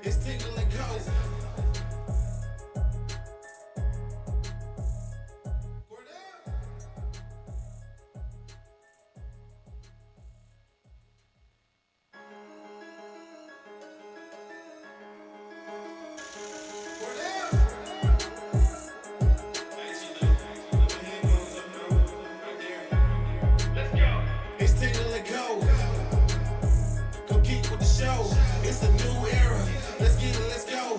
It's Tingle and Co. It's Tingle and Co. Go keep with the show. It's a new era. Let's get it, let's go.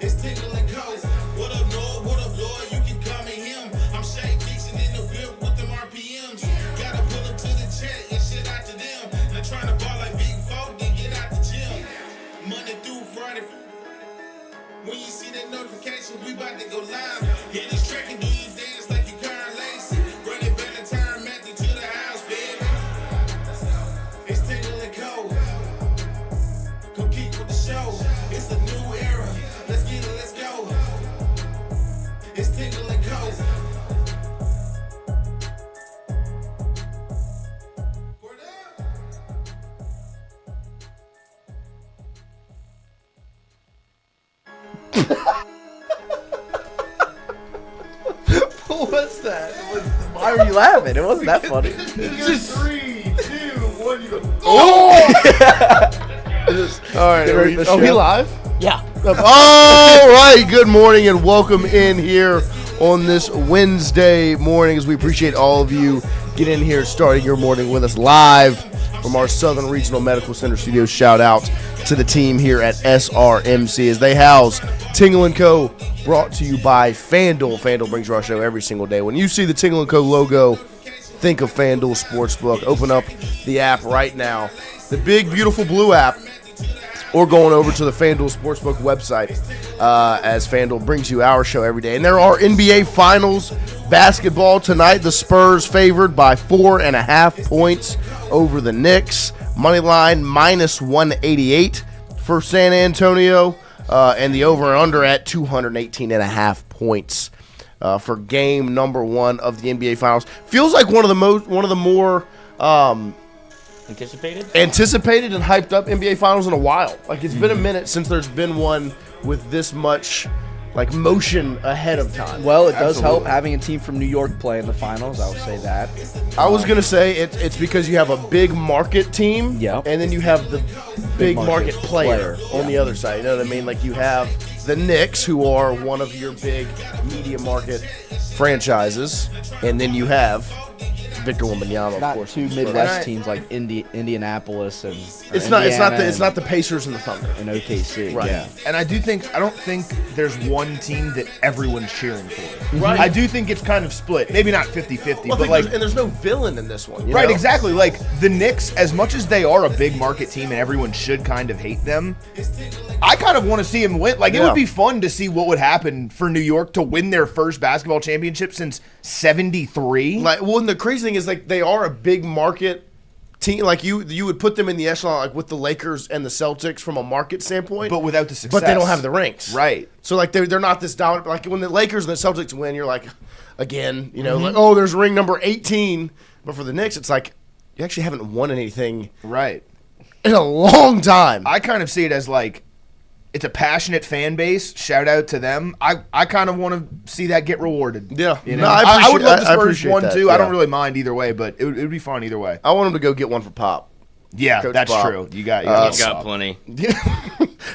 It's Tingle and Co. What up, Lloyd? What up, Lloyd? You can call me him. I'm Shane Dixon in the whip with them RPMs. Gotta pull up to the chat and shit out to them. They're trying to ball like Big Folk, then get out the gym. Monday through Friday. When you see that notification, we about to go live. Hit this track and do your dance like you Karen Lacey. Run it back and turn Matthew to the house, baby. It's Tingle and Co. Come keep with the show. It's a new era. Let's get it, let's go. It's Tingle and Co. What was that? Why were you laughing? It wasn't that funny. Just 3, 2, 1, you go. Oh! All right. Oh, he live? Yeah. All right. Good morning and welcome in here on this Wednesday morning as we appreciate all of you getting in here, starting your morning with us live from our Southern Regional Medical Center studios. Shout out to the team here at SRMC as they house Tingle & Co. brought to you by FanDuel. FanDuel brings you our show every single day. When you see the Tingle & Co. logo, think of FanDuel Sportsbook. Open up the app right now, the big, beautiful blue app, or going over to the FanDuel Sportsbook website as FanDuel brings you our show every day. And there are NBA Finals basketball tonight. The Spurs favored by 4.5 points over the Knicks. Money line minus 188 for San Antonio. And the over and under at 218.5 points for game number 1 of the NBA Finals. Feels like one of the more anticipated and hyped up NBA Finals in a while. Like it's been a minute since there's been one with this much like motion ahead of time. Well, it does help having a team from New York play in the finals. I would say that. I was gonna say it's because you have a big market team, Yep. and then you have the big market player on the other side. You know what I mean? Like you have the Knicks, who are one of your big media market franchises, and then you have Victor Wembanyama, of Not course. two Midwest teams like Indianapolis and It's not the Pacers and the Thunder and OKC. Right. Yeah. And I don't think there's one team that everyone's cheering for. Right. I do think it's kind of split. Maybe not 50-50, Well, but like and there's no villain in this one. You right, know? exactly. Like the Knicks, as much as they are a big market team and everyone should kind of hate them, I kind of want to see them win. Like it would be fun to see what would happen for New York to win their first basketball championship since '73. Like, well, and the crazy thing is like they are a big market team. Like you would put them in the echelon like with the Lakers and the Celtics from a market standpoint, but without the success. But they don't have the rings, right? So like they're not this dominant. Like when the Lakers and the Celtics win, you're like, again, you know, like oh, there's ring number 18. But for the Knicks, it's like you actually haven't won anything right in a long time. I kind of see it as like it's a passionate fan base. Shout out to them. I kind of want to see that get rewarded. Yeah. You know? No, I would love the I Spurs appreciate one that, too. yeah. I don't really mind either way, but it would be fun either way. I want them to go get one for Pop. Yeah, Coach that's Bob. true. You got plenty.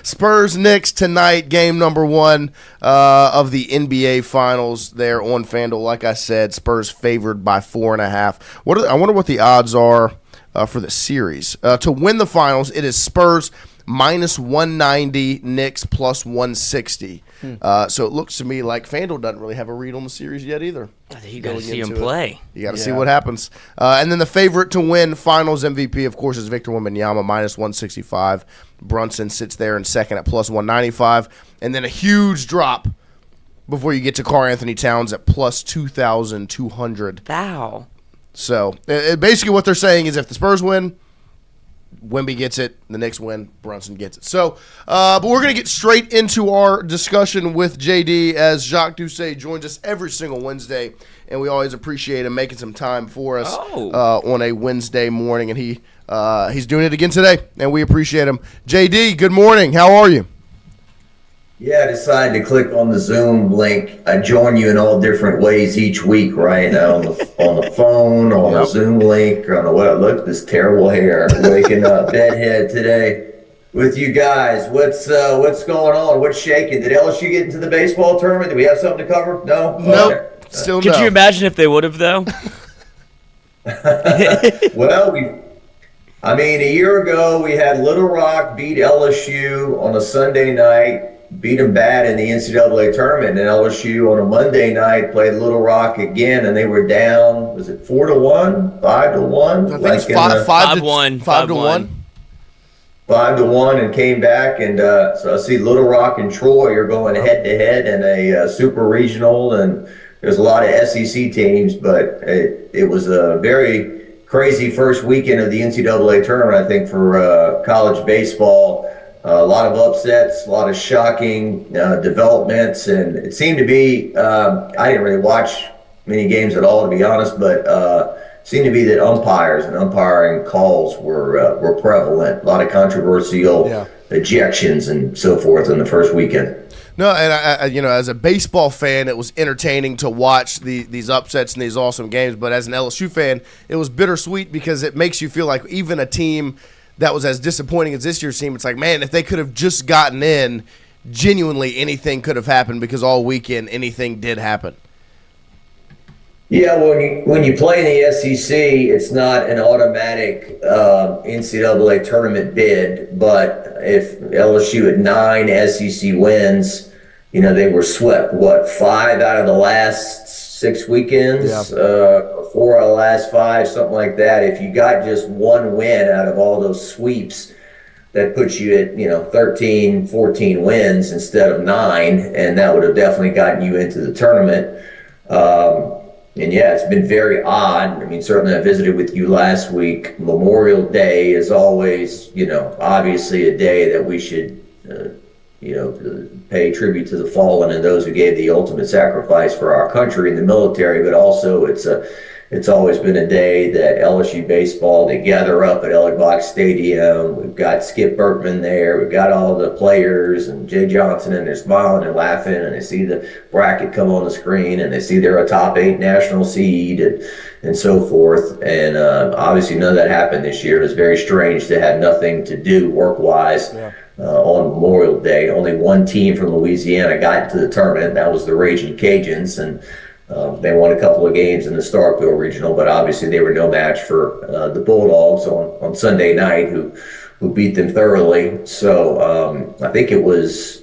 Spurs Knicks tonight, game number 1 of the NBA Finals there on FanDuel. Like I said, Spurs favored by 4.5. I wonder what the odds are for the series. To win the finals, it is Spurs minus 190, Knicks plus 160. So it looks to me like FanDuel doesn't really have a read on the series yet either. You got to see him play. You got to see what happens. And then the favorite to win finals MVP, of course, is Victor Wembanyama, minus 165. Brunson sits there in second at plus 195. And then a huge drop before you get to Karl Anthony Towns at plus 2,200. Wow. So basically what they're saying is if the Spurs win, Wemby gets it, the Knicks win, Brunson gets it. So, but we're going to get straight into our discussion with JD as Jacques Doucet joins us every single Wednesday, and we always appreciate him making some time for us on a Wednesday morning. And he he's doing it again today, and we appreciate him. JD, good morning. How are you? Yeah, I decided to click on the Zoom link. I join you in all different ways each week, right? On the phone, on the Zoom link, on the web. Look, this terrible hair. Waking up, bedhead today with you guys. What's going on? What's shaking? Did LSU get into the baseball tournament? Do we have something to cover? No? Nope. Still Could no. you imagine if they would have, though? Well, a year ago we had Little Rock beat LSU on a Sunday night. Beat them bad in the NCAA tournament, and LSU on a Monday night played Little Rock again, and they were down. Was it 4-1, 5-1? I think it's 5-1. 5-1. 5-1, and came back, and so I see Little Rock and Troy are going head to head in a super regional, and there's a lot of SEC teams, but it was a very crazy first weekend of the NCAA tournament, I think, for college baseball. A lot of upsets, a lot of shocking developments, and it seemed to be, I didn't really watch many games at all, to be honest, but it seemed to be that umpires and umpiring calls were prevalent. A lot of controversial ejections and so forth in the first weekend. No, and I as a baseball fan, it was entertaining to watch these upsets and these awesome games, but as an LSU fan, it was bittersweet because it makes you feel like even a team that was as disappointing as this year's team, it's like, man, if they could have just gotten in, genuinely anything could have happened because all weekend anything did happen. Yeah, when you play in the SEC, it's not an automatic NCAA tournament bid, but if LSU had 9 SEC wins, they were swept, 5 out of the last 6 weekends, 4 out of the last 5, something like that. If you got just one win out of all those sweeps, that puts you at 13, 14 wins instead of 9, and that would have definitely gotten you into the tournament. And yeah, it's been very odd. Certainly I visited with you last week. Memorial Day is always, obviously a day that we should, pay tribute to the fallen and those who gave the ultimate sacrifice for our country in the military. But also it's always been a day that LSU baseball, they gather up at Elliott Stadium. We've got Skip Bertman there. We've got all the players and Jay Johnson, and they're smiling and laughing, and they see the bracket come on the screen, and they see they're a top 8 national seed and so forth. And obviously none of that happened this year. It was very strange to have nothing to do work-wise. On Memorial Day. Only one team from Louisiana got into the tournament. That was the Raging Cajuns, and they won a couple of games in the Starkville Regional, but obviously they were no match for the Bulldogs on Sunday night, who beat them thoroughly. So I think it was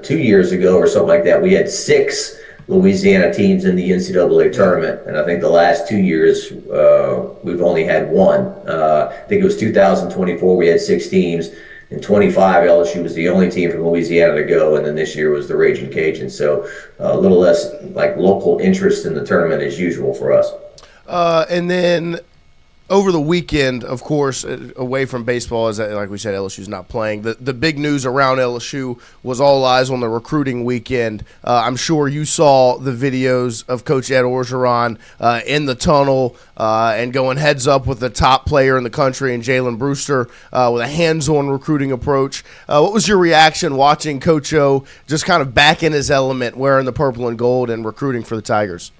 2 years ago or something like that, we had 6 Louisiana teams in the NCAA tournament, and I think the last 2 years we've only had 1. I think it was 2024, we had 6 teams. In 25, LSU was the only team from Louisiana to go, and then this year was the Raging Cajuns. So a little less like local interest in the tournament as usual for us. And then over the weekend, of course, away from baseball, as like we said, LSU's not playing. The big news around LSU was all eyes on the recruiting weekend. I'm sure you saw the videos of Coach Ed Orgeron in the tunnel and going heads up with the top player in the country and Jalen Brewster with a hands-on recruiting approach. What was your reaction watching Coach O just kind of back in his element, wearing the purple and gold and recruiting for the Tigers?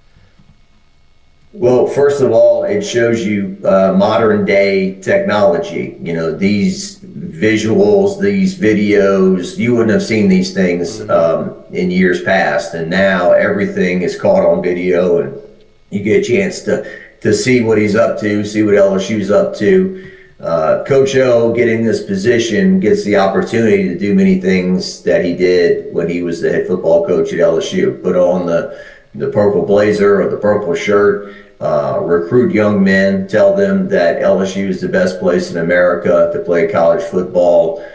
Well, first of all, it shows you modern day technology. These visuals, these videos, you wouldn't have seen these things in years past. And now everything is caught on video, and you get a chance to see what he's up to, see what LSU's up to. Coach O, getting this position, gets the opportunity to do many things that he did when he was the head football coach at LSU. Put on the purple blazer or the purple shirt, recruit young men, tell them that LSU is the best place in America to play college football,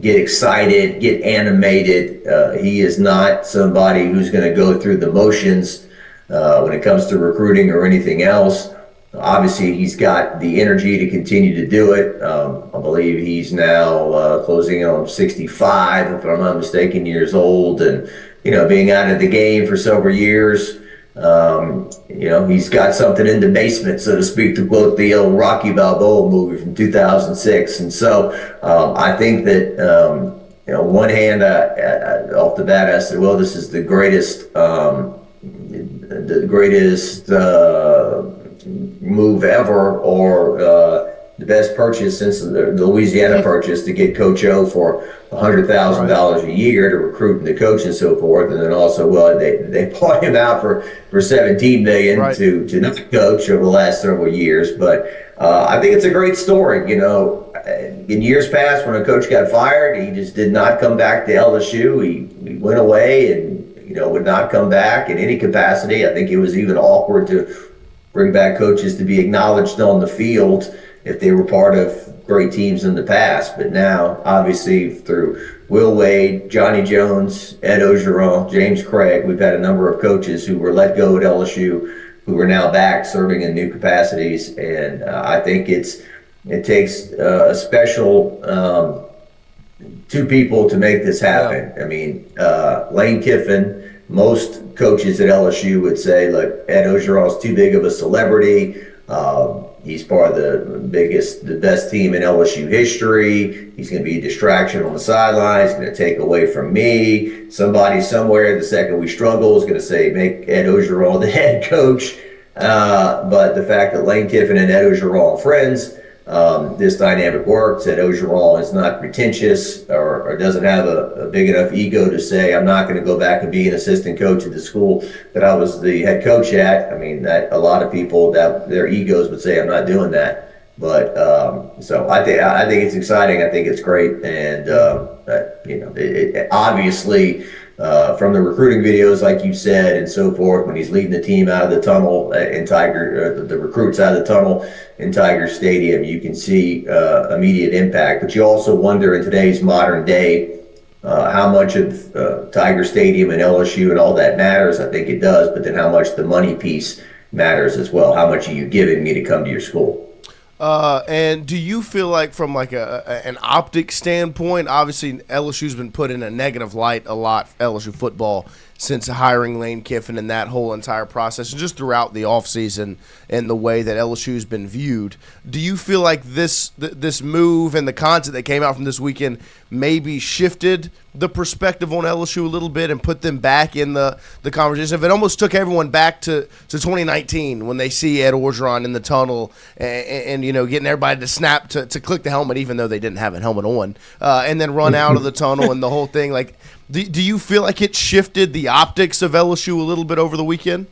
get excited, get animated. He is not somebody who's going to go through the motions when it comes to recruiting or anything else. Obviously, he's got the energy to continue to do it. I believe he's now closing on 65, if I'm not mistaken, years old, and being out of the game for several years. He's got something in the basement, so to speak, to quote the old Rocky Balboa movie from 2006. And so I think that, on one hand, off the bat, I said, well, this is the greatest move ever, or the best purchase since the Louisiana purchase, to get Coach O for $100,000 a year to recruit the coach and so forth. And then also, well, they bought him out for $17 million to not coach over the last several years. But I think it's a great story. In years past, when a coach got fired, he just did not come back to LSU. He went away and would not come back in any capacity. I think it was even awkward to bring back coaches to be acknowledged on the field if they were part of great teams in the past. But now, obviously, through Will Wade, Johnny Jones, Ed Ogeron, James Craig, we've had a number of coaches who were let go at LSU who are now back serving in new capacities. And I think it takes a special two people to make this happen. Yeah. I mean, Lane Kiffin, most coaches at LSU would say, look, Ed Ogeron's too big of a celebrity. He's part of the best team in LSU history. He's going to be a distraction on the sidelines. He's going to take away from me. Somebody somewhere, the second we struggle, is going to say, make Ed Ogeron the head coach. But the fact that Lane Kiffin and Ed Ogeron are friends, this dynamic works. Ed Ogeron is not pretentious or doesn't have a big enough ego to say, I'm not going to go back and be an assistant coach at the school that I was the head coach at. I mean, that a lot of people, that their egos would say, I'm not doing that. But so I think it's exciting. I think it's great. And it obviously, from the recruiting videos, like you said, and so forth, when he's leading the team out of the tunnel in the recruits out of the tunnel in Tiger Stadium, you can see immediate impact. But you also wonder, in today's modern day, how much of Tiger Stadium and LSU and all that matters. I think it does, but then how much the money piece matters as well. How much are you giving me to come to your school? And do you feel like, from like an optic standpoint, obviously LSU's been put in a negative light a lot, LSU football, since hiring Lane Kiffin and that whole entire process, and just throughout the offseason and the way that LSU's been viewed. Do you feel like this move and the content that came out from this weekend maybe shifted the perspective on LSU a little bit and put them back in the conversation? If it almost took everyone back to 2019 when they see Ed Ogeron in the tunnel and getting everybody to snap to click the helmet, even though they didn't have a helmet on, and then run out of the tunnel and the whole thing. Like, do you feel like it shifted the optics of LSU a little bit over the weekend?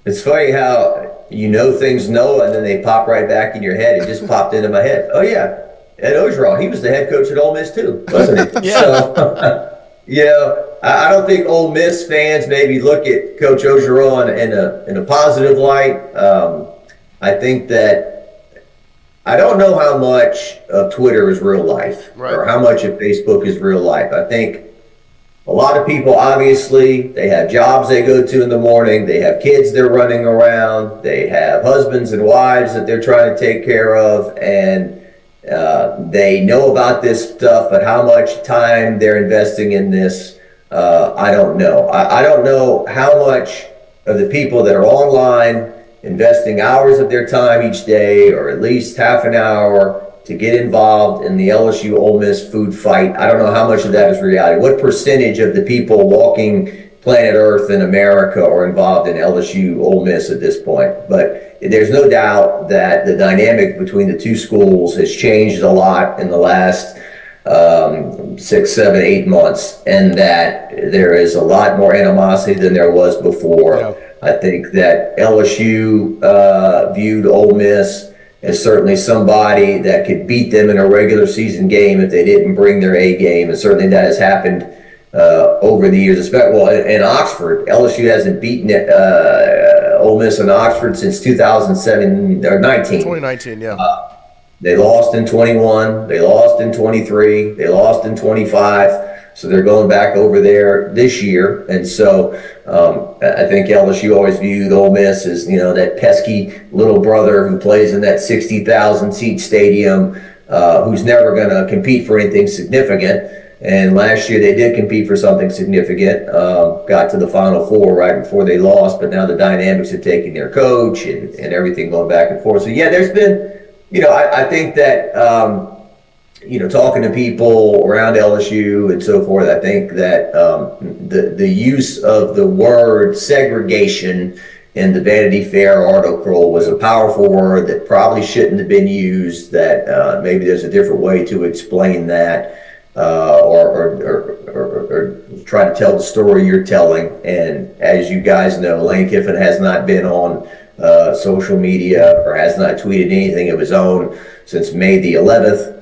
It's funny how things and then they pop right back in your head. It just popped into my head. Oh, yeah. Ed Ogeron, he was the head coach at Ole Miss too, wasn't he? Yeah. So, I don't think Ole Miss fans maybe look at Coach Ogeron in a positive light. I think that I don't know how much of Twitter is real life, or how much of Facebook is real life. I think a lot of people, obviously, they have jobs they go to in the morning. They have kids they're running around. They have husbands and wives that they're trying to take care of. And they know about this stuff, but how much time they're investing in this, I don't know. I don't know how much of the people that are online investing hours of their time each day, or at least half an hour, to get involved in the LSU Ole Miss food fight. I don't know how much of that is reality. What percentage of the people walking planet Earth in America are involved in LSU Ole Miss at this point? But there's no doubt that the dynamic between the two schools has changed a lot in the last 6, 7, 8 months, and that there is a lot more animosity than there was before. Yeah. I think that LSU viewed Ole Miss as certainly somebody that could beat them in a regular season game if they didn't bring their A game, and certainly that has happened over the years. Well, in Oxford, LSU hasn't beaten Ole Miss in Oxford since 2007 or 2019, yeah. They lost in 21, they lost in 23, they lost in 25. So they're going back over there this year. And so I think LSU always viewed Ole Miss as, that pesky little brother who plays in that 60,000 seat stadium, who's never going to compete for anything significant. And last year they did compete for something significant, got to the Final Four right before they lost, but now the dynamics of taking their coach and everything going back and forth. So yeah, there's been, I think that, talking to people around LSU and so forth, I think that the use of the word segregation in the Vanity Fair article was a powerful word that probably shouldn't have been used, that maybe there's a different way to explain that, or try to tell the story you're telling. And as you guys know, Lane Kiffin has not been on social media or has not tweeted anything of his own since May the 11th.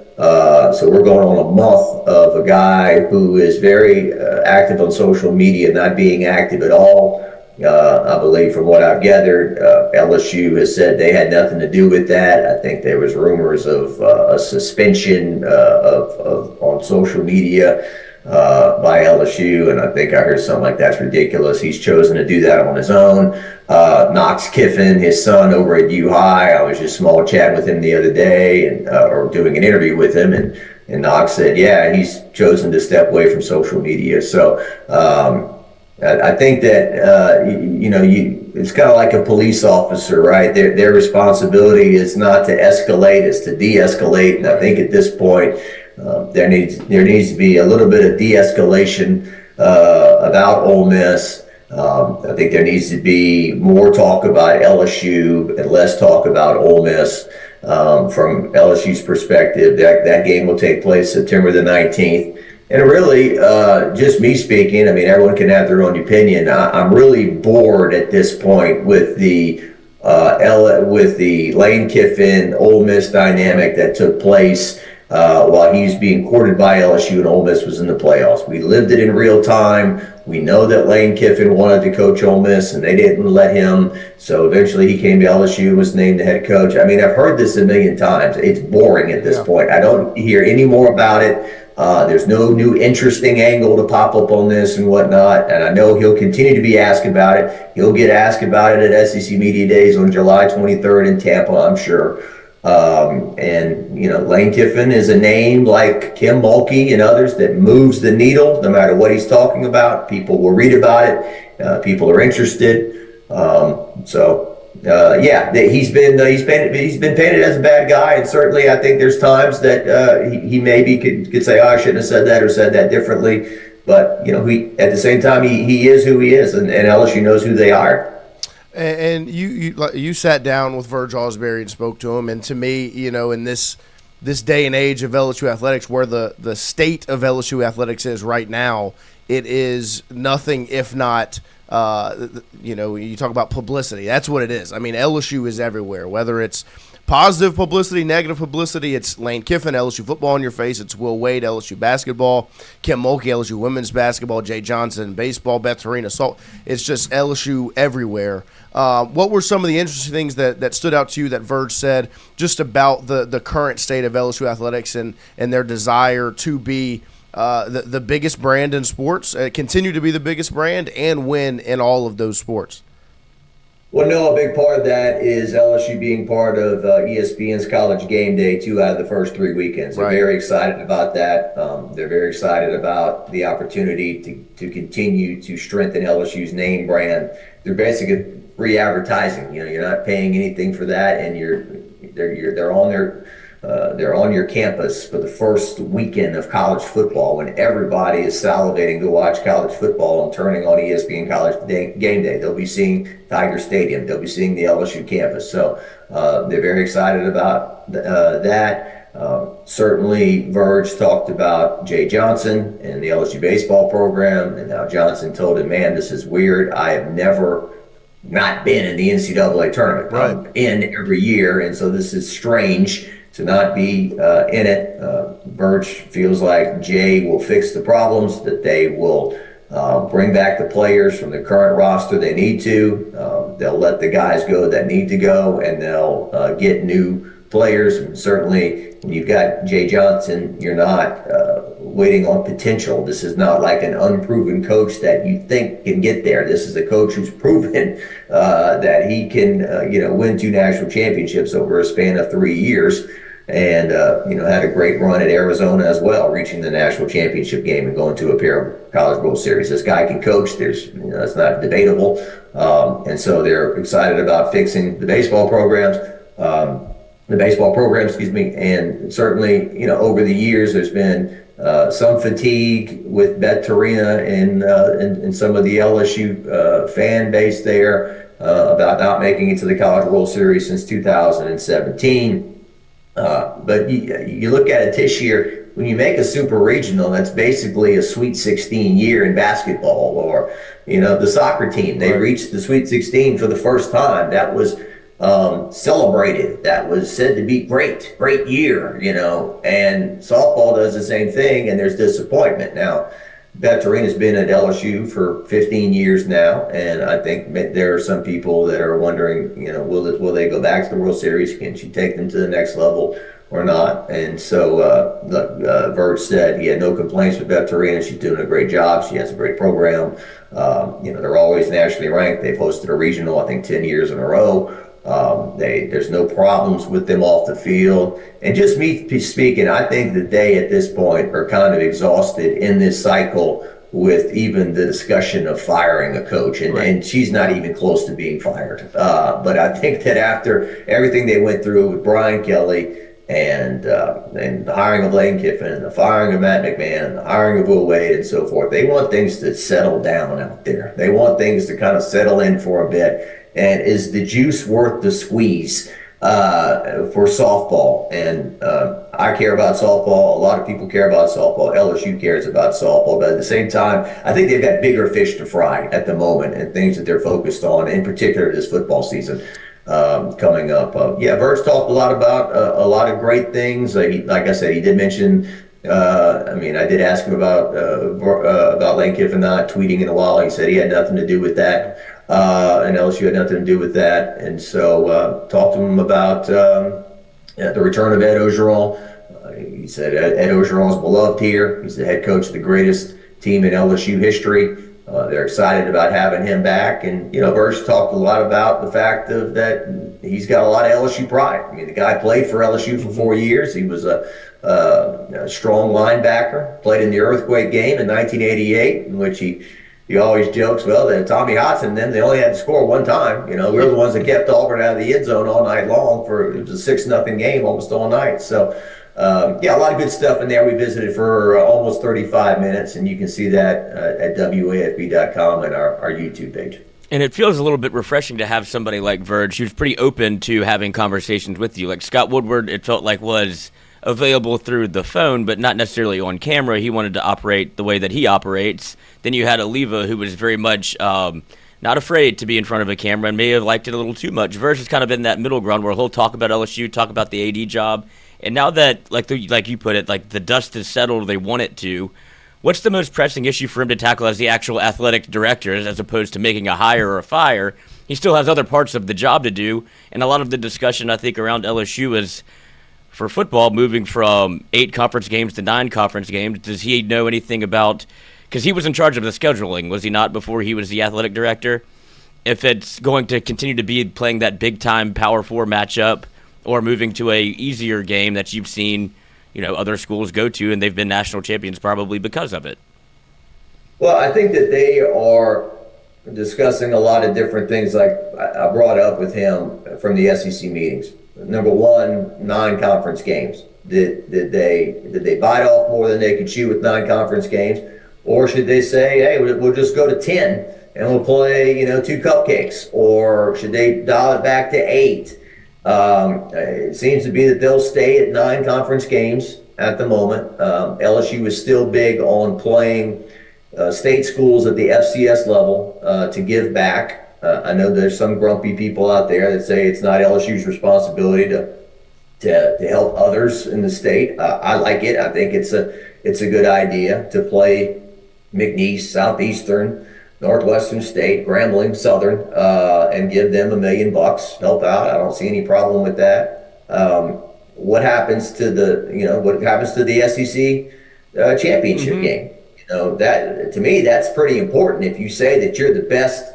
So we're going on a month of a guy who is very active on social media not being active at all. I believe from what I've gathered, LSU has said they had nothing to do with that. I think there was rumors of a suspension on social media by LSU, and I think I heard something like that's ridiculous. He's chosen to do that on his own. Knox Kiffin, his son over at U High, I was just small chatting with him the other day, and or doing an interview with him, and Knox said, yeah, he's chosen to step away from social media. So I think that it's kind of like a police officer, right? Their responsibility is not to escalate, it's to de-escalate. And I think at this point, there needs to be a little bit of de-escalation about Ole Miss. I think there needs to be more talk about LSU and less talk about Ole Miss. From LSU's perspective, that game will take place September the 19th. And really, just me speaking, I mean, everyone can have their own opinion. I'm really bored at this point with the Lane Kiffin Ole Miss dynamic that took place while he was being courted by LSU and Ole Miss was in the playoffs. We lived it in real time. We know that Lane Kiffin wanted to coach Ole Miss, and they didn't let him. So eventually he came to LSU and was named the head coach. I mean, I've heard this a million times. It's boring at this point. I don't hear any more about it. There's no new interesting angle to pop up on this and whatnot. And I know he'll continue to be asked about it. He'll get asked about it at SEC Media Days on July 23rd in Tampa, I'm sure. Lane Kiffin is a name like Kim Mulkey and others that moves the needle no matter what he's talking about. People will read about it. People are interested. He's been painted as a bad guy, and certainly I think there's times that he maybe could say, I shouldn't have said that or said that differently. But at the same time, he is who he is, and LSU knows who they are. And you sat down with Verge Osbury and spoke to him, and to me, in this day and age of LSU athletics, where the state of LSU athletics is right now, it is nothing if not. You talk about publicity. That's what it is. I mean, LSU is everywhere, whether it's positive publicity, negative publicity. It's Lane Kiffin, LSU football in your face. It's Will Wade, LSU basketball. Kim Mulkey, LSU women's basketball. Jay Johnson, baseball. Beth Torina, salt. It's just LSU everywhere. What were some of the interesting things that stood out to you that Verge said just about the current state of LSU athletics and their desire to be the biggest brand in sports, continue to be the biggest brand, and win in all of those sports? Well, no, a big part of that is LSU being part of ESPN's College Game Day 2 out of the first 3 weekends. They're very excited about that. They're very excited about the opportunity to continue to strengthen LSU's name brand. They're basically free advertising. You're not paying anything for that, and they're on your campus for the first weekend of college football when everybody is salivating to watch college football and turning on ESPN College Game Day. They'll be seeing Tiger Stadium. They'll be seeing the LSU campus. So they're very excited about that. Certainly, Verge talked about Jay Johnson and the LSU baseball program, and how Johnson told him, man, this is weird. I have never not been in the NCAA tournament. Right. I'm in every year, and so this is strange to not be in it. Verge feels like Jay will fix the problems, that they will bring back the players from the current roster they need to. They'll let the guys go that need to go, and they'll get new players. And certainly, when you've got Jay Johnson, you're not waiting on potential. This is not like an unproven coach that you think can get there. This is a coach who's proven that he can win 2 national championships over a span of 3 years. and had a great run at Arizona as well, reaching the national championship game and going to a pair of College World Series. This guy can coach. That's not debatable, and so they're excited about fixing the baseball programs. And certainly, over the years, there's been some fatigue with Bet Torina and some of the LSU fan base there about not making it to the College World Series since 2017. But you look at it this year, when you make a super regional, that's basically a Sweet 16 year in basketball, or, the soccer team. They reached the Sweet 16 for the first time. That was celebrated. That was said to be great year, and softball does the same thing, and there's disappointment. Now, Beth Torina's been at LSU for 15 years now, and I think there are some people that are wondering, will they go back to the World Series? Can she take them to the next level or not? And so, Verge said he had no complaints with Beth Torina. She's doing a great job. She has a great program. They're always nationally ranked. They've hosted a regional, I think, 10 years in a row. There's no problems with them off the field. And just me speaking, I think that they at this point are kind of exhausted in this cycle with even the discussion of firing a coach. And she's not even close to being fired. But I think that after everything they went through with Brian Kelly and the hiring of Lane Kiffin and the firing of Matt McMahon and the hiring of Will Wade and so forth, they want things to settle down out there. They want things to kind of settle in for a bit. And is the juice worth the squeeze for softball? And I care about softball. A lot of people care about softball. LSU cares about softball. But at the same time, I think they've got bigger fish to fry at the moment and things that they're focused on, in particular this football season coming up. Verge talked a lot about a lot of great things. Like I said, he did mention, I did ask him about Lane Kiffin not tweeting in a while. He said he had nothing to do with that. And LSU had nothing to do with that. And so talked to him about the return of Ed Ogeron. He said Ed Ogeron is beloved here. He's the head coach of the greatest team in LSU history. They're excited about having him back. And, Verge talked a lot about the fact that he's got a lot of LSU pride. I mean, the guy played for LSU for 4 years. He was a strong linebacker, played in the earthquake game in 1988, in which he always jokes, then Tommy Hotson, they only had to score one time. We were the ones that kept Auburn out of the end zone all night long it was a 6-0 game almost all night. So, a lot of good stuff in there. We visited for almost 35 minutes, and you can see that at WAFB.com and our YouTube page. And it feels a little bit refreshing to have somebody like Verge who's pretty open to having conversations with you. Like Scott Woodward, it felt like was available through the phone, but not necessarily on camera. He wanted to operate the way that he operates. Then you had Oliva, who was very much not afraid to be in front of a camera and may have liked it a little too much. Verge has kind of been that middle ground where he'll talk about LSU, talk about the AD job. And now that, like you put it, like the dust is settled, they want it to, what's the most pressing issue for him to tackle as the actual athletic director as opposed to making a hire or a fire? He still has other parts of the job to do. And a lot of the discussion, I think, around LSU is, for football, moving from 8 conference games to 9 conference games, does he know anything about, because he was in charge of the scheduling, was he not, before he was the athletic director? If it's going to continue to be playing that big-time Power 4 matchup or moving to a easier game that you've seen, other schools go to, and they've been national champions probably because of it. Well, I think that they are discussing a lot of different things, like I brought up with him from the SEC meetings. Number one, 9 conference games. Did they bite off more than they could chew with 9 conference games? Or should they say, hey, we'll just go to 10 and we'll play, 2 cupcakes? Or should they dial it back to 8? It seems to be that they'll stay at 9 conference games at the moment. LSU is still big on playing state schools at the FCS level to give back. I know there's some grumpy people out there that say it's not LSU's responsibility to help others in the state. I like it. I think it's a good idea to play McNeese, Southeastern, Northwestern State, Grambling, Southern, and give them $1 million, help out. I don't see any problem with that. What happens to the SEC championship game? That, to me, that's pretty important. If you say that you're the best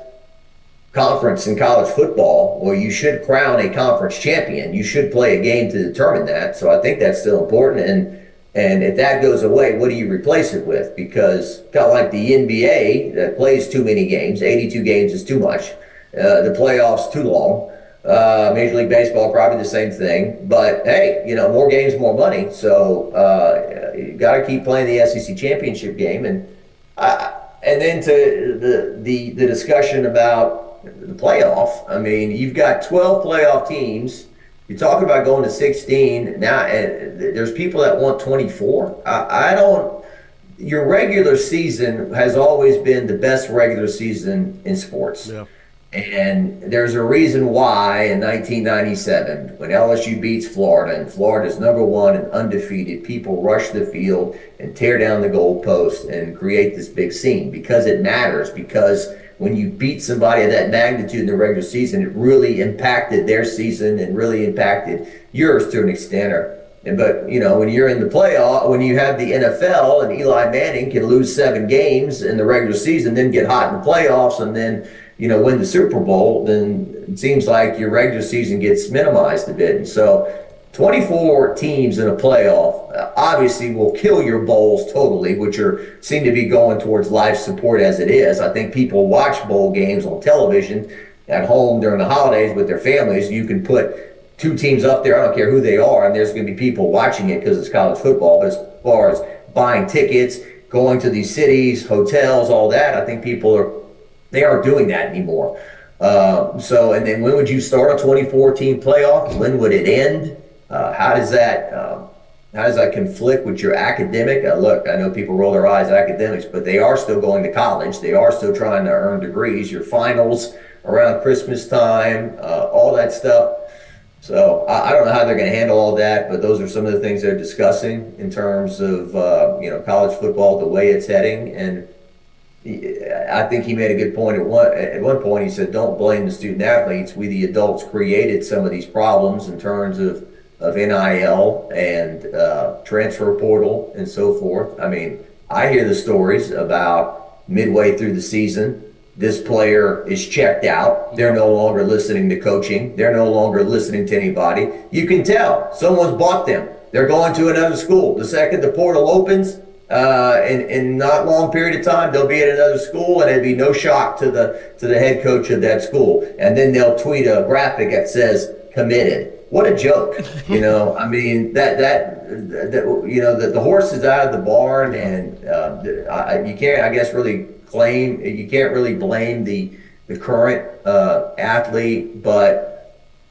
conference in college football, well, you should crown a conference champion. You should play a game to determine that. So I think that's still important. And if that goes away, what do you replace it with? Because kind of like the NBA that plays too many games, 82 games is too much. The playoffs too long. Major League Baseball probably the same thing. But hey, more games, more money. So you got to keep playing the SEC championship game. And then to the discussion about the playoff. I mean, you've got 12 playoff teams. You talk about going to 16 now, and there's people that want 24. I don't. Your regular season has always been the best regular season in sports. Yeah. And there's a reason why in 1997, when LSU beats Florida, and Florida's #1 and undefeated, people rush the field and tear down the goalpost and create this big scene because it matters. Because when you beat somebody of that magnitude in the regular season, it really impacted their season and really impacted yours to an extent. But when you're in the playoff, when you have the NFL and Eli Manning can lose 7 games in the regular season, then get hot in the playoffs, and then win the Super Bowl, then it seems like your regular season gets minimized a bit. And so 24 teams in a playoff obviously will kill your bowls totally, which seem to be going towards life support as it is. I think people watch bowl games on television at home during the holidays with their families. You can put 2 teams up there, I don't care who they are, and there's going to be people watching it because it's college football. But as far as buying tickets, going to these cities, hotels, all that, I think people they aren't doing that anymore. And then when would you start a 24-team playoff? When would it end? How does that conflict with your academic? Look, I know people roll their eyes at academics, but they are still going to college. They are still trying to earn degrees. Your finals around Christmas time, all that stuff. So I don't know how they're going to handle all that, but those are some of the things they're discussing in terms of college football, the way it's heading. And I think he made a good point at one point. He said, don't blame the student athletes. We, the adults, created some of these problems in terms of NIL and transfer portal and so forth. I mean, I hear the stories about midway through the season, this player is checked out. They're no longer listening to coaching. They're no longer listening to anybody. You can tell someone's bought them. They're going to another school. The second the portal opens, in not long period of time, they'll be at another school, and it'd be no shock to the head coach of that school. And then they'll tweet a graphic that says committed. What a joke, I mean, the horse is out of the barn, and you can't, I guess, really blame the current athlete, but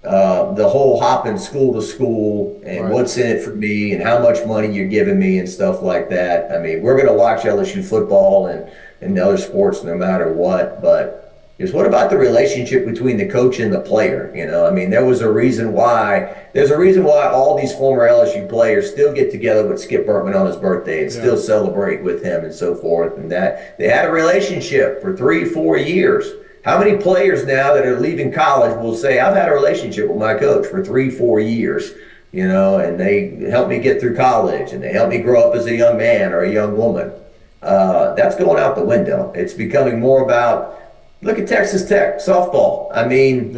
the whole hopping school to school and what's in it for me and how much money you're giving me and stuff like that. I mean, we're going to watch LSU football and other sports no matter what, but just what about the relationship between the coach and the player? I mean, there's a reason why all these former LSU players still get together with Skip Bertman on his birthday and still celebrate with him and so forth, and that they had a relationship for 3-4 years. How many players now that are leaving college will say, I've had a relationship with my coach for 3-4 years, and they helped me get through college and they helped me grow up as a young man or a young woman. That's going out the window. It's becoming more about, look at Texas Tech softball. I mean,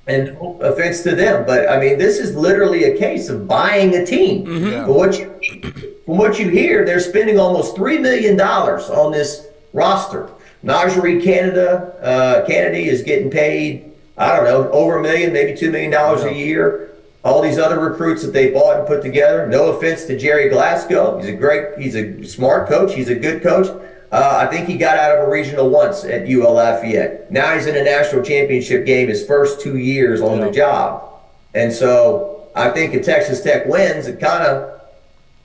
and no offense to them, but I mean, this is literally a case of buying a team. Mm-hmm. From what you hear, they're spending almost $3 million on this roster. Najee Kennedy is getting paid, I don't know, over $1 million, maybe $2 million a year. All these other recruits that they bought and put together. No offense to Jerry Glasgow. He's a smart coach. He's a good coach. I think he got out of a regional once at UL Lafayette. Now he's in a national championship game his first 2 years on the job. And so I think if Texas Tech wins, it kind of,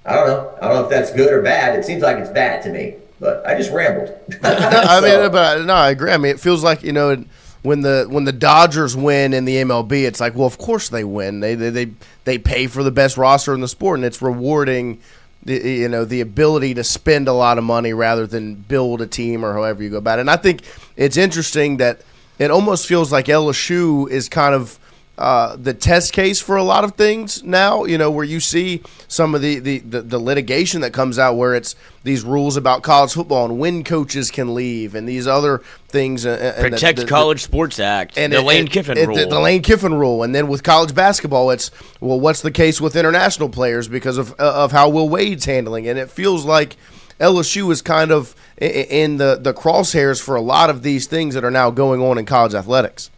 I don't know if that's good or bad. It seems like it's bad to me. But I just rambled. I agree. I mean, it feels like, when the Dodgers win in the MLB, it's like, well, of course they win. They pay for the best roster in the sport, and it's rewarding the ability to spend a lot of money rather than build a team or however you go about it. And I think it's interesting that it almost feels like LSU is kind of the test case for a lot of things now, where you see some of the litigation that comes out where it's these rules about college football and when coaches can leave and these other things. Protect College Sports Act and the Lane Kiffin rule. The Lane Kiffin rule. And then with college basketball, it's, well, what's the case with international players because of how Will Wade's handling? And it feels like LSU is kind of in the crosshairs for a lot of these things that are now going on in college athletics.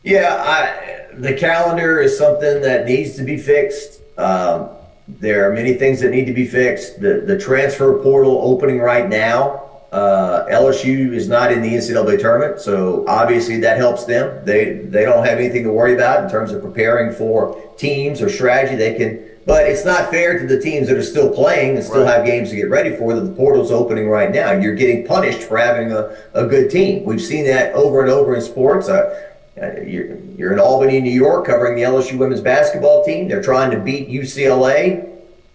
Yeah, the calendar is something that needs to be fixed. There are many things that need to be fixed. The transfer portal opening right now, LSU is not in the NCAA tournament, so obviously that helps them. They don't have anything to worry about in terms of preparing for teams or strategy. But it's not fair to the teams that are still playing and still have games to get ready for that the portal's opening right now. You're getting punished for having a good team. We've seen that over and over in sports. You're in Albany, New York, covering the LSU women's basketball team. They're trying to beat UCLA,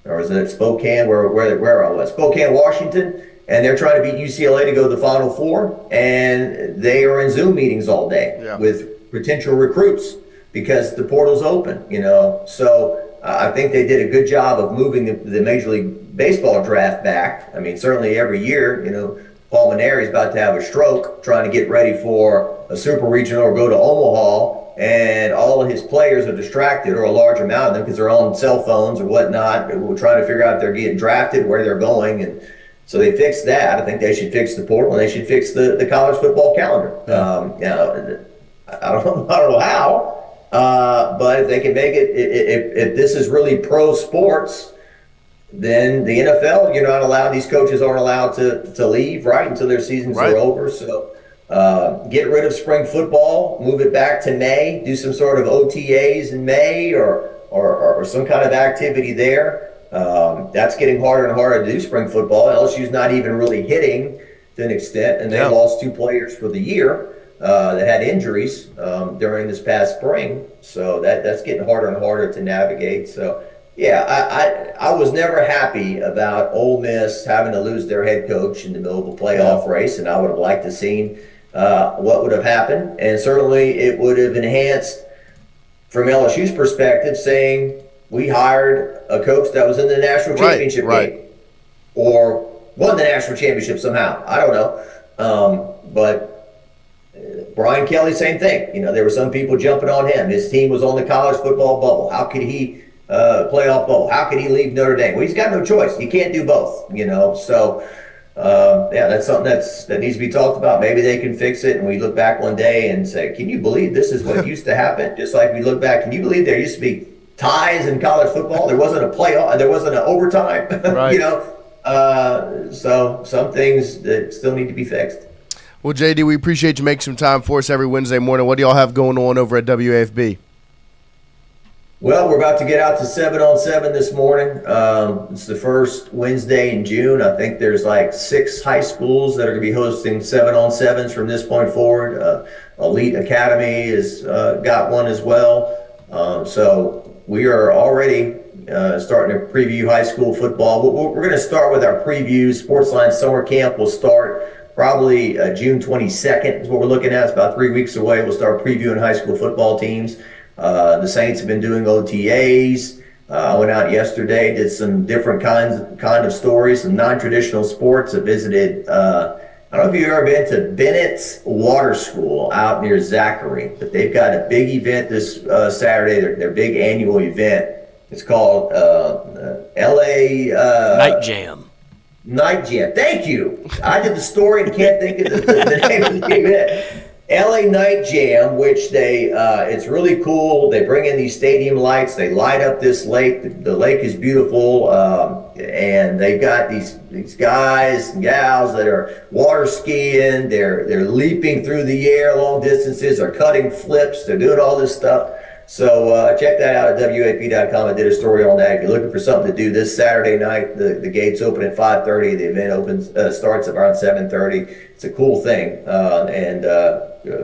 or is it Spokane, where I was? Spokane, Washington, and they're trying to beat UCLA to go to the Final Four, and they are in Zoom meetings all day with potential recruits because the portal's open, So I think they did a good job of moving the Major League Baseball draft back. I mean, certainly every year, Paul Maneri's about to have a stroke trying to get ready for a super regional or go to Omaha, and all of his players are distracted, or a large amount of them, because they're on cell phones or whatnot. We're trying to figure out if they're getting drafted, where they're going, and so they fixed that. I think they should fix the portal, and they should fix the college football calendar. I don't know how, but if they can make it, if this is really pro sports, then the NFL, you're not allowed, these coaches aren't allowed to leave, right, until their seasons are over. So get rid of spring football, move it back to May, do some sort of OTAs in May or some kind of activity there. That's getting harder and harder to do, spring football. LSU's not even really hitting to an extent, and they lost 2 players for the year that had injuries during this past spring. So that's getting harder and harder to navigate. So yeah, I was never happy about Ole Miss having to lose their head coach in the middle of a playoff race, and I would have liked to seen what would have happened. And certainly it would have enhanced, from LSU's perspective, saying we hired a coach that was in the national championship game or won the national championship somehow. I don't know. But Brian Kelly, same thing. There were some people jumping on him. His team was on the college football bubble. How could he playoff bubble? How can he leave Notre Dame? Well, he's got no choice. He can't do both, So, that's something that needs to be talked about. Maybe they can fix it, and we look back one day and say, can you believe this is what used to happen? Just like we look back, can you believe there used to be ties in college football? There wasn't a playoff. There wasn't an overtime, right. So some things that still need to be fixed. Well, JD, we appreciate you making some time for us every Wednesday morning. What do y'all have going on over at WAFB? Well, we're about to get out to 7-on-7 this morning. It's the first Wednesday in June. I think there's like 6 high schools that are going to be hosting 7-on-7s from this point forward. Elite Academy has got one as well. So we are already starting to preview high school football. We're going to start with our previews. Sportsline Summer Camp will start probably June 22nd is what we're looking at. It's about 3 weeks away. We'll start previewing high school football teams. The Saints have been doing OTAs. I went out yesterday, did some different kind of stories, some non-traditional sports. I visited, I don't know if you've ever been to Bennett's Water School out near Zachary, but they've got a big event this Saturday, their big annual event. It's called LA Night Jam. Night Jam. Thank you. I did the story and can't think of the name of the event. LA Night Jam, which it's really cool. They bring in these stadium lights. They light up this lake. The lake is beautiful, and they've got these guys and gals that are water skiing. They're leaping through the air long distances. They're cutting flips. They're doing all this stuff. So check that out at WAP.com. I did a story on that. If you're looking for something to do this Saturday night, the gates open at 5:30. The event starts around 7:30. It's a cool thing, and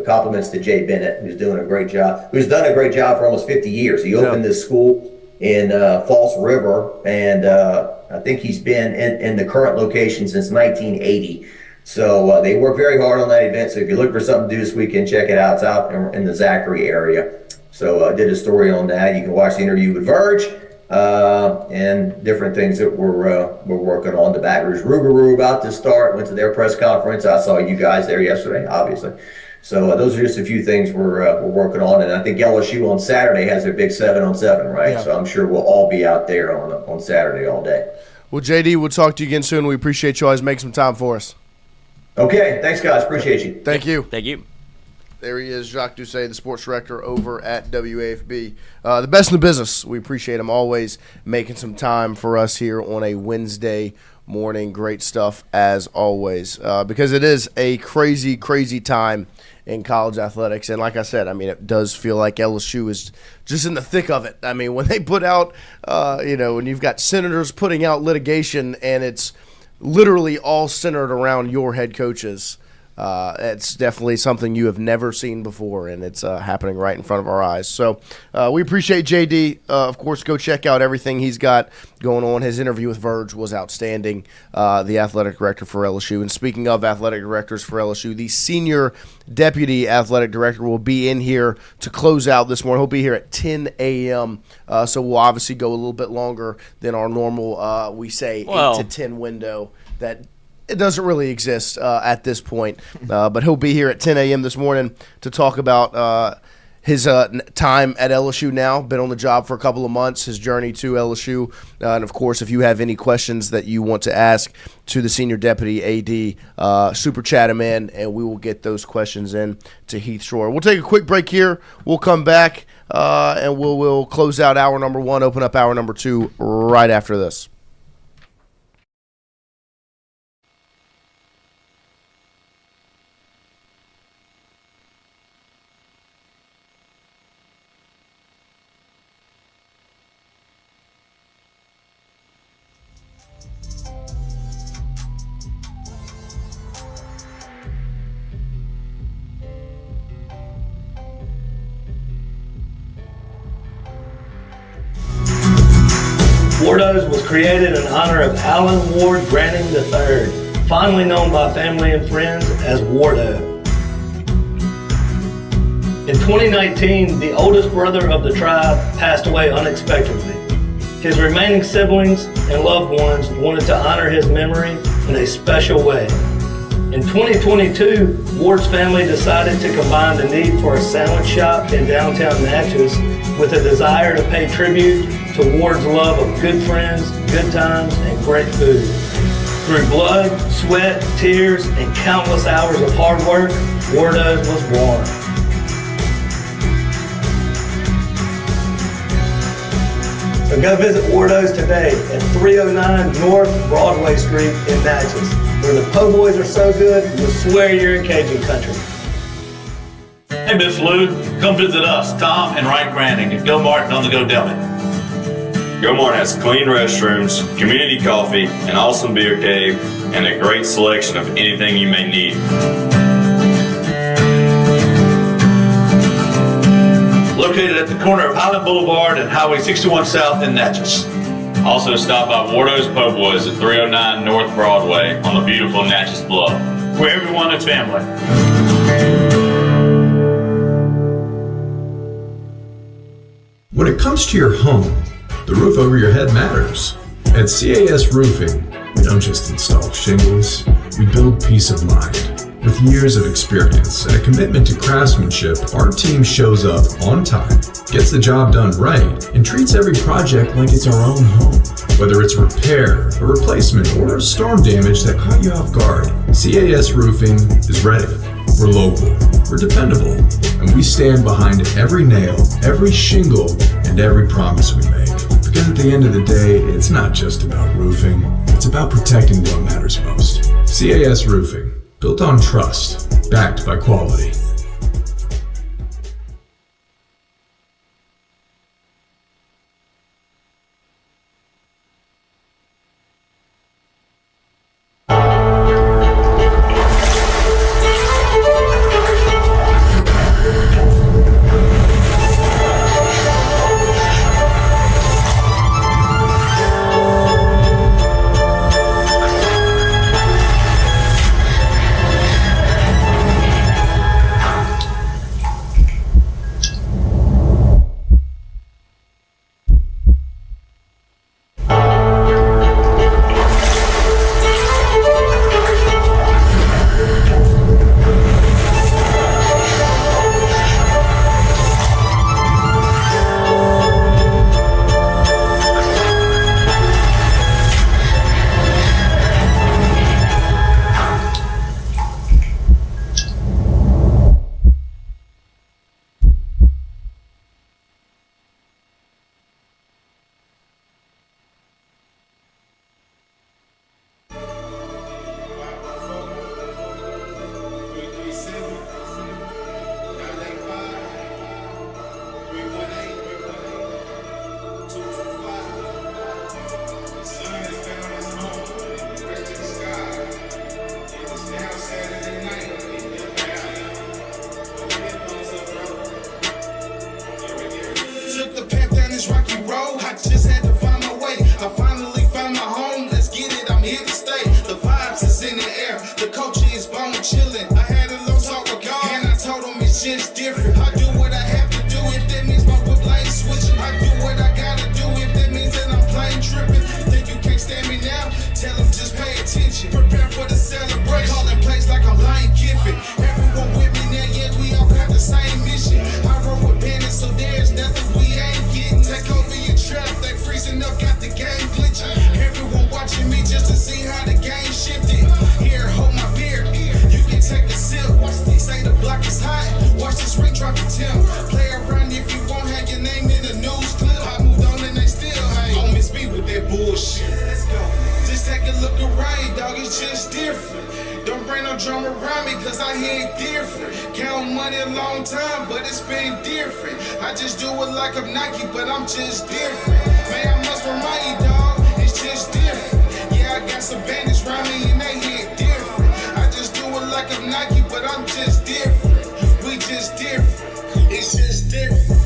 compliments to Jay Bennett, who's done a great job for almost 50 years. He opened this school in False River, and I think he's been in the current location since 1980. So they work very hard on that event. So if you're looking for something to do this weekend, check it out. It's out in the Zachary area. So I did a story on that. You can watch the interview with Verge and different things that we're working on. The Baton Rouge Rougarou about to start. Went to their press conference. I saw you guys there yesterday, obviously. So those are just a few things we're working on. And I think LSU on Saturday has their big 7-on-7, right? Yeah. So I'm sure we'll all be out there on Saturday all day. Well, JD, we'll talk to you again soon. We appreciate you always making some time for us. Okay, thanks, guys. Appreciate you. Thank you. Thank you. There he is, Jacques Doucet, the sports director over at WAFB. The best in the business. We appreciate him always making some time for us here on a Wednesday morning. Great stuff as always, because it is a crazy, crazy time in college athletics. And like I said, I mean, it does feel like LSU is just in the thick of it. I mean, when they put out, when you've got senators putting out litigation and it's literally all centered around your head coaches, it's definitely something you have never seen before, and it's happening right in front of our eyes. So we appreciate JD. Of course, go check out everything he's got going on. His interview with Verge was outstanding, the athletic director for LSU. And speaking of athletic directors for LSU, the senior deputy athletic director will be in here to close out this morning. He'll be here at 10 a.m., so we'll obviously go a little bit longer than our normal, we say, 8 to 10 window that – it doesn't really exist at this point, but he'll be here at 10 a.m. this morning to talk about his time at LSU now, been on the job for a couple of months, his journey to LSU. And, of course, if you have any questions that you want to ask to the senior deputy AD, super chat him in, and we will get those questions in to Heath Schroyer. We'll take a quick break here. We'll come back, and we'll close out hour number 1, open up hour number 2 right after this. Wardo's was created in honor of Alan Ward Granning III, fondly known by family and friends as Wardo. In 2019, the oldest brother of the tribe passed away unexpectedly. His remaining siblings and loved ones wanted to honor his memory in a special way. In 2022, Ward's family decided to combine the need for a sandwich shop in downtown Natchez with a desire to pay tribute to Ward's love of good friends, good times, and great food. Through blood, sweat, tears, and countless hours of hard work, Wardo's was born. So go visit Wardo's today at 309 North Broadway Street in Natchez, where the po' boys are so good, you'll swear you're in Cajun country. Hey, Miss Lou, come visit us, Tom and Wright Granning at GOMART on the Go Deli. GOMART has clean restrooms, community coffee, an awesome beer cave, and a great selection of anything you may need. Located at the corner of Highland Boulevard and Highway 61 South in Natchez. Also stop by Wardo's Po' Boys at 309 North Broadway on the beautiful Natchez Bluff. Where everyone is family. When it comes to your home, the roof over your head matters. At CAS Roofing, we don't just install shingles, we build peace of mind. With years of experience and a commitment to craftsmanship, our team shows up on time, gets the job done right, and treats every project like it's our own home. Whether it's a repair, a replacement, or a storm damage that caught you off guard, CAS Roofing is ready. We're local, we're dependable, and we stand behind every nail, every shingle, and every promise we make. Because at the end of the day, it's not just about roofing, it's about protecting what matters most. CAS Roofing, built on trust, backed by quality. we chillin'. I had a long talk with God, and I told him it's just different. I do what I have to do if that means my whip light is switching. I do what I gotta do if that means that I'm plain tripping. Think you can't stand me now? Tell him just pay attention. Prepare for the celebration. Calling plays like I'm lying Kiffin. Everyone with me now, yeah, we all got the same mission. I roll with bandits, so there's nothing we ain't getting. Take over your trap, they freezing up, got the game glitching. Everyone watching me just to see how the game shifted. Here, hold my beer. You can take a sip. Watch these, say the block is hot. Watch this ring drop the temp. Play around if you won't have your name in the news clip. I moved on and they still hate. Don't miss me with that bullshit. Let's go. Just take a look around, dog, it's just different. Don't bring no drama around me, cause I hear it different. Count money a long time, but it's been different. I just do it like I'm Nike, but I'm just different. Man, I must remind you, dog, it's just different. Yeah, I got some bandits around me and they hear it different. I just do it like I'm Nike, but I'm just different. We just different. It's just different.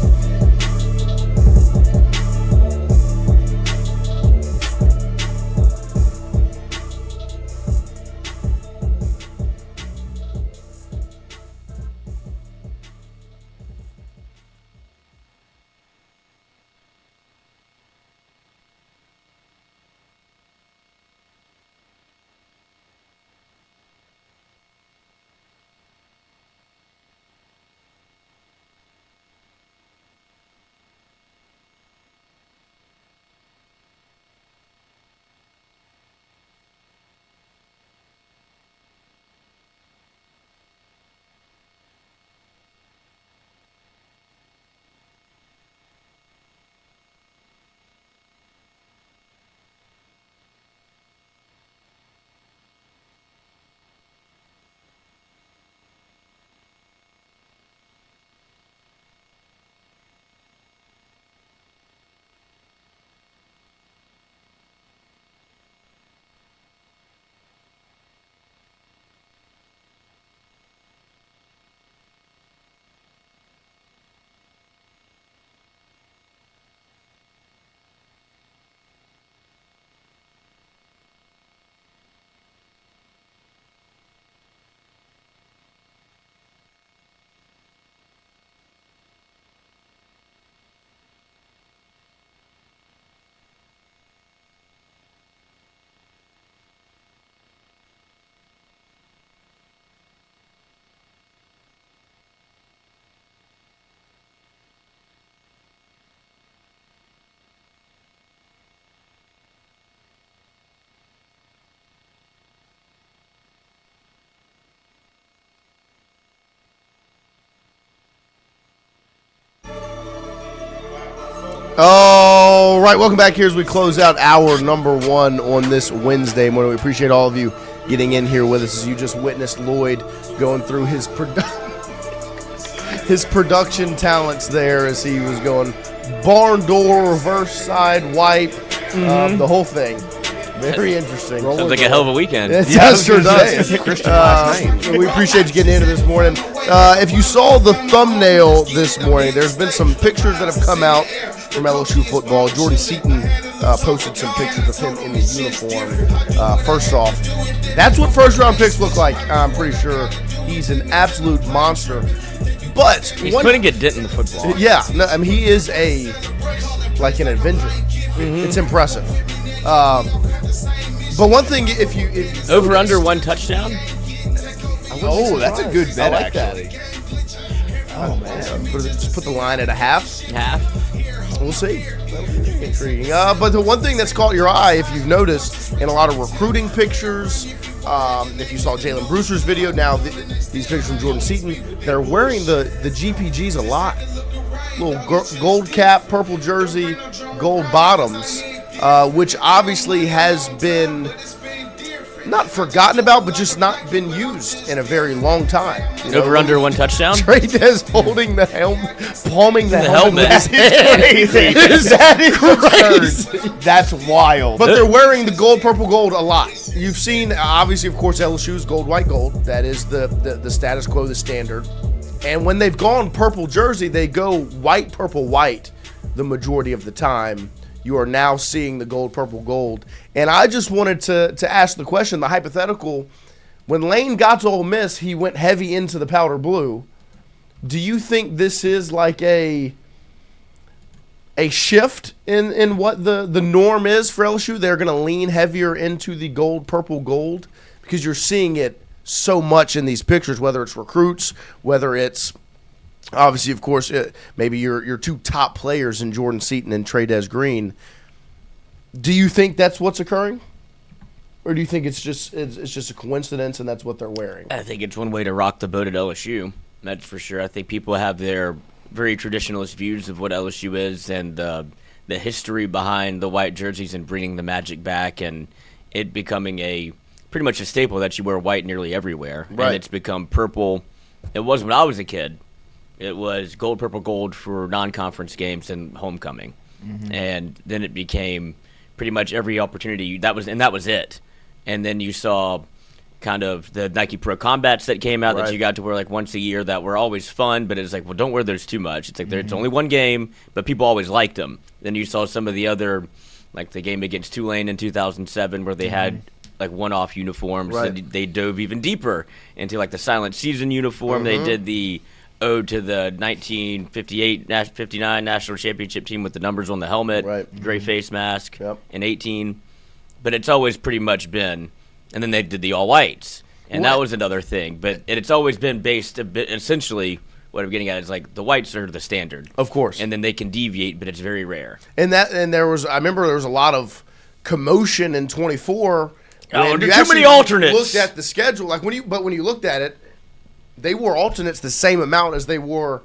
All right, welcome back here as we close out hour number 1 on this Wednesday morning. We appreciate all of you getting in here with us as you just witnessed Lloyd going through his his production talents there as he was going barn door, reverse side wipe, the whole thing. Very interesting. Sounds like a hell of a weekend. It sure does. Christian last night. We appreciate you getting into this morning. If you saw the thumbnail this morning, there's been some pictures that have come out from LSU football. Jordan Seaton posted some pictures of him in the uniform. First off, that's what first-round picks look like. I'm pretty sure he's an absolute monster. But he's putting a dent in the football. Yeah, no, I mean he is like an Avenger. It's impressive. But one thing, if you over under 1 touchdown. Oh, that's a good bet, like actually. Oh man, just put the line at a half. We'll see. Intriguing. But the one thing that's caught your eye, if you've noticed, in a lot of recruiting pictures, if you saw Jalen Brewster's video, now these pictures from Jordan Seaton, they're wearing the GPGs a lot. Little gold cap, purple jersey, gold bottoms, which obviously has been not forgotten about, but just not been used in a very long time. Over under 1 touchdown? Trey's holding the helmet, palming the helmet. That is crazy. That is crazy. That's wild. But they're wearing the gold, purple, gold a lot. You've seen, obviously, of course, LSU's gold, white, gold. That is the status quo, the standard. And when they've gone purple jersey, they go white, purple, white the majority of the time. You are now seeing the gold, purple, gold. And I just wanted to ask the question, the hypothetical, When Lane got to Ole Miss, he went heavy into the powder blue. Do you think this is like a shift in what the norm is for LSU? They're going to lean heavier into the gold, purple, gold, because you're seeing it so much in these pictures, whether it's recruits, whether it's obviously, of course, maybe your two top players in Jordan Seaton and Trey'Dez Green. Do you think that's what's occurring? Or do you think it's just a coincidence and that's what they're wearing? I think it's one way to rock the boat at LSU. That's for sure. I think people have their very traditionalist views of what LSU is and the history behind the white jerseys and bringing the magic back and it becoming pretty much a staple that you wear white nearly everywhere. Right. And it's become purple. It was when I was a kid. It was gold, purple, gold for non-conference games and homecoming. Mm-hmm. And then it became pretty much every opportunity. That was it. And then you saw kind of the Nike Pro Combats that came out that you got to wear like once a year that were always fun, but it's like, well, don't wear those too much. It's like it's only one game, but people always liked them. Then you saw some of the other, like the game against Tulane in 2007 where they had like one-off uniforms. Right. They dove even deeper into like the Silent Season uniform. They did the ode to the 1958-59 National Championship team with the numbers on the helmet, gray face mask in 18. But it's always pretty much been, and then they did the all whites, and that was another thing. But it's always been based a bit. Essentially, what I'm getting at is like the whites are the standard, of course, and then they can deviate, but it's very rare. I remember there was a lot of commotion in 24. Oh, too many alternates. Looked at the schedule, like when you looked at it, they wore alternates the same amount as they wore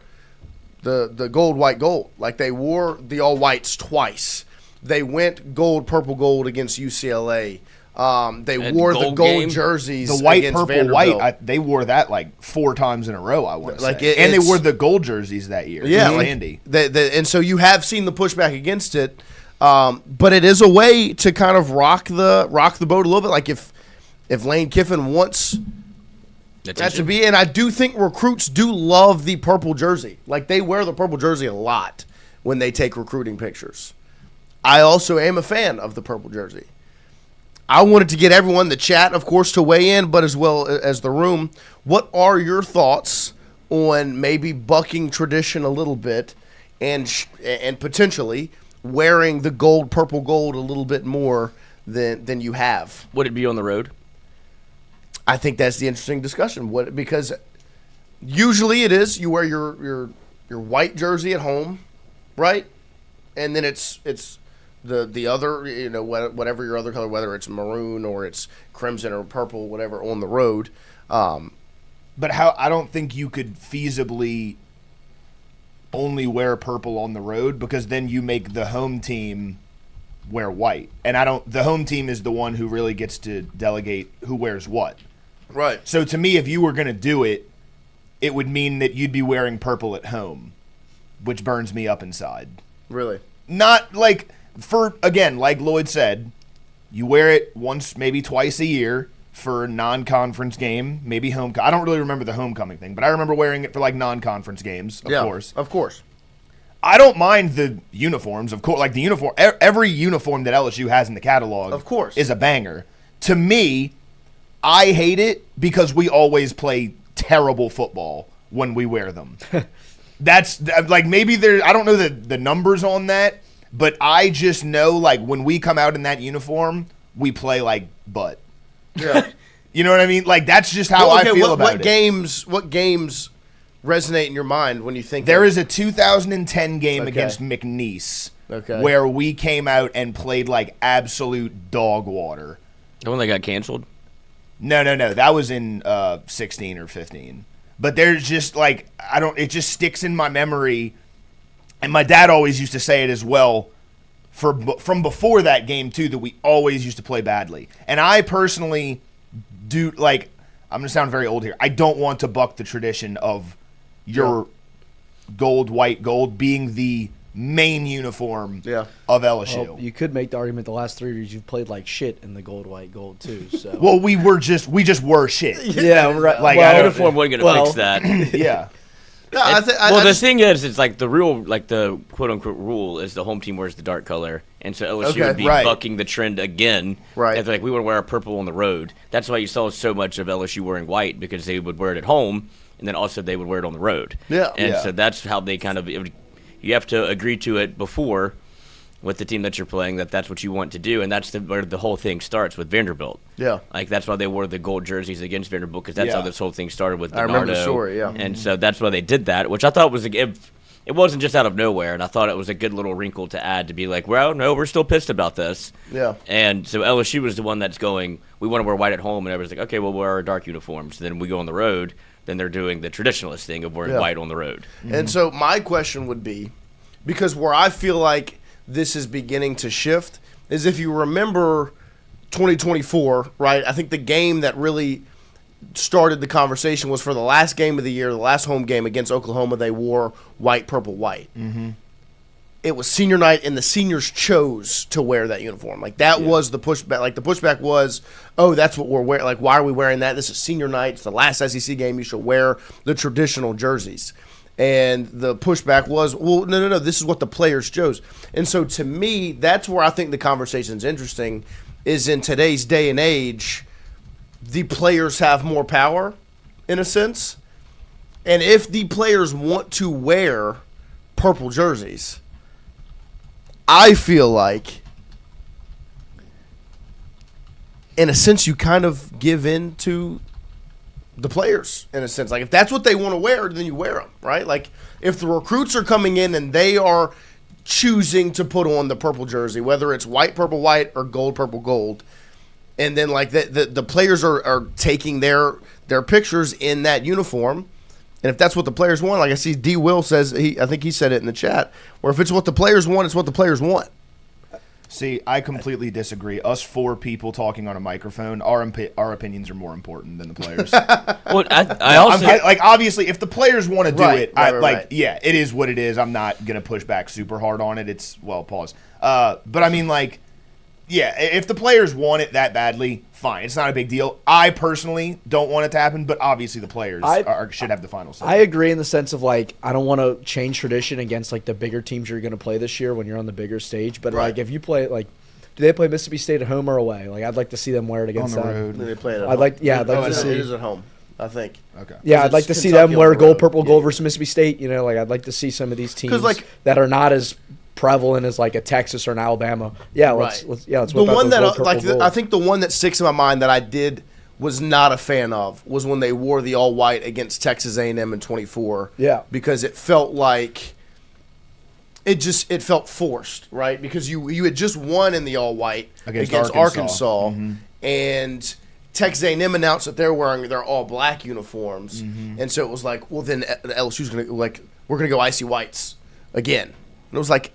the gold, white, gold. Like they wore the all whites twice. They went gold, purple, gold against UCLA. They wore the gold jerseys. The white, against purple, Vanderbilt. white. They wore that like 4 times in a row. I want to say, and they wore the gold jerseys that year. Yeah, Andy. And so you have seen the pushback against it, but it is a way to kind of rock the boat a little bit. Like if Lane Kiffin wants that to be, and I do think recruits do love the purple jersey. Like they wear the purple jersey a lot when they take recruiting pictures. I also am a fan of the purple jersey. I wanted to get everyone in the chat, of course, to weigh in, but as well as the room. What are your thoughts on maybe bucking tradition a little bit and potentially wearing the gold, purple, gold a little bit more than you have? Would it be on the road? I think that's the interesting discussion. Because usually it is you wear your white jersey at home, right? And then it's the other, whatever your other color, whether it's maroon or it's crimson or purple, whatever, on the road. But I don't think you could feasibly only wear purple on the road because then you make the home team wear white. And the home team is the one who really gets to delegate who wears what. Right. So to me, if you were going to do it, it would mean that you'd be wearing purple at home, which burns me up inside. Really? Not like... like Lloyd said, you wear it once, maybe twice a year for a non-conference game, maybe homecoming. I don't really remember the homecoming thing, but I remember wearing it for like non-conference games, of course. Of course. I don't mind the uniforms, of course. Like the uniform, every uniform that LSU has in the catalog, of course, is a banger. To me, I hate it because we always play terrible football when we wear them. That's like maybe I don't know the numbers on that. But I just know, like, when we come out in that uniform, we play like butt. Yeah. You know what I mean? Like, that's just how I feel about it. What games resonate in your mind when you think there is a 2010 game against McNeese where we came out and played like absolute dog water. The one that got canceled? No. That was in 16 or 15. But there's just, like, it just sticks in my memory. And my dad always used to say it as well from before that game, too, that we always used to play badly. And I personally do, like, I'm going to sound very old here. I don't want to buck the tradition of your gold, white, gold being the main uniform of LSU. Well, you could make the argument the last 3 years you've played like shit in the gold, white, gold, too. So. Well, we just were shit. Yeah, right. Like, uniform wasn't going to fix that. Yeah. No, The thing is, it's like the real, like the quote unquote rule is the home team wears the dark color, and so LSU would be bucking the trend again. Right. If like we would wear our purple on the road. That's why you saw so much of LSU wearing white, because they would wear it at home, and then also they would wear it on the road. Yeah. And so that's how they kind of. You have to agree to it before with the team that you're playing that's what you want to do, and that's where the whole thing starts with Vanderbilt. Yeah. Like that's why they wore the gold jerseys against Vanderbilt, because that's how this whole thing started with Bernardo. I remember the story, yeah. And so that's why they did that, which I thought was it wasn't just out of nowhere, and I thought it was a good little wrinkle to add to be like, well, no, we're still pissed about this. Yeah. And so LSU was the one that's going, we want to wear white at home, and everyone's like, okay, we'll wear our dark uniforms. Then we go on the road, then they're doing the traditionalist thing of wearing white on the road. And so my question would be, because where I feel like this is beginning to shift is if you remember 2024, right? I think the game that really started the conversation was for the last game of the year, the last home game against Oklahoma. They wore white, purple, white. Mm-hmm. It was senior night, and the seniors chose to wear that uniform. Like, that was the pushback. Like, the pushback was, oh, that's what we're wearing. Like, why are we wearing that? This is senior night. It's the last SEC game. You should wear the traditional jerseys. And the pushback was, well, no, this is what the players chose. And so to me, that's where I think the conversation is interesting, is in today's day and age, the players have more power, in a sense. And if the players want to wear purple jerseys, I feel like, in a sense, you kind of give in to the players, in a sense. Like, if that's what they want to wear, then you wear them, right? Like, if the recruits are coming in and they are choosing to put on the purple jersey, whether it's white, purple, white, or gold, purple, gold, and then, like, the players are taking their pictures in that uniform, and if that's what the players want, like I see D. Will says, I think he said it in the chat, where if it's what the players want, it's what the players want. See, I completely disagree. Us four people talking on a microphone, our opinions are more important than the players. Well, I also obviously, if the players want to do it, right. yeah, it is what it is. I'm not gonna push back super hard on it. Pause. But I mean, like, yeah, if the players want it that badly, fine. It's not a big deal. I personally don't want it to happen, but obviously the players should have the final say. I agree in the sense of, like, I don't want to change tradition against, like, the bigger teams you're going to play this year when you're on the bigger stage. But, like, if you play, like, do they play Mississippi State at home or away? Like, I'd like to see them wear it against on the road. They play it at I'd like to see. It is at home, I think. Okay. Yeah, I'd like to see them wear gold, purple, gold versus Mississippi State. You know, like, I'd like to see some of these teams that are not as prevalent as, like, a Texas or an Alabama. Yeah, let's the one that I think the one that sticks in my mind that I was not a fan of was when they wore the all white against Texas A&M in 24. Yeah, because it felt like it felt forced, right? Because you had just won in the all white against Arkansas, and Texas A&M announced that they're wearing their all black uniforms, and so it was like, well, then LSU's we're gonna go icy whites again, and it was like,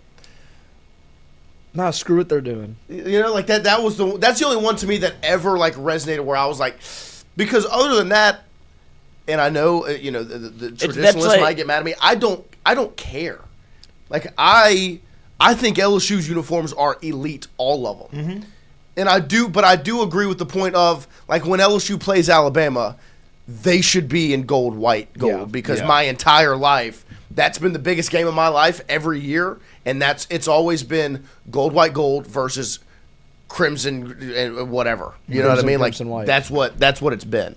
nah, screw what they're doing. You know, like that's the only one to me that ever, like, resonated where I was like, because other than that, and I know, you know, the traditionalists might get mad at me. I don't care. Like, I think LSU's uniforms are elite, all of them. And I do agree with the point of, like, when LSU plays Alabama, they should be in gold, white, gold, because my entire life, that's been the biggest game of my life every year, and it's always been gold, white, gold versus crimson and whatever. You know what I mean? Like, white. that's what it's been,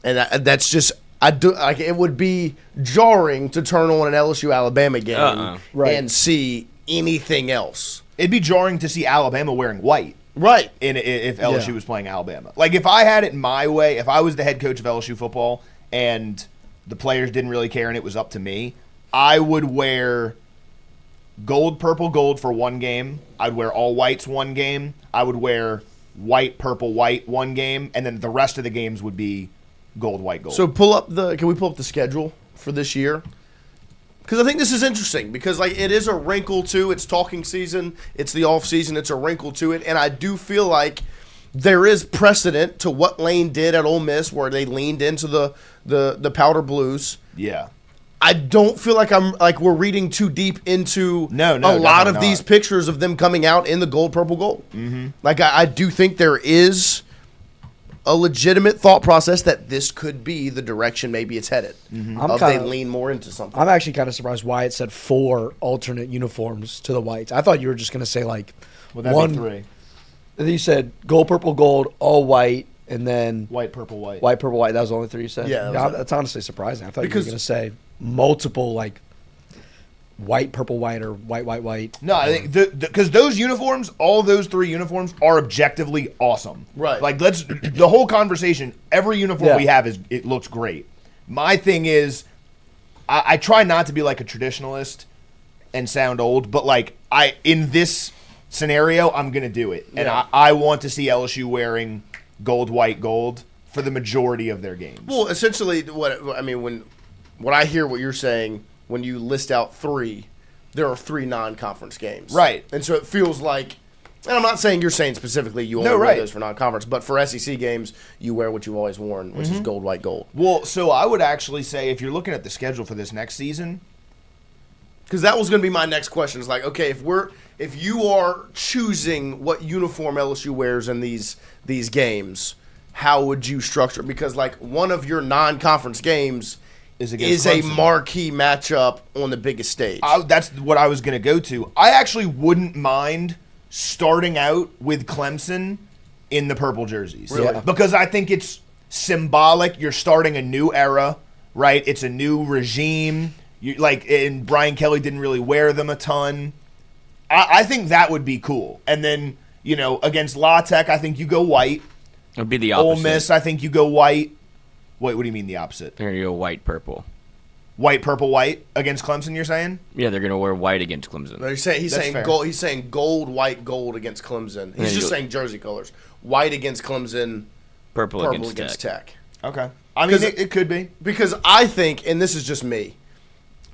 and that's just it would be jarring to turn on an LSU Alabama game and see anything else. It'd be jarring to see Alabama wearing white. Right. If LSU was playing Alabama. Like, if I had it my way, if I was the head coach of LSU football and the players didn't really care and it was up to me, I would wear gold, purple, gold for one game. I'd wear all whites one game. I would wear white, purple, white one game. And then the rest of the games would be gold, white, gold. So can we pull up the schedule for this year? Because I think this is interesting because, like, it is a wrinkle to it's talking season. It's the off season. It's a wrinkle to it. And I do feel like there is precedent to what Lane did at Ole Miss where they leaned into the powder blues. Yeah. I don't feel like we're reading too deep into a lot of these pictures of them coming out in the gold, purple, gold. Like, I do think there is a legitimate thought process that this could be the direction maybe it's headed. They lean more into something. I'm actually kind of surprised why it said 4 alternate uniforms to the whites. I thought you were just going to say like that'd be 3. And then you said gold, purple, gold, all white, and then White, purple, white. white, purple, white. That was the only 3 you said? Yeah, That's honestly surprising. I thought you were going to say multiple like white, purple, white, or white, white, white. No, I think because those uniforms, all those 3 uniforms are objectively awesome. Right. Like the whole conversation, every uniform we have it looks great. My thing is, I try not to be like a traditionalist and sound old, but like in this scenario, I'm gonna do it, and I want to see LSU wearing gold, white, gold for the majority of their games. Well, essentially, what I hear what you're saying. When you list out 3, there are 3 non-conference games. Right. And so it feels like, and I'm not saying you're saying specifically you only wear those for non-conference, but for SEC games, you wear what you've always worn, which is gold, white, gold. Well, so I would actually say if you're looking at the schedule for this next season, because that was going to be my next question. Is like, okay, if you are choosing what uniform LSU wears in these games, how would you structure it? Because like one of your non-conference games is a marquee matchup on the biggest stage. That's what I was going to go to. I actually wouldn't mind starting out with Clemson in the purple jerseys. Really? Because I think it's symbolic. You're starting a new era, right? It's a new regime. And Brian Kelly didn't really wear them a ton. I think that would be cool. And then, against La Tech, I think you go white. It would be the opposite. Ole Miss, I think you go white. Wait, what do you mean the opposite? They're going to go white, purple. White, purple, white against Clemson, you're saying? Yeah, they're going to wear white against Clemson. No, he's saying fair. gold. He's saying gold, white, gold against Clemson. He's just saying jersey colors. White against Clemson, purple against Tech. Okay. I mean, it could be. Because I think, and this is just me,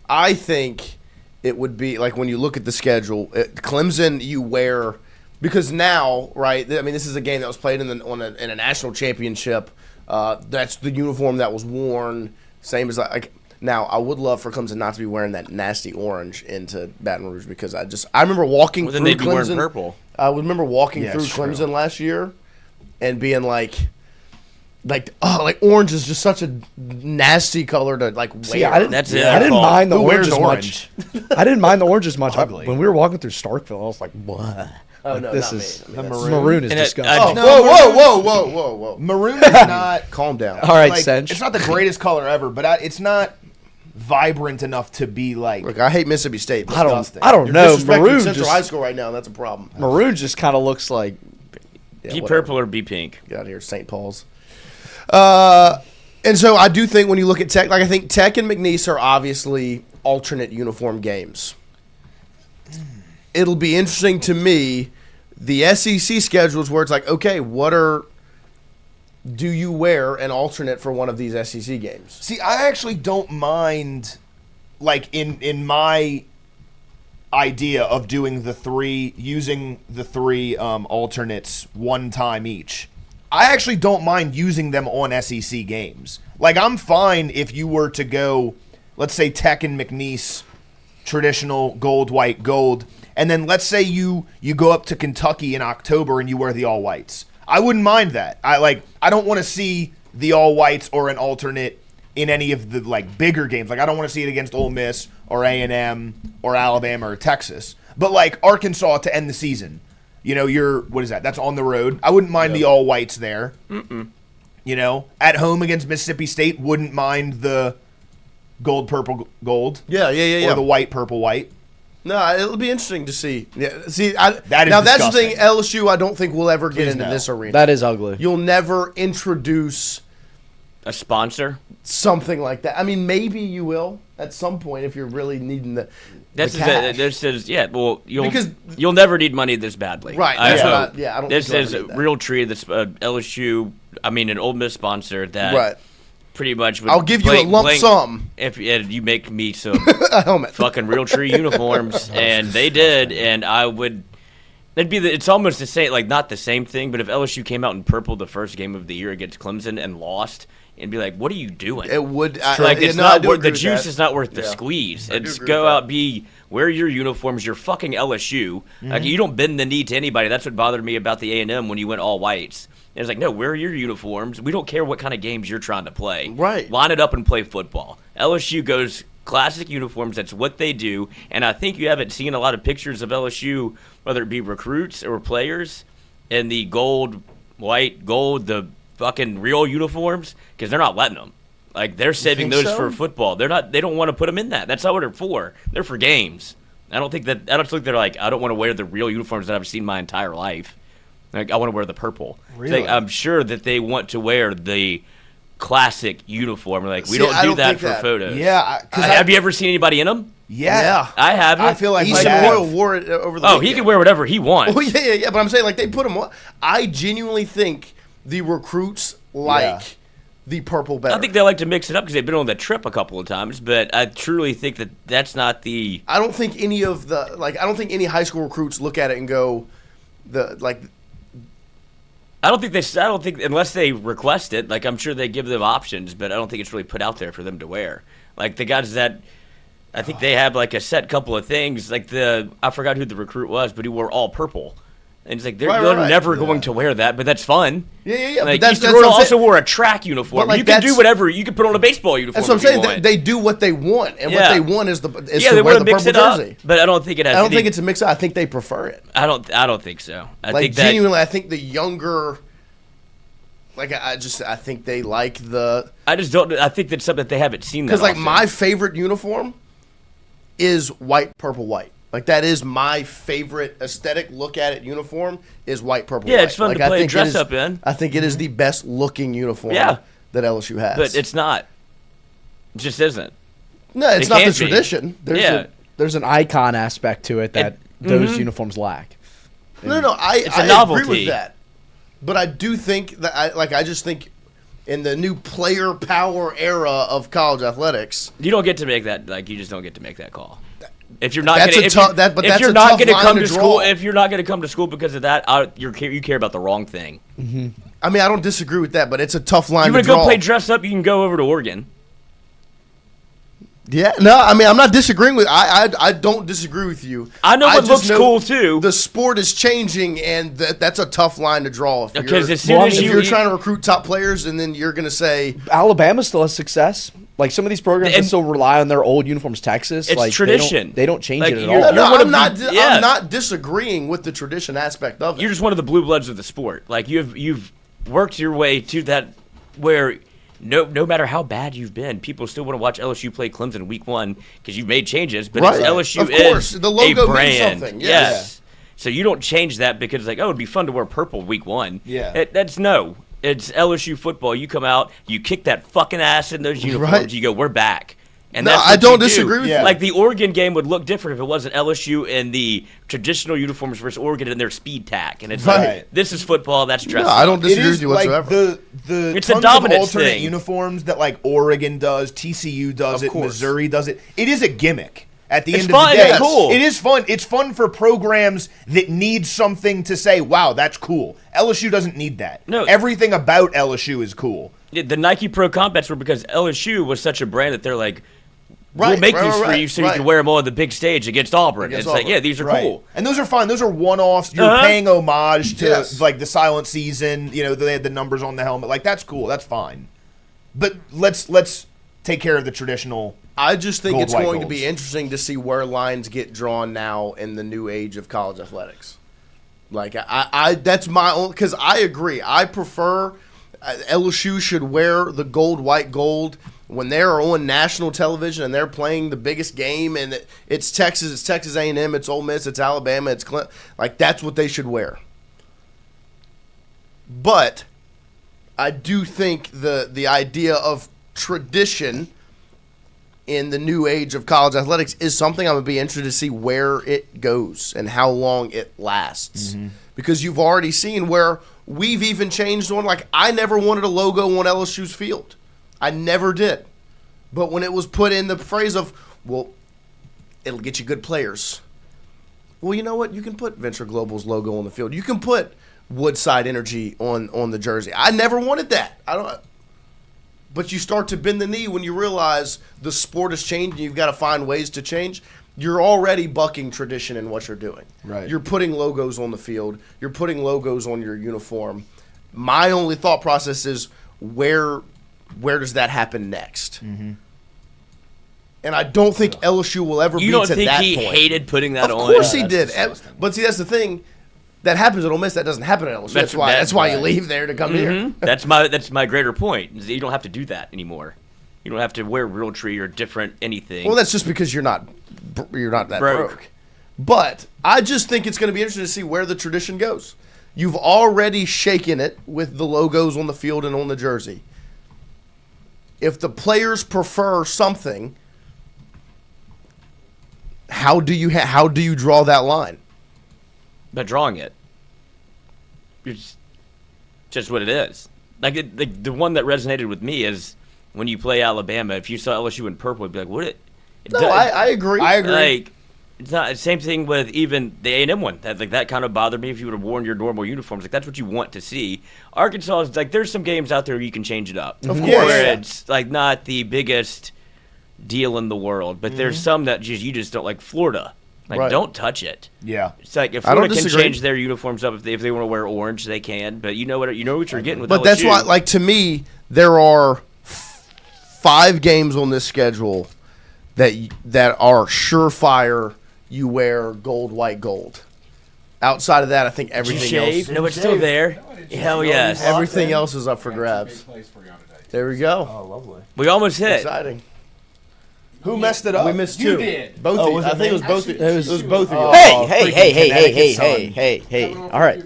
I think it would be, like when you look at the schedule, Clemson you wear, because now, right, I mean, this is a game that was played in a national championship. That's the uniform that was worn, same as like. Now, I would love for Clemson not to be wearing that nasty orange into Baton Rouge because I remember walking through they'd be Clemson. Wearing purple. I remember walking through Clemson last year and being like orange is just such a nasty color to like wear. See, I didn't mind the Who orange wears as orange? much. I didn't mind the orange as much. Ugly. When we were walking through Starkville, I was like, "What? Oh no, this not is me. I mean, the maroon is And disgusting." whoa. Maroon is not. Calm down. All right, like, Sench. it's not the greatest color ever, but it's not vibrant enough to be like. Look, I hate Mississippi State. I don't You're know. disrespecting Maroon Central just, High School right now, and that's a problem. maroon just kind of looks like Be whatever. purple or be pink. Get out of here, St. Paul's. And so I do think when you look at Tech, like I think Tech and McNeese are obviously alternate uniform games. It'll be interesting to me, the SEC schedules where it's like, okay, do you wear an alternate for one of these SEC games? See, I actually don't mind, like in my idea of using the three alternates one time each. I actually don't mind using them on SEC games. Like, I'm fine if you were to go, let's say, Tech and McNeese, traditional gold, white, gold, and then let's say you go up to Kentucky in October and you wear the all whites. I wouldn't mind that. I don't want to see the all whites or an alternate in any of the like bigger games. Like, I don't want to see it against Ole Miss or A&M or Alabama or Texas. But like Arkansas to end the season. What is that? That's on the road. I wouldn't mind the all whites there. At home against Mississippi State, wouldn't mind the gold, purple, gold. Yeah. Or the white, purple, white. No, it'll be interesting to see. Yeah, see, That is that's the disgusting. thing. LSU, I don't think will ever get Please into no. this arena. that is ugly. You'll never introduce A sponsor? something like that. I mean, maybe you will at some point if you're really needing the cash. This is well, Because- you'll never need money this badly. Right, I that's hope. what I don't This think you'll is ever need that. Real Tree. This LSU. I mean, an Ole Miss sponsor that Right. pretty much. Would I'll give you a lump sum. if you make me some A helmet. fucking Real Tree uniforms, and they did, and I would. It's almost the same, like not the same thing, but if LSU came out in purple the first game of the year against Clemson and lost, it'd be like, what are you doing? It would. It's I not do worth agree the with juice that. is not worth the Yeah. squeeze. I do It's agree go with out, wear your uniforms. You're fucking LSU. Like, you don't bend the knee to anybody. That's what bothered me about the A&M when you went all whites. And it's like, no, wear your uniforms. We don't care what kind of games you're trying to play. Right. Line it up and play football. LSU goes classic uniforms. That's what they do. And I think you haven't seen a lot of pictures of LSU, whether it be recruits or players, in the gold, white, gold, the fucking real uniforms, because they're not letting them. Like, they're saving those for football. They don't want to put them in that. That's not what they're for. They're for games. I don't think they're like, I don't want to wear the real uniforms that I've seen my entire life. Like, I want to wear the purple. Really? Like, I'm sure that they want to wear the classic uniform. Like, we don't do that for photos. Yeah. Have you ever seen anybody in them? Yeah. I haven't. I feel like Easton Royal wore it over the weekend. He can wear whatever he wants. Oh, yeah. But I'm saying, like, they put them on. I genuinely think the recruits like the purple better. I think they like to mix it up because they've been on that trip a couple of times, but I truly think that that's not the... I don't think any high school recruits look at it and go, I don't think unless they request it, like, I'm sure they give them options, but I don't think it's really put out there for them to wear. Like, the guys that, I think they have like a set couple of things, like I forgot who the recruit was, but he wore all purple. And it's like, they're never going to wear that, but that's fun. Yeah. Like, but Easton Royal also wore a track uniform. Like, you can do whatever. You can put on a baseball uniform. That's what I'm saying. They do what they want, and what they want is to they wear the mix purple it up, jersey. But I don't think it has. I don't think it's a mix up. I think they prefer it. I don't think so. I think genuinely, I think the younger, I think they like the. I just don't. I think that's something that they haven't seen. Because my favorite uniform is white, purple, white. Like, that is my favorite aesthetic look at it uniform is white, purple, white. Yeah, it's fun to play dress up in. I think it is the best looking uniform that LSU has. But it's not. It just isn't. No, it's not the tradition. There's an icon aspect to it that those uniforms lack. No, I agree with that. But I do think that I just think in the new player power era of college athletics, you don't get to make that. Like, you just don't get to make that call. If you're not going to come to school, if you're not going to come to school because of that, you care about the wrong thing. Mm-hmm. I mean, I don't disagree with that, but it's a tough line to draw. You want to go play dress up? You can go over to Oregon. Yeah, no, I mean, I'm not disagreeing with. I don't disagree with you. I know what looks cool too. The sport is changing, and that's a tough line to draw. Because as soon as you're trying to recruit top players, and then you're going to say Alabama still has success. Like, some of these programs that still rely on their old uniforms. Texas, it's tradition. They don't change it at all. I'm not disagreeing with the tradition aspect of it. You're just one of the blue bloods of the sport. Like, you've worked your way to that where no matter how bad you've been, people still want to watch LSU play Clemson week 1 because you've made changes. But LSU of course, is the logo a brand. Means something. Yes. So you don't change that because it's like, oh, it'd be fun to wear purple week 1. Yeah. It's LSU football. You come out, you kick that fucking ass in those uniforms. You go, we're back. And I don't disagree with you. Like, the Oregon game would look different if it wasn't LSU in the traditional uniforms versus Oregon in their speed tack. And it's like, this is football, that's dress. No, I don't disagree with you whatsoever. It's a dominant alternate uniforms that, like, Oregon does, TCU does it, Missouri does it. It is a gimmick. At the end of the day, it's cool. It is fun. It's fun for programs that need something to say, wow, that's cool. LSU doesn't need that. No. Everything about LSU is cool. The Nike Pro Combats were because LSU was such a brand that they're like, we'll make these for you so you can wear them on the big stage against Auburn. It's like, yeah, these are cool. And those are fine. Those are one-offs. You're paying homage to, like, the silent season. You know, they had the numbers on the helmet. Like, that's cool. That's fine. But let's take care of the traditional. I just think gold, it's going to golds. be interesting to see where lines get drawn now in the new age of college athletics. Like, I that's my own, because I agree. I prefer LSU should wear the gold, white, gold when they're on national television and they're playing the biggest game, and it's Texas A&M, it's Ole Miss, it's Alabama, it's Clemson. Like, that's what they should wear. But I do think the idea of tradition in the new age of college athletics is something I'm going to be interested to see where it goes and how long it lasts. Mm-hmm. Because you've already seen where we've even changed on, like, I never wanted a logo on LSU's field. I never did. But when it was put in the phrase of, well, it'll get you good players. Well, you know what? You can put Venture Global's logo on the field. You can put Woodside Energy on the jersey. I never wanted that. But you start to bend the knee when you realize the sport has changed and you've got to find ways to change. You're already bucking tradition in what you're doing. Right. You're putting logos on the field. You're putting logos on your uniform. My only thought process is where does that happen next? Mm-hmm. And I don't think LSU will ever be to that point. You don't think he hated putting that on? Of course he did. But see, that's the thing. That happens at Ole Miss. That doesn't happen at LSU. That's why you leave there to come here. That's my greater point. You don't have to do that anymore. You don't have to wear Realtree or different anything. Well, that's just because you're not that broke. But I just think it's going to be interesting to see where the tradition goes. You've already shaken it with the logos on the field and on the jersey. If the players prefer something, how do you draw that line? By drawing it. It's just what it is. Like the one that resonated with me is when you play Alabama. If you saw LSU in purple, it'd be like, what? I agree. Like, it's not the same thing with even the A&M one. That kind of bothered me if you would have worn your normal uniforms. Like, that's what you want to see. Arkansas is like, there's some games out there where you can change it up. Of course. Where it's like not the biggest deal in the world, but there's some that you just don't like. Florida. Like, don't touch it. Yeah. It's like if Florida can change their uniforms up, if they want to wear orange, they can. But you know what you're getting with LSU. But that's why, like, to me, there are 5 games on this schedule that are surefire. You wear gold, white, gold. Outside of that, I think everything else. No, it's still there. Hell yes. Everything else is up for grabs. There we go. Oh, lovely. We almost hit. Exciting. Who messed it up? We missed 2. You did. Both of you. I think it was both. It was both of you. Hey. All right.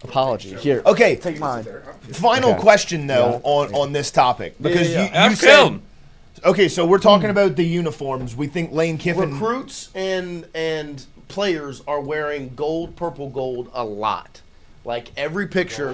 Apology. Here. Okay. Take mine. Final question, though, on this topic. Because you said... Film. Okay, so we're talking about the uniforms. We think Lane Kiffin... Recruits and players are wearing gold, purple, gold a lot. Like every picture,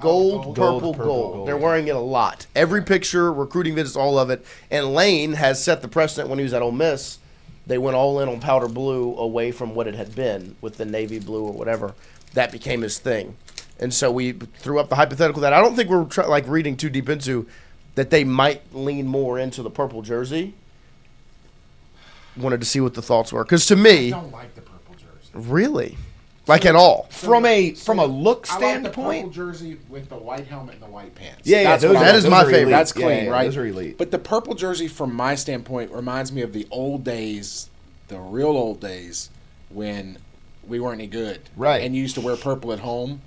gold, purple, gold. They're wearing it a lot. Every picture, recruiting visits, all of it. And Lane has set the precedent when he was at Ole Miss. They went all in on powder blue away from what it had been with the navy blue or whatever. That became his thing. And so we threw up the hypothetical that I don't think we're reading too deep into, that they might lean more into the purple jersey. Wanted to see what the thoughts were. Because to me... I don't like the purple jersey. Really? Like at all? From a look I like standpoint? the purple jersey with the white helmet and the white pants. Yeah, that is my favorite. That's clean, right? Those are elite. But the purple jersey, from my standpoint, reminds me of the old days, the real old days, when we weren't any good. Right. And you used to wear purple at home.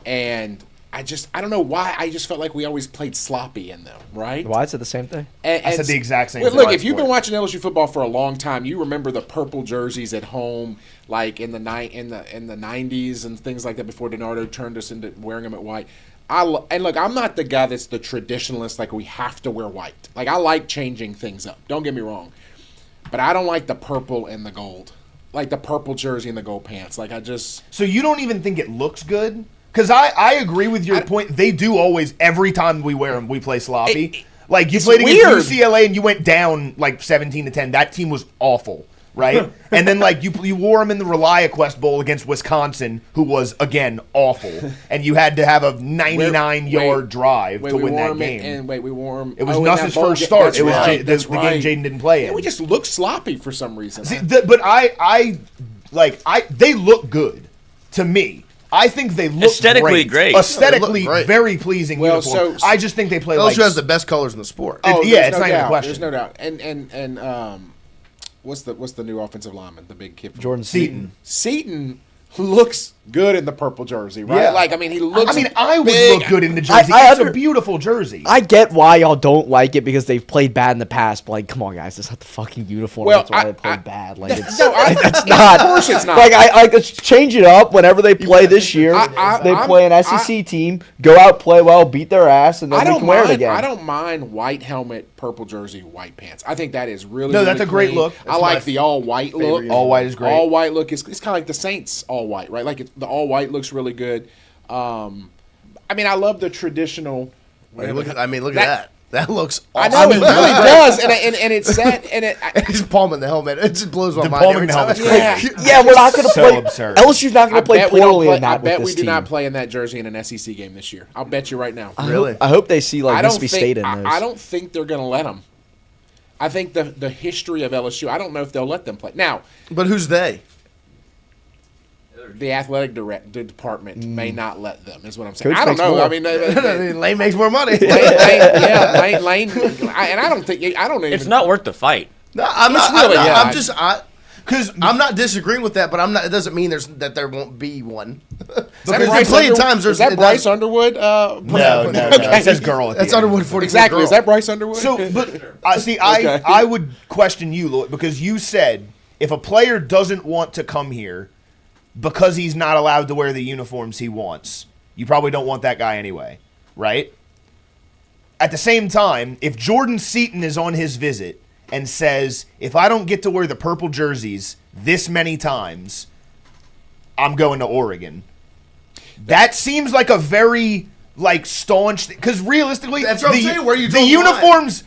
And I don't know why, I just felt like we always played sloppy in them, right? Why is it the same thing? I said the exact same thing. Look, if you've been watching LSU football for a long time, you remember the purple jerseys at home, like in the 90s and things like that before DiNardo turned us into wearing them at white. And look, I'm not the guy that's the traditionalist, like we have to wear white. Like, I like changing things up. Don't get me wrong. But I don't like the purple and the gold. Like the purple jersey and the gold pants. Like, I just... So you don't even think it looks good? Because I agree with your point. They do always, every time we wear them, we play sloppy. Like, you played against UCLA and you went down like 17-10. That team was awful, right? And then, like, you wore them in the ReliaQuest Bowl against Wisconsin, who was, again, awful. And you had to have a 99-yard drive to win that game. We wore them. It was Nuss's first start. It was the game Jaden didn't play in. And we just looked sloppy for some reason. See, but they look good to me. I think they look aesthetically great. Aesthetically, very pleasing uniform. I just think they play LSU has the best colors in the sport. It's not even a question. There's no doubt. And what's the new offensive lineman? The big kid from Jordan Seaton. Seaton looks good in the purple jersey, right? Yeah. Like, I mean, he looks. I would look good in the jersey. It's a beautiful jersey. I get why y'all don't like it because they've played bad in the past. But like, come on, guys, it's not the fucking uniform. Well, that's why they played bad. Like, it's that's not. Of course, it's not. Like, I let's change it up. Whenever they play this year, they play an SEC team, go out, play well, beat their ass, and then we can wear it again. I don't mind white helmet, purple jersey, white pants. I think that is really that's really a great clean. look. I like the all white look. All white is great. All white look is kind of like the Saints all white, right? Like the all white looks really good. I mean, I love the traditional. Look at that. That looks awesome. I know, it really does, and it's sad, and it. He's palming the helmet. It just blows my mind every time. Yeah, we're not going to play. Absurd. LSU's not going to play poorly in that. I bet with we this do not team. play in that jersey in an SEC game this year. I'll bet you right now. Really? I hope they see like Mississippi State in those. I don't think they're going to let them. I think the history of LSU. I don't know if they'll let them play now. But who's they? the athletic department may not let them. Is what I'm saying. Coach I don't makes know. more. I mean, Lane makes more money. Lane, and I don't think I don't even. It's not worth the fight. No, I'm It's not. really I'm not. because I'm not disagreeing with that, but I'm not. It doesn't mean that there won't be one. Is Because there's plenty of times. Is that Bryce Underwood? No. It says girl. At the That's end. Underwood 44. Exactly. Girl. Is that Bryce Underwood? So, but see, Okay. I would question you, Lloyd, because you said if a player doesn't want to come here because he's not allowed to wear the uniforms he wants, you probably don't want that guy anyway, right? At the same time, if Jordan Seaton is on his visit and says, if I don't get to wear the purple jerseys this many times, I'm going to Oregon. That seems like a very staunch, because realistically, That's what I'm saying, where you the draw the uniforms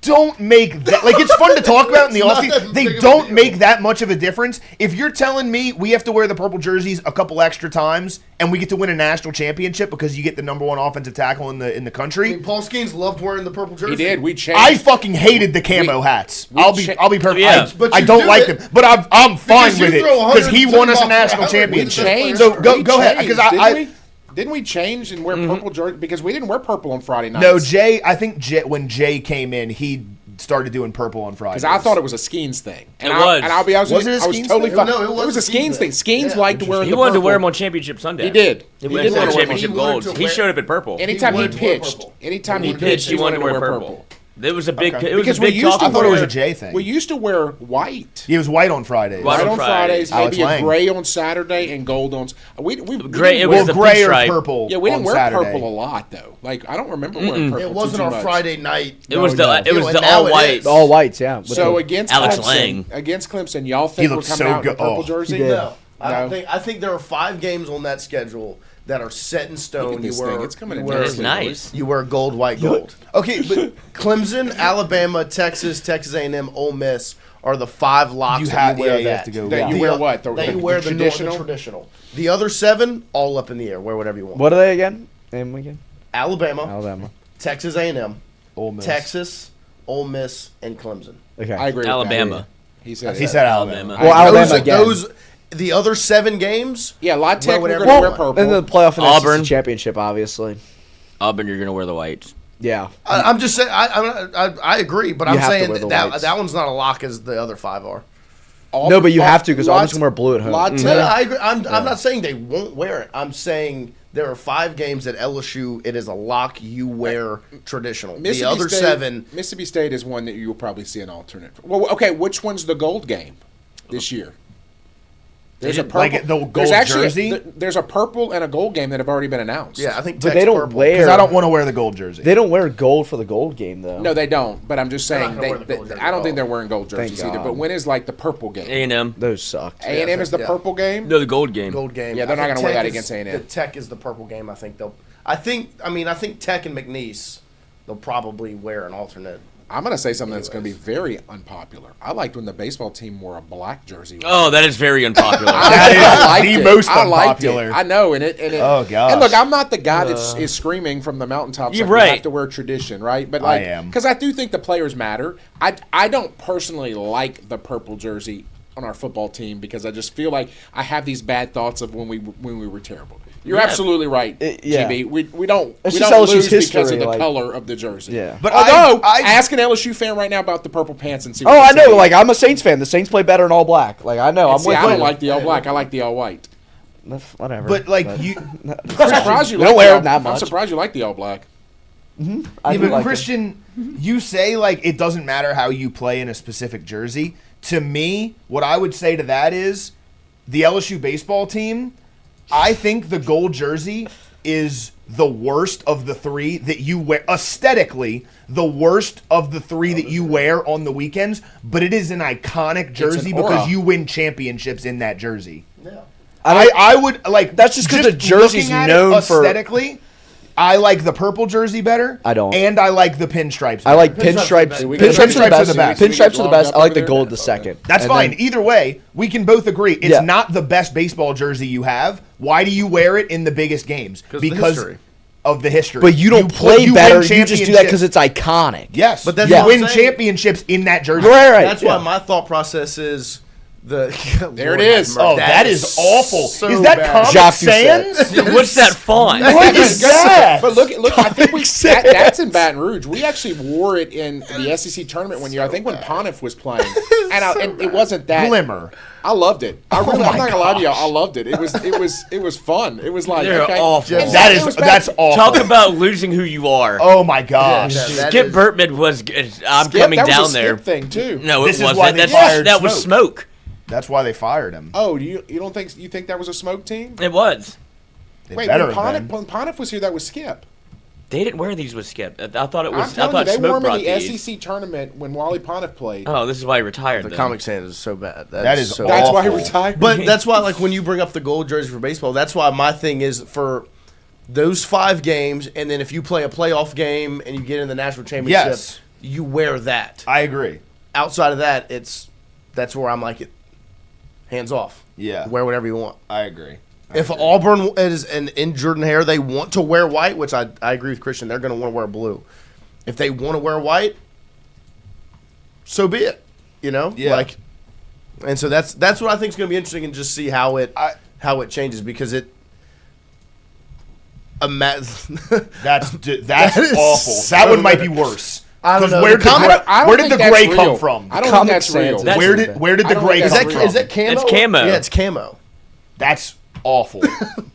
don't make that, it's fun to talk about in the It's not offseason. that They big of a don't deal. make that much of a difference. If you're telling me we have to wear the purple jerseys a couple extra times and we get to win a national championship because you get the number one offensive tackle in the country, Paul Skeens loved wearing the purple jersey. he did. We changed. I fucking hated the camo hats. I'll be perfect. Yeah. But I you don't do like it them, but I'm fine because you with it throw because he won us a 130 national miles an hour. championship. We changed. So go We ahead, changed, because didn't we change and wear purple jersey because we didn't wear purple on Friday nights? No, Jay. I think when Jay came in, he started doing purple on Fridays. Because I thought it was a Skeens thing. And It was. And I'll be honest with Was you, it a I was Skeens totally thing? fine. No, it It was a was a Skeens Skeens thing. thing. Skeens Yeah. liked wearing He the wanted to purple. wear them on Championship Sunday. He did. He He did did win want to wear championship He wanted golds. to He wear- showed up in purple. Anytime he wanted to wear pitched, purple. anytime He he pitched, he wanted to wear purple. purple. It was a big. It was Because a we big used to talking I thought it was a wear- Jay thing. We used to wear white. He was white on Fridays. White White on on Fridays, Alex maybe Lang. a gray on Saturday and gold on. We Gray- didn't it was wear- the gray or pinstripe. purple. Yeah, we didn't on wear Saturday. purple a lot though. I don't remember wearing purple. It wasn't too our much. Friday night. It was the no. it was Yeah, the now all it white. is. The all whites, yeah. with So the- against Alex Clemson, Lang. against Clemson, y'all think we're looks coming so out in a good. purple Oh. jersey? No, I don't No. think. I think there are 5 games on that schedule that are set in stone. Look at this thing. It's coming in It is nicely, nice. boys. You wear gold, white, gold. Okay, but Clemson, Alabama, Texas, Texas A&M, Ole Miss are the 5 locks You that have- you wear. yeah, you have to go That you The- wear what? The- that you the wear the traditional? traditional. The other 7, all up in the air. Wear whatever you want. What are they again? Name them again? Alabama, Alabama. Texas A&M, Ole Miss. Texas, Ole Miss, and Clemson. Okay. I agree. with Alabama. that. He said. He said Alabama. Well, Alabama those, again. those, the other 7 games. Yeah, La Tech. We're whatever going to you wear want. purple. And the playoff and Auburn. SEC championship, obviously. Auburn, you're gonna wear the whites. Yeah. I'm just saying. I agree, but You I'm have to saying wear the that whites. that one's not a lock as the other 5 are. No, but you have to because La Auburn's going to wear blue at home. La No, Tech. I agree. I'm not saying they won't wear it. I'm saying there are 5 games at LSU. It is a lock. You wear traditional. The Mississippi other State, 7. Mississippi State is one that you'll probably see an alternate. Well, okay, which one's the gold game this year? There's a purple. Like the gold there's actually jersey? there's a purple and a gold game that have already been announced. Yeah, I think. But Tech's they don't purple. wear. Because I don't want to wear the gold jersey. They don't wear gold for the gold game though. No, they don't. But I'm just They're saying, not gonna wear the gold jersey I don't at think all. they're wearing gold jerseys Thank either. God. But when is like the purple game? A&M. Those sucked. A&M is the yeah. purple game. No, the gold game. Gold game. Yeah, they're I not think gonna wear Tech that is- against A&M. The Tech is the purple game. I think they'll. I think Tech and McNeese, they'll probably wear an alternate. I'm gonna say something that's gonna be very unpopular. I liked when the baseball team wore a black jersey. Oh, that is very unpopular. That I liked is the it. most I liked it. unpopular. I know, and it. Oh, gosh. And look, I'm not the guy that is screaming from the mountaintops. You're like, we right. have to wear tradition, right? But I like, am. because I do think the players matter. I don't personally like the purple jersey on our football team because I just feel like I have these bad thoughts of when we were terrible. You're Yeah. absolutely right, yeah. GB. We don't It's we just don't LSU's lose because history, of the like- color of the jersey. Yeah. But Although, I ask an LSU fan right now about the purple pants and see. Oh, what I they say. know. Like I'm a Saints fan. The Saints play better in all black. Like I know. I'm See, with I you. don't like the all black. I like the all white. Whatever. But like you, I'm surprised you We like don't wear the them that I'm much. surprised you like the all black. I do even like them. Christian, you say like it doesn't matter how you play in a specific jersey. To me, what I would say to that is the LSU baseball team. I think the gold jersey is the worst of the 3 that you wear aesthetically. The worst of the 3 that you wear on the weekends, but it is an iconic jersey aura. because you win championships in that jersey. Yeah. I would like That's just 'cause the jersey's looking at known it for- aesthetically. I like the purple jersey better. I don't. and I like the pinstripes. I like better. pinstripes. We get Pinstripes are the best. best. Pinstripes are the best. I like the Over gold there? the second. That's And fine. then- Either way, we can both agree it's Yeah. not the best baseball jersey you have. Why do you wear it in the biggest games? Because of the history. of the history. But you don't play you better. win You just do that because it's iconic. yes. But that's you what I'm win saying. championships in that jersey. Right. That's yeah. why my thought process is There it is. Oh, that is awful. so is that bad. Comic Jacques Sans? What's that font? What is that? But look! I think that's in Baton Rouge. We actually wore it in the SEC tournament one year. I think when Pontiff was playing, and it wasn't that Glimmer. I loved it. I'm my not gonna lie to you. gosh. I loved it. It was fun. It was like They're okay. awful. And That it is was back- that's awful. Talk about losing who you are. Oh my gosh. That Skip is- Burtman was good. I'm Skip, coming that was down a Skip there. thing too. No, This it is why wasn't. they That's, fired that was smoke. That's why they fired him. Oh, you don't think that was a smoke team? It was. They Wait, better when have been. Pontiff was here, that was Skip. They didn't wear these with Skip. I thought it I'm was. I telling you, thought they wore Smoke them brought in the these. SEC tournament when Wally Pontiff played. Oh, this is why he retired. The then. Comic Sans is so bad. That is so That's why he awful. retired. But that's why, like, when you bring up the gold jersey for baseball, that's why my thing is for those 5 games, and then if you play a playoff game and you get in the national championship, Yes. you wear that. I agree. Outside of that, that's where I'm like, hands off. Yeah. Wear whatever you want. I agree. If Auburn is in Jordan Hare, they want to wear white, which I agree with Christian. They're going to want to wear blue. If they want to wear white, so be it. You know, Yeah. and so that's what I think is going to be interesting, and just see how it changes, because it. That's That is awful. so That one might be worse. I don't know. Where The comic- did the think gray that's come real. from? I don't think Comic that's real. Sans is- Where did I the don't gray think come that's from? real. Is that camo? It's camo. Yeah, it's camo. That's awful.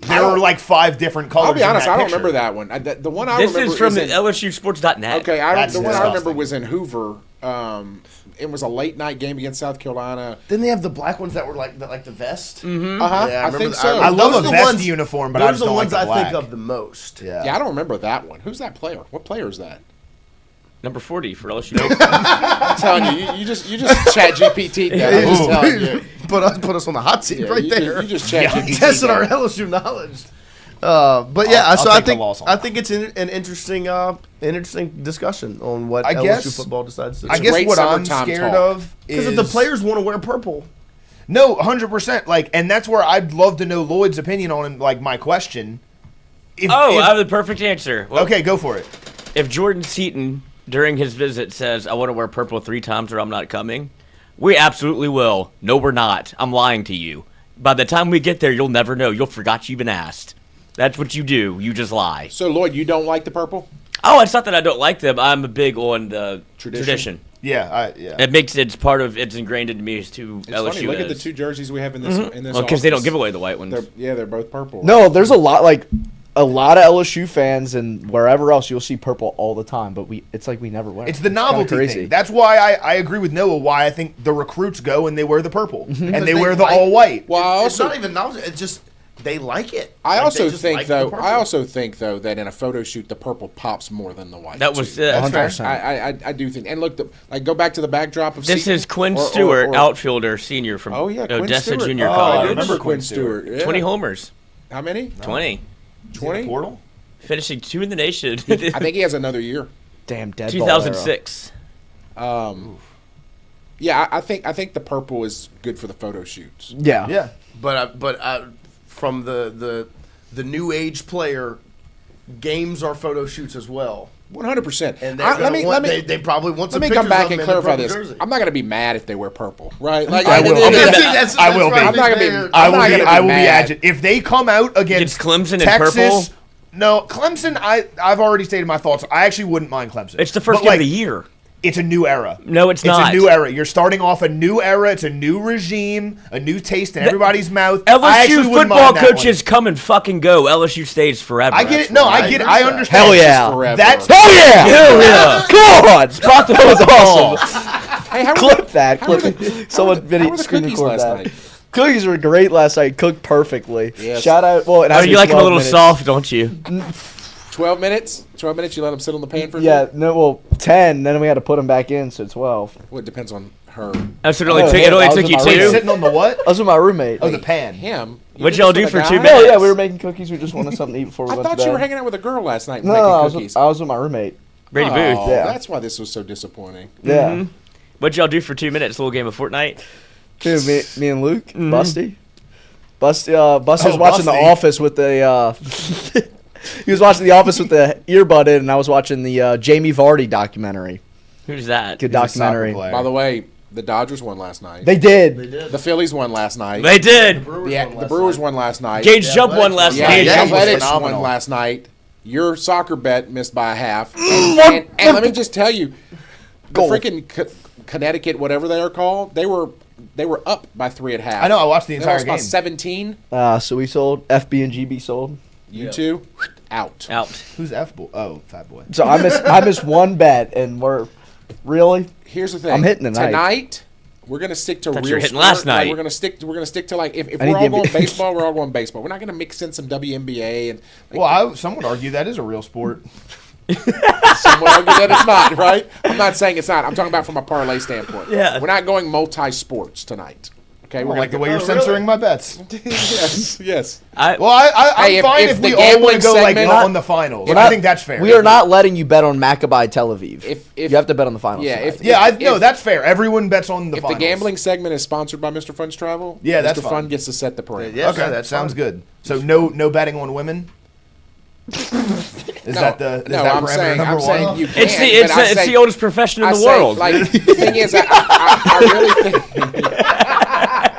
There are like 5 different colors. I'll be honest, in I that don't picture. remember that one. The one I This remember is from in, LSUsports.net. Okay, That's the one I disgusting. remember was in Hoover. It was a late night game against South Carolina. Didn't they have the black ones that were like the vest? Uh-huh. Yeah, I I remember think that. so. I love Those a are the vest ones- uniform, but those I are just the don't ones like the I think black. of the most. Yeah. Yeah, I don't remember that one. Who's that player? What player is that? Number 40 for LSU. I'm telling you, you just chat GPT'd that. I'm just telling you. put us on the hot seat Yeah, right you there. You just chat GPT'd Testing our that. LSU knowledge. But yeah, I'll so take the I loss on think it's an interesting discussion on what I LSU guess- football decides to do. I guess great what I'm summertime scared talk. of Because is if the players want to wear purple, No, 100%. Like, and that's where I'd love to know Lloyd's opinion on like my question. If, I have the perfect answer. Well, okay, go for it. If Jordan Seaton during his visit says, "I want to wear purple 3 times or I'm not coming," we absolutely will. No, we're not. I'm lying to you. By the time we get there, you'll never know. You'll forgot you even asked. That's what you do. You just lie. So, Lloyd, you don't like the purple? Oh, it's not that I don't like them. I'm big on the tradition. Yeah, It's part of it's ingrained into me as to It's LSU. funny. Look at the is. 2 jerseys we have in this. In this Well, because they don't office. give away the white ones. They're both purple. No, there's a lot of LSU fans and wherever else you'll see purple all the time, but it's like we never wear. It's it. the kinda novelty crazy. thing. That's why I agree with Noah. Why I think the recruits go and they wear the purple and they they wear the like- all white. Well, I it's also not even knowledge. It's just they like it. I Like, also they just think like the though. purple. I also think though that in a photo shoot, the purple pops more than the white. That was too. that's fair. 100%. I do think. And look, go back to the backdrop of. This Seton, is Quinn or- Stewart, or- outfielder, senior from Oh yeah, Quinn Odessa Stewart. Junior Oh, College. I remember Quinn Stewart. Yeah. 20 homers. How many? 20. 20. Portal. Finishing 2 in the nation. I think he has another year. Damn dead ball era. 2006. Yeah, I think the purple is good for the photo shoots. Yeah. Yeah. But from the new age player, games are photo shoots as well. 100%. And they probably want some Let me come pictures back of and them in the clarify purple this. jersey. I'm not going to be mad if they wear purple, right? Like I will. That's I will be. right, I'm not gonna be- there. I I'm will not be. gonna be I will be mad. agitated if they come out against Clemson in Texas. purple? No, Clemson. I've already stated my thoughts. I actually wouldn't mind Clemson. It's the first But, game like, of the year. It's a new era. No, it's not. It's a new era. You're starting off a new era. It's a new regime, a new taste in everybody's mouth. I LSU actually wouldn't football mind that coaches come and fucking go. LSU stays forever. one. I get it. No, I get it. I understand. Hell yeah. Forever. That's Hell yeah! Hell yeah. Come on! Spot that was awesome. Hey, how Clip that. how were Clip the- it. Someone how video were the screen cookies record last that. night? Cookies were great last night. Cooked perfectly. Yes. Shout out. Well, it Oh, has to you be like them a 12 little minutes. soft, don't you? 12 minutes? 12 minutes, you let them sit on the pan for a Yeah. few? No. Well, 10. Then we had to put them back in, so 12. Well, it depends on her. That's what it Oh, only took. yeah, It only that was took in you my Wait, room. two. sitting on the what? I was with my roommate. Oh, the pan. Him. You What'd did y'all this do with for a 2 guy? minutes? Oh yeah, we were making cookies. We just wanted something to eat before we I went to thought bed. you were hanging out with a girl last night No, making I was, cookies. I was with my roommate. Brady Oh, Booth. Yeah. that's why this was so disappointing. Yeah. What'd y'all do for 2 minutes? A little game of Fortnight. Dude, me and Luke, Busty was watching The Busty. Office with the. He was watching The Office with the earbud in, and I was watching the Jamie Vardy documentary. Who's that? Good He's a soccer documentary. player. By the way, The Dodgers won last night. They did. The Phillies won last night. They did. The Brewers won last night. Gage Jump won last Yeah, night. the Athletics phenomenal. won last night. Your soccer bet missed by a half. And let me just tell you, the freaking Connecticut, whatever they are called, they were up by 3 at half. I know. I watched the They entire lost by game. 17. So we sold. FB and GB sold. You two, out. Who's F boy? Oh, Fat Boy. So I missed one bet, and we're really. Here's the thing. I'm hitting tonight. Tonight, we're gonna stick to Thought real you were hitting sport. last Like, night. we're gonna stick to like if I we're need all the going NBA. baseball, we're all going baseball. We're not gonna mix in some WNBA and. Like, Well, some would argue that is a real sport. some would argue that it's not, right? I'm not saying it's not. I'm talking about from a parlay standpoint. Yeah. We're not going multi-sports tonight. Okay, Well, like the way you're censoring my bets. yes. Well, I'm Hey, fine if the we all want gambling to go like segment- on the finals. We're I not- think that's fair. We are not letting you bet on Maccabi Tel Aviv. If you have to bet on the finals. Yeah, tonight. No, that's fair. Everyone bets on the If finals. the gambling segment is sponsored by Mr. Fun's Travel, Yeah, Mr. that's Fun fine. gets to set the parameters. Yeah. Okay, that sounds good. So no betting on women. Is that the I'm parameter saying, number I'm one? saying you can. It's the oldest profession in the world. Like the thing is,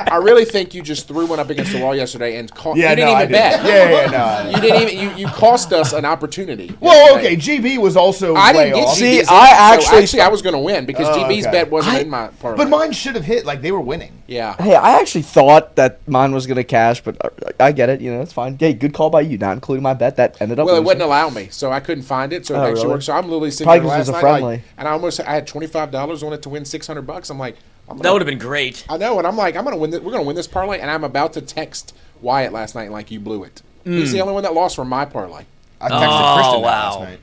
I really think you just threw one up against the wall yesterday and Yeah, you didn't no, I even did. bet. Yeah, no. You didn't even. You cost us an opportunity. Well, yesterday. okay, GB was also I way didn't get off. See, GB's. I So actually- I was going to win because Oh, GB's okay. bet wasn't in my parlay. But mine should have hit. Like they were winning. Yeah. Hey, I actually thought that mine was gonna cash, but I get it. You know, it's fine. Hey, good call by you, not including my bet that ended up. Well, it losing. wouldn't allow me, so I couldn't find it. So it Oh, actually really? worked. So I'm literally sitting Probably there 'cause last it was a night, like, friendly. and I had $25 on it to win $600. I'm like, That would have been great. I know, and I'm like, I'm gonna win. We're gonna win this parlay, and I'm about to text Wyatt last night, and like, you blew it. He's the only one that lost from my parlay. I texted Christian that last wow. night.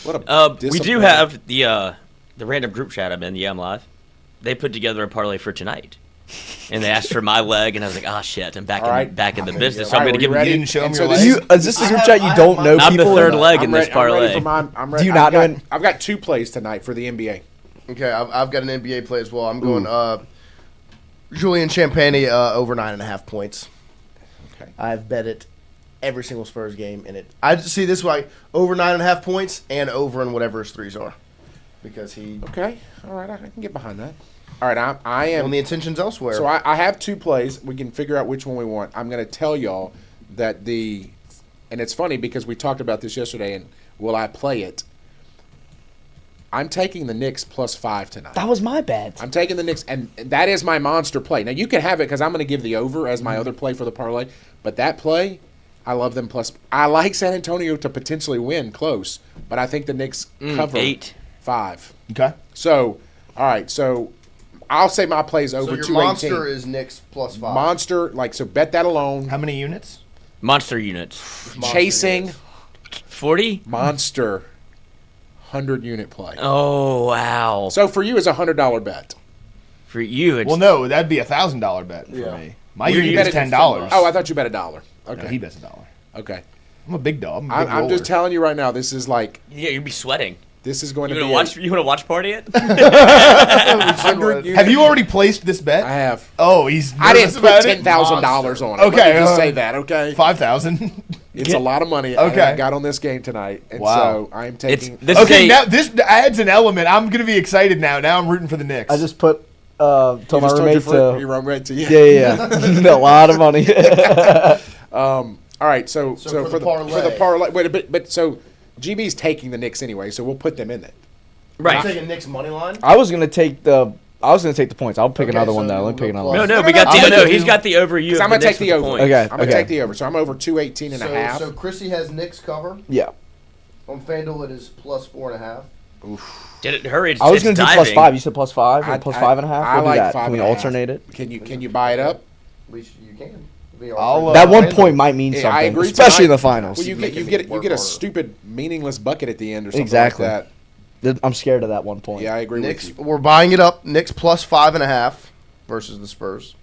What a We do have the random group chat I'm in. Yeah, I'm live. They put together a parlay for tonight, and they asked for my leg, and I was like, "Ah, shit, I'm back All right. back in the business." So All I'm right, going to were give you them. ready? You didn't show And him so your this leg? is- Is this the group chat you don't know I'm the people? third in? leg in I'm this ready, I'm ready parlay. for mine. I'm ready. Do you not know? I've got 2 plays tonight for the NBA. Okay, I've got an NBA play as well. I'm going Julian Champagny over 9.5 points. Okay. I've bet it every single Spurs game in it. I just see this way over 9.5 points and over in whatever his threes are, because he Okay. All right, I can get behind that. All right, I am. on the intentions elsewhere. So I have 2 plays. We can figure out which one we want. I'm going to tell y'all that and it's funny because we talked about this yesterday, and will I play it? I'm taking the Knicks +5 tonight. That was my bet. I'm taking the Knicks, and that is my monster play. Now, you can have it because I'm going to give the over as my other play for the parlay, but that play, I love them plus. I like San Antonio to potentially win close, but I think the Knicks cover 8. 5. Okay. So, all right, so I'll say my play's so over your 218. monster is Knicks +5. Monster, so bet that alone. How many units? Monster units. Monster Chasing units. 40. monster 100-unit play. Oh wow. So for you, it's a $100 bet. For you, it's Well, no, that'd be $1,000 bet for me. My You unit bet is it- $10. Oh, I thought you bet $1. No, Okay. he bets $1. Okay. I'm a big dog. I'm a big I'm just roller. telling you right now, this is like, yeah, you'd be sweating. this is going You to want be to watch? You want to watch party it? 100 unit. Have you already placed this bet? I have. Oh, he's. I didn't nervous put about it? $10,000 on it. Okay, Let me just uh, say that, okay? 5,000. It's a lot of money Okay. I got on this game tonight, and Wow. so I'm It's taking. this Okay, is now this adds an element. I'm gonna be excited now. Now I'm rooting for the Knicks. I just put told you my just told roommate your to. your roommate to Yeah. A lot of money. All right, so So for the parlay, wait, but so GB's taking the Knicks anyway, so we'll put them in it. I'm right. taking Knicks money line. I was gonna take the points. I'll pick Okay, another so one though. you Let me pick go another No, one. no, we got I'm the gonna no. He's do- got the over. You. Because have I'm gonna the take Knicks the with over. points. Okay. I'm gonna take the over, so I'm over 218 and a half. So Chrissy has Knicks cover Yeah. on FanDuel. It is +4.5. Did it hurry? It's, I was it's gonna do diving. +5. You said +5 or I- +5.5. I We'll do like that. 5 Can we and a half. alternate it? Can you buy it up? At least you can. That 1 point might mean Yeah, something, I agree especially in tonight. the finals. Well, you making me get work a harder. stupid meaningless bucket at the end or something Exactly. like that. I'm scared of that 1 point. Yeah, I agree Knicks. with you. We're buying it up. Knicks +5.5 versus the Spurs.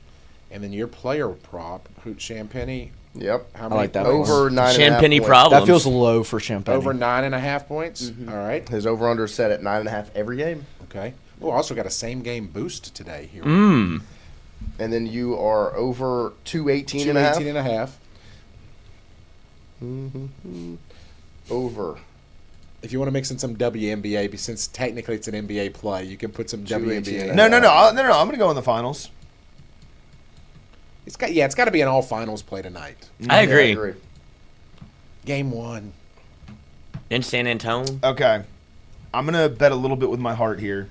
And then your player prop, Hoot Champagny. Yep. How I like that Over 9.5 Champagne points. problems. That feels low for Champagne. Over 9.5 points. All right. His over/under is set at 9.5 every game. Okay. Oh, also got a same game boost today here. Mm. And then you are over 218 and a half. 218 and a half. Over If you want to mix in some WNBA, since technically it's an NBA play, you can put some WNBA. No. I'm going to go in the finals. It's got to be an all finals play tonight. I agree. Game 1 in San Antonio. Okay, I'm going to bet a little bit with my heart here.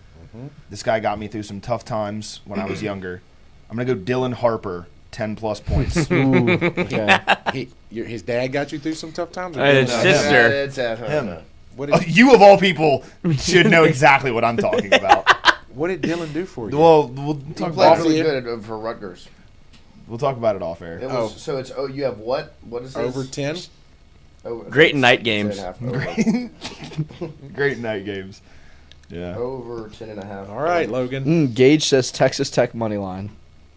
This guy got me through some tough times when I was younger. I'm going to go Dylan Harper, 10-plus points. Ooh, okay. His dad got you through some tough times? His sister. It's Him. What did, You, of all people, should know exactly what I'm talking about. what did Dylan do for you? Well, we'll He talk played about really it. good for Rutgers. We'll talk about it off air. It was, So it's you have what? What is this? Over 10? Great night games. 10.5. Great night games. Yeah. Over 10.5. All right, Logan. Gage says Texas Tech money line.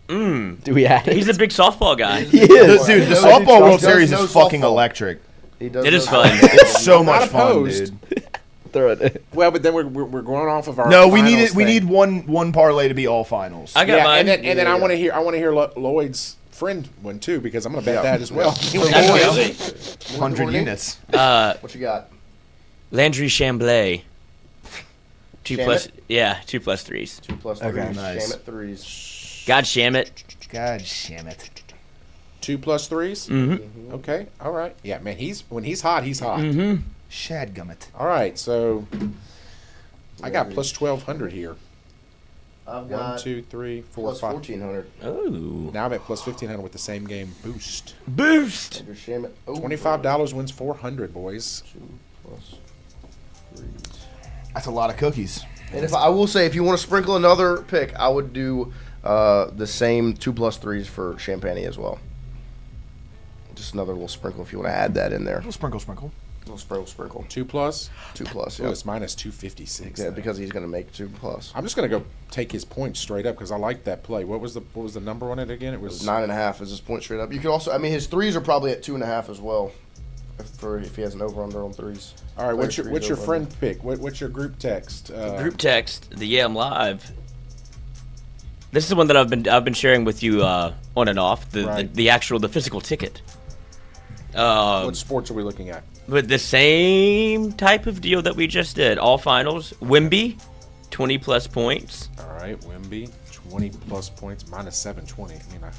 Do we add it? He's a big softball guy. He is. Dude, the He softball does World Series know is fucking softball. electric. He does It is know fun. softball. It's so much Not fun, opposed. dude. Throw it in. Well, but then we're going off of our No, we finals need thing. one parlay to be all finals. I got mine. and then I want to hear Lloyd's friend one too, because I'm going to bet that as well. That's 100 units. What you got? Landry Chambly. 2 Shamit? plus, yeah, 2 plus 3s. 2 plus 3. Okay, nice. Shamit 3s. God sham it. God damn it. 2 plus 3s? Mm-hmm. Okay, all right. Yeah, man, when he's hot, he's hot. Mm-hmm. Shadgummit. All right, so I got plus 1,200 here. I've 1, got 2, 3, 4, plus 5. 1,400. Oh. Now I'm at plus 1,500 with the same game boost. Boost. Under Shamit. Oh, $25 wins 400, boys. 2 plus 3s. That's a lot of cookies. And if I will say, if you want to sprinkle another pick, I would do the same 2 plus 3s for Champagne as well. Just another little sprinkle if you want to add that in there. Little sprinkle. Little sprinkle. 2 plus? 2 plus. Oh, Yeah, it's minus 256. yeah though. because he's going to make 2 plus. I'm just gonna go take his points straight up because I like that play. What was the number on it again? It was 9.5 is his point straight up. You could also, I mean, his 3s are probably at 2.5 as well. If he has an over under on 3s. all right. What's your Players threes over friend pick? What's your group text? Group text, the Yeah I'm Live. This is the one that I've been sharing with you on and off. Right. The physical ticket. What sports are we looking at? With the same type of deal that we just did, all finals. Wimby, 20 plus points. All right, Wimby, 20 plus points, minus 720. I mean,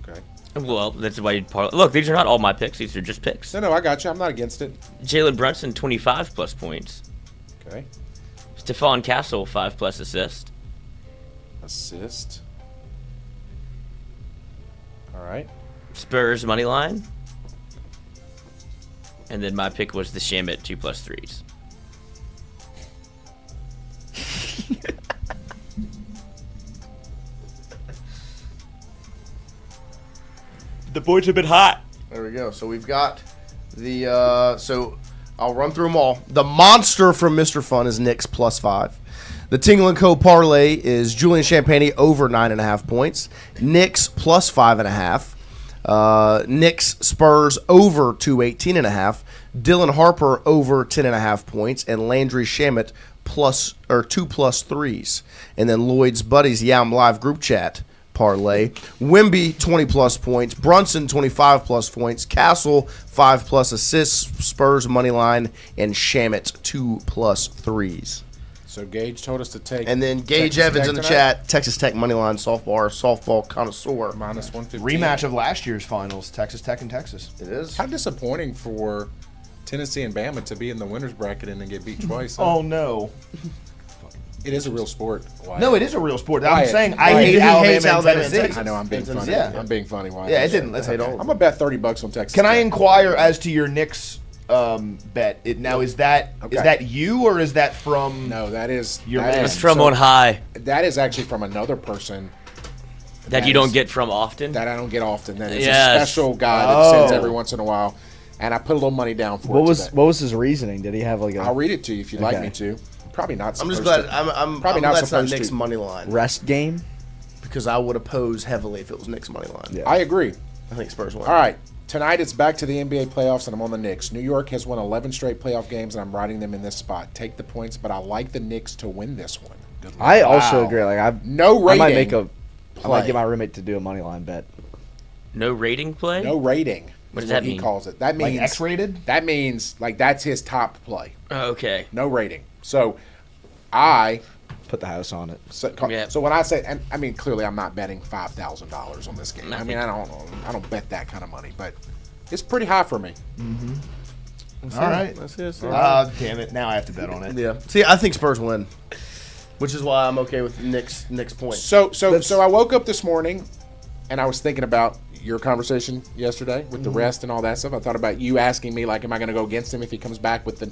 okay. Well, that's why you'd look. These are not all my picks. These are just picks. No, I got you. I'm not against it. Jalen Brunson, 25 plus points. Okay. Stephon Castle, 5 plus assist. Assist. All right. Spurs money line. And then my pick was the Shamit 2 plus 3s. The boards have been hot. There we go. So we've got the so I'll run through them all. The monster from Mr. Fun is Knicks plus 5. The Tingle & Co. parlay is Julian Champagne over 9.5 points. Knicks plus 5.5. Knicks Spurs over 218.5. Dylan Harper over 10.5 points, and Landry Shamit plus 2 plus 3s. And then Lloyd's Buddies Yam Live group chat parlay. Wimby 20 plus points, Brunson 25 plus points, Castle 5 plus assists, Spurs money line, and Shamit 2 plus 3s. So Gage told us to take. And then Gage Texas Evans Tech in the tonight? chat, Texas Tech money line softball connoisseur. Minus 115. Rematch of last year's finals, Texas Tech and Texas. It is. How disappointing for Tennessee and Bama to be in the winners bracket and then get beat twice. Huh? Oh, no. It is a real sport. Wyatt. No, it is a real sport. I'm Wyatt. saying I Wyatt. hate He Alabama, hates and Alabama and Tennessee. Texas. I know I'm being funny. Yeah. I'm being funny. Wyatt. Yeah, it didn't. Let's Hey, okay. don't. I'm gonna bet $30 on Texas. Can I Tech. inquire as to your Knicks bet? Now, is that Okay. is that you or is that from? No, that is Your that man. is- It's from so on high That is actually from another person that you don't get from often. that I don't get often. That is Yes. a special guy that sends Oh. every once in a while, and I put a little money down for What it. was today. what was his reasoning? Did he have like I'll a read it to you if you'd like Okay. me to. Probably not. I'm Supposed just glad. to. I'm Probably I'm not glad it's not supposed Knicks to. money line rest game? because I would oppose heavily if it was Knicks money line. Yeah. I agree. I think Spurs win. All right. Tonight it's back to the NBA playoffs, and I'm on the Knicks. New York has won 11 straight playoff games, and I'm riding them in this spot. Take the points, but I like the Knicks to win this one. Good luck. I also Wow. agree. Like I No I might rating. make a I might play. get my roommate to do a money line bet. No rating play? No rating. What does is that he mean? calls it. That means Like X-rated? That means like that's his top play. Oh, okay. No rating. So I Put the house on it. so when I say, and I mean, clearly I'm not betting $5,000 on this game. I mean, I don't bet that kind of money, but it's pretty high for me. All right. That's it. Damn it. Now I have to bet on it. Yeah. See, I think Spurs win, which is why I'm okay with Nick's point. So I woke up this morning, and I was thinking about your conversation yesterday with the rest and all that stuff. I thought about you asking me, like, am I going to go against him if he comes back with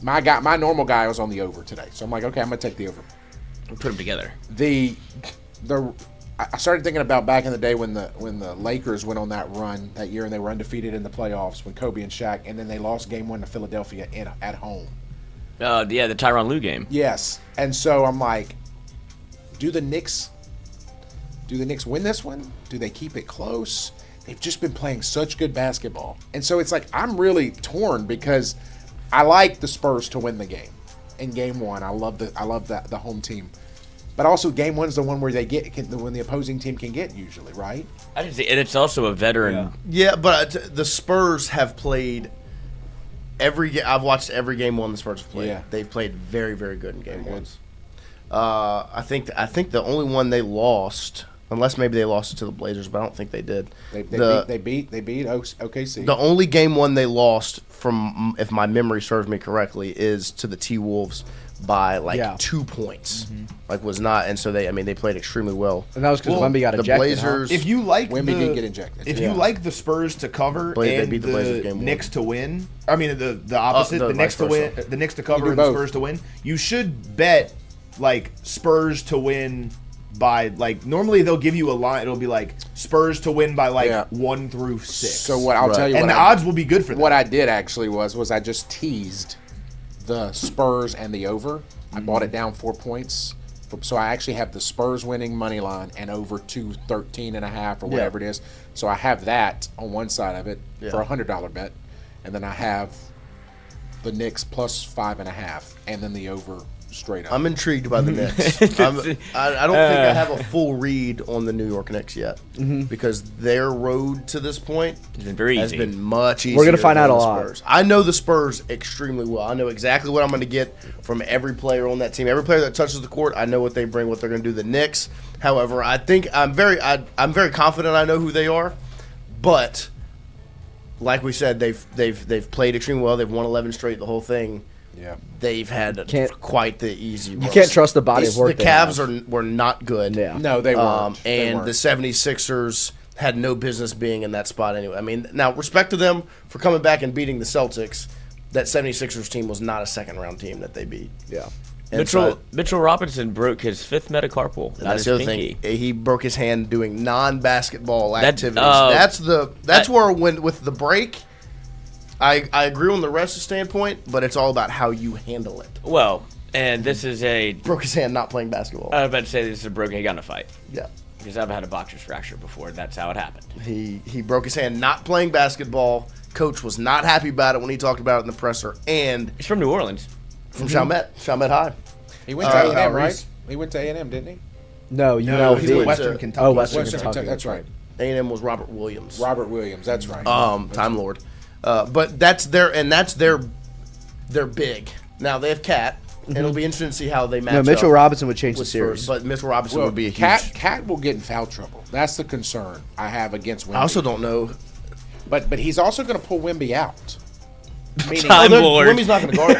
my normal guy was on the over today. So I'm like, okay, I'm going to take the over. We'll put them together. I started thinking about back in the day when the Lakers went on that run that year and they were undefeated in the playoffs when Kobe and Shaq, and then they lost Game 1 to Philadelphia at home. Yeah, the Tyronn Lue game. Yes, and so I'm like, do the Knicks win this one? Do they keep it close? They've just been playing such good basketball, and so it's like I'm really torn because I like the Spurs to win the game. In Game 1, I love the home team. But also, Game 1 is the one where when the opposing team can get usually, right? I just and it's also a veteran. Yeah, but the Spurs have played I've watched every Game 1 the Spurs have played. Yeah. They've played very, very good in Game 1. I think the only one they lost, unless maybe they lost it to the Blazers, but I don't think they did. They beat OKC. The only Game 1 they lost, from if my memory serves me correctly, is to the T-Wolves by 2 points. Like was not, and so they played extremely well. And that was because Wemby got the ejected. Blazers. If you like Wemby did get ejected. If you like the Spurs to cover They and beat the Blazers game Knicks to win, I mean the opposite, the the Knicks to vice win, versa. the Knicks to You cover do and the both. Spurs to win, you should bet like Spurs to win by normally they'll give you a line. It'll be like Spurs to win by 1 through 6. So what I'll tell you, and what the odds will be good for that. What I did actually was I just teased the Spurs and the over. I bought it down 4 points. So I actually have the Spurs winning money line and over 213.5 or whatever it is. So I have that on one side of it for $100 bet, and then I have the Knicks plus 5.5, and then the over straight up. I'm intrigued by the Knicks. I don't think I have a full read on the New York Knicks yet because their road to this point It's been very has easy. been much easier. We're gonna find than out a the lot. Spurs. I know the Spurs extremely well. I know exactly what I'm going to get from every player on that team. Every player that touches the court, I know what they bring, what they're going to do. The Knicks, however, I think I'm very confident I know who they are, but like we said, they've played extremely well. They've won 11 straight, the whole thing. Yeah. They've had quite the easy road. You can't trust the body of work The they have. Cavs were not good. Yeah. No, they weren't. And the 76ers had no business being in that spot anyway. I mean, now, respect to them for coming back and beating the Celtics. That 76ers team was not a second-round team that they beat. Yeah. And so- Mitchell Robinson broke his 5th metacarpal. and that's the other thing. He broke his hand doing non-basketball activities. That- That's where when with the break, I agree on the rest of standpoint, but it's all about how you handle it. Well, and this is a. Broke his hand not playing basketball. I was about to say this is a broken. He got in a fight. Yeah. Because I've had a boxer's fracture before. That's how it happened. He broke his hand not playing basketball. Coach was not happy about it when he talked about it in the presser. And He's from New Orleans. from Chalmette High. He went to A&M, right? Reese. He went to A&M, didn't he? No, he's UNLV. went Western to- Kentucky. Oh, Western Western Kentucky. Kentucky. That's right. A&M was Robert Williams. Robert Williams. That's right. Time Lord. But that's their big. Now they have Cat, and it'll be interesting to see how they match No, Mitchell up Robinson would change the with series. Spurs. But Mitchell Robinson Well, would be a huge. Cat will get in foul trouble. That's the concern I have against Wemby. I also don't know. But he's also going to pull Wemby out. Meaning, Time Lord. Wemby's not going to guard.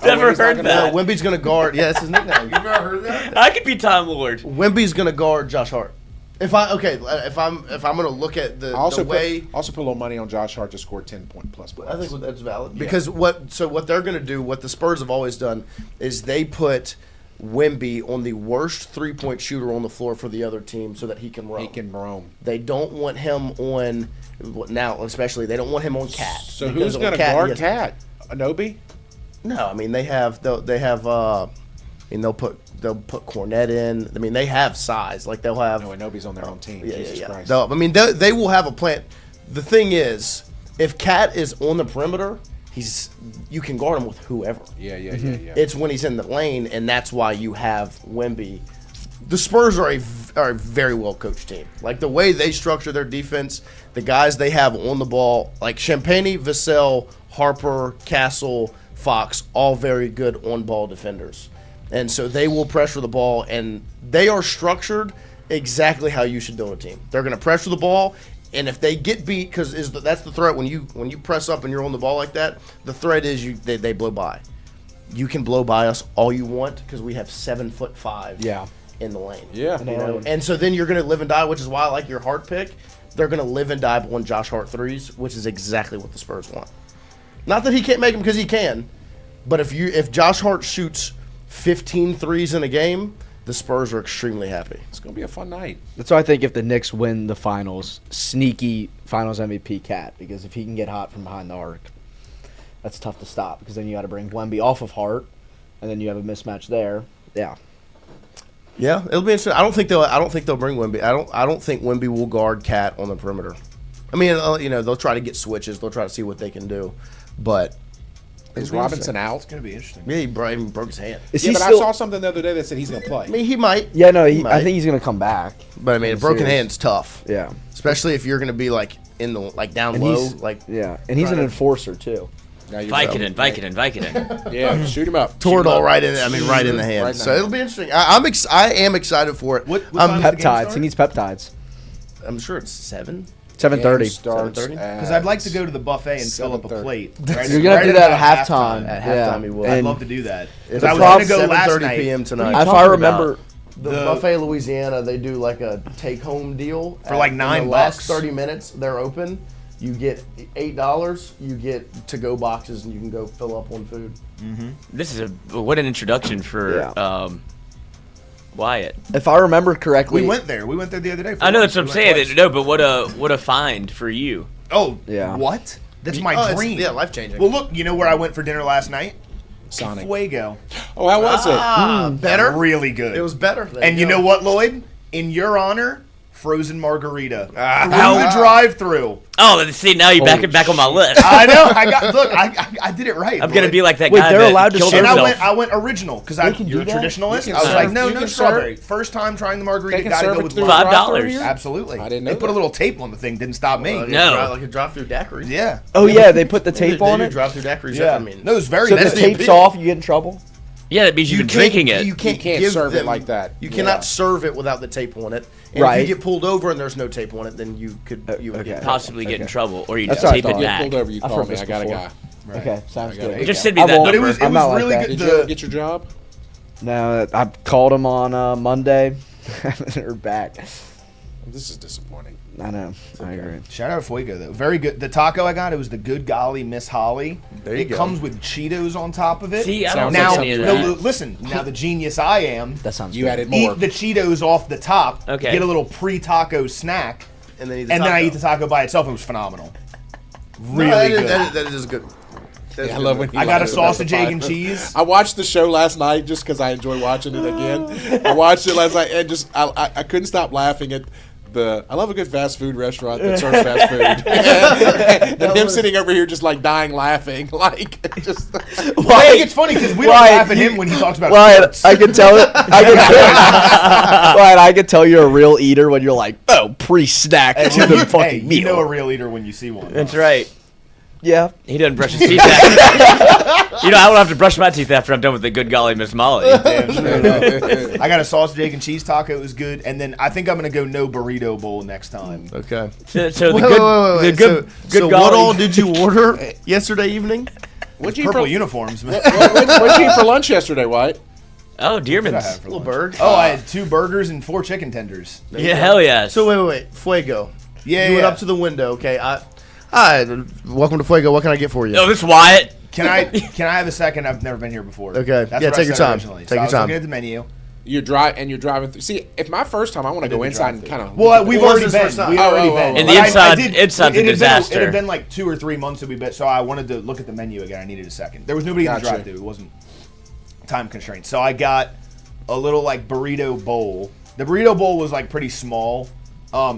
Never Wemby's not heard gonna- that. No, Wemby's going to guard. Yeah, that's his nickname. I could be Time Lord. Wemby's going to guard Josh Hart. If I'm going to look at the way. put a little money on Josh Hart to score 10-point-plus points. I think that's valid because what they're going to do, what the Spurs have always done, is they put Wemby on the worst 3-point shooter on the floor for the other team so that he can roam. he can roam. They don't want him on now, especially they don't want him on Cat. So because who's on going to Cat, guard he has- Cat? Anobi? No, I mean they have. They'll put Cornette in. I mean they have size. Like they'll have. No, Anobi's on their own team. Yeah, Jesus yeah. Christ. They will have a plan. The thing is, if Cat is on the perimeter, you can guard him with whoever. Yeah. It's when he's in the lane, and that's why you have Wemby. The Spurs are are a very well coached team. Like the way they structure their defense, the guys they have on the ball, like Champagne, Vassell, Harper, Castle, Fox, all very good on ball defenders. And so they will pressure the ball, and they are structured exactly how you should build a team. They're going to pressure the ball, and if they get beat, because that's the threat when you press up and you're on the ball like that, the threat is they blow by. You can blow by us all you want because we have 7'5" in the lane. Yeah. You know? And so then you're going to live and die, which is why I like your Hart pick. They're going to live and die on Josh Hart threes, which is exactly what the Spurs want. Not that he can't make them, because he can, but if Josh Hart shoots 15 threes in a game, the Spurs are extremely happy. It's going to be a fun night. That's why I think if the Knicks win the finals, sneaky finals MVP Cat, because if he can get hot from behind the arc, that's tough to stop, because then you got to bring Wemby off of Hart, and then you have a mismatch there. Yeah. Yeah, it'll be interesting. I don't think they'll bring Wemby. I don't think Wemby will guard Cat on the perimeter. I mean, they'll try to get switches. They'll try to see what they can do, but is Robinson out? It's going to be interesting. Yeah, he broke his hand. But I saw something the other day that said he's going to play. I mean, he might. Yeah, no, I think he's going to come back. But I mean, a broken hand's tough. Yeah, especially if you're going to be like in the down and low, and he's an enforcer too. Vicodin. Yeah, shoot him up. Tore it all right in. Right in the hand. Right so it'll be interesting. I am excited for it. What peptides. He needs peptides. I'm sure it's 7. 7:30. Because I'd like to go to the buffet and fill up a plate. You're gonna do that at halftime. At halftime, you will. I'd love to do that. It's I was going to go last 7:30 night. p.m. tonight. If I remember, the buffet Louisiana, they do like a take-home deal for like $9. In the last 30 minutes, they're open. You get $8. You get to-go boxes, and you can go fill up on food. Mm-hmm. This is what an introduction for Wyatt. If I remember correctly, we went there. We went there the other day. I know that's what I'm saying. No, but what a find for you. Oh, yeah. What? That's my dream. Yeah, life-changing. Well, look, you know where I went for dinner last night? Sonic. Fuego. Oh, how was it? Better? Really good. It was better. And you know what, Lloyd? In your honor, frozen margarita. Through the drive-through. Oh, see, now you're back on my list. I know. I did it right. I'm going to be like that Wait, guy they're that allowed to killed serve- himself. I went original because you're a traditionalist. I was like, no strawberry. First time trying the margarita, got to go with $5. Absolutely. I didn't know They put a little tape on the thing. Didn't stop me. No. Like a drive-through daiquiri. Yeah. Oh yeah, they put the tape on They it. do drive-through daiquiris. Yeah. I mean, No, it was very So if nice. the tape's off, you get in trouble. Yeah, that means you've been drinking it. You can't can't give serve it them- like that. You cannot serve it without the tape on it. And Right. if you get pulled over and there's no tape on it, then you would get Possibly get in trouble, or you That's just what I tape it thought. Get back. pulled over, you I've call heard me. this I got a before. guy. Okay, sounds got it. good. Just send me that won't. But number. it I'm was not like really that. good. Did you ever get your job? No, I called him on Monday. Haven't heard back. This is disappointing. I know. I agree. Shout out Fuego though. Very good. The taco I got, it was the Good Golly Miss Holly. There you it go. comes with Cheetos on top of it. See, I don't now, like any of that. listen. Now the genius I am. That sounds You good. added more. Eat the Cheetos off the top. Okay. Get a little pre-taco snack, and then then I eat the taco by itself. It was phenomenal. Really good. That is good. That's I good. love when he I got a lies about sausage, the egg, pie. and cheese. I watched the show last night just because I enjoy watching it again. I watched it last night and just I couldn't stop laughing at I love a good fast food restaurant that serves fast food. And him sitting over here just like dying laughing, like just. I think it's funny because we don't laugh at him when he talks about sports. I can tell it. I can tell you're a real eater when you're like, oh, pre-snack to the fucking meal. You know a real eater when you see one. That's right. Yeah. He doesn't brush his teeth after. I don't have to brush my teeth after I'm done with the Good Golly Miss Molly. Damn straight up. I got a sausage, egg, and cheese taco. It was good. And then I think I'm going to go no burrito bowl next time. Okay. So the Wait. good So Golly. what all did you order yesterday evening? What'd you eat Purple for, uniforms, man. what'd you eat for lunch yesterday, White? Oh, What did I Dearman's. have for Little lunch? bird. Oh, I had 2 burgers and 4 chicken tenders. Yeah, hell yes. So wait. Fuego. Yeah, You went yeah. up to the window. Okay. Hi. Welcome to Fuego. What can I get for you? Oh, this is Wyatt. Can I have a second? I've never been here before. Okay. That's Yeah, what I take your said time. originally. Take So your I was time. looking at the menu. You're driving through. See, if my first time, I want to did go the inside and drive-thru. kind of. Well, we've It was already his been. first time. We've Oh, already oh, been. oh. And But the I inside- did- inside's a it had been- disaster. It had been like 2 or 3 months that we've been. So I wanted to look at the menu again. I needed a second. There was nobody in the Gotcha. drive-thru. It wasn't time constraints. So I got a little like burrito bowl. The burrito bowl was like pretty small.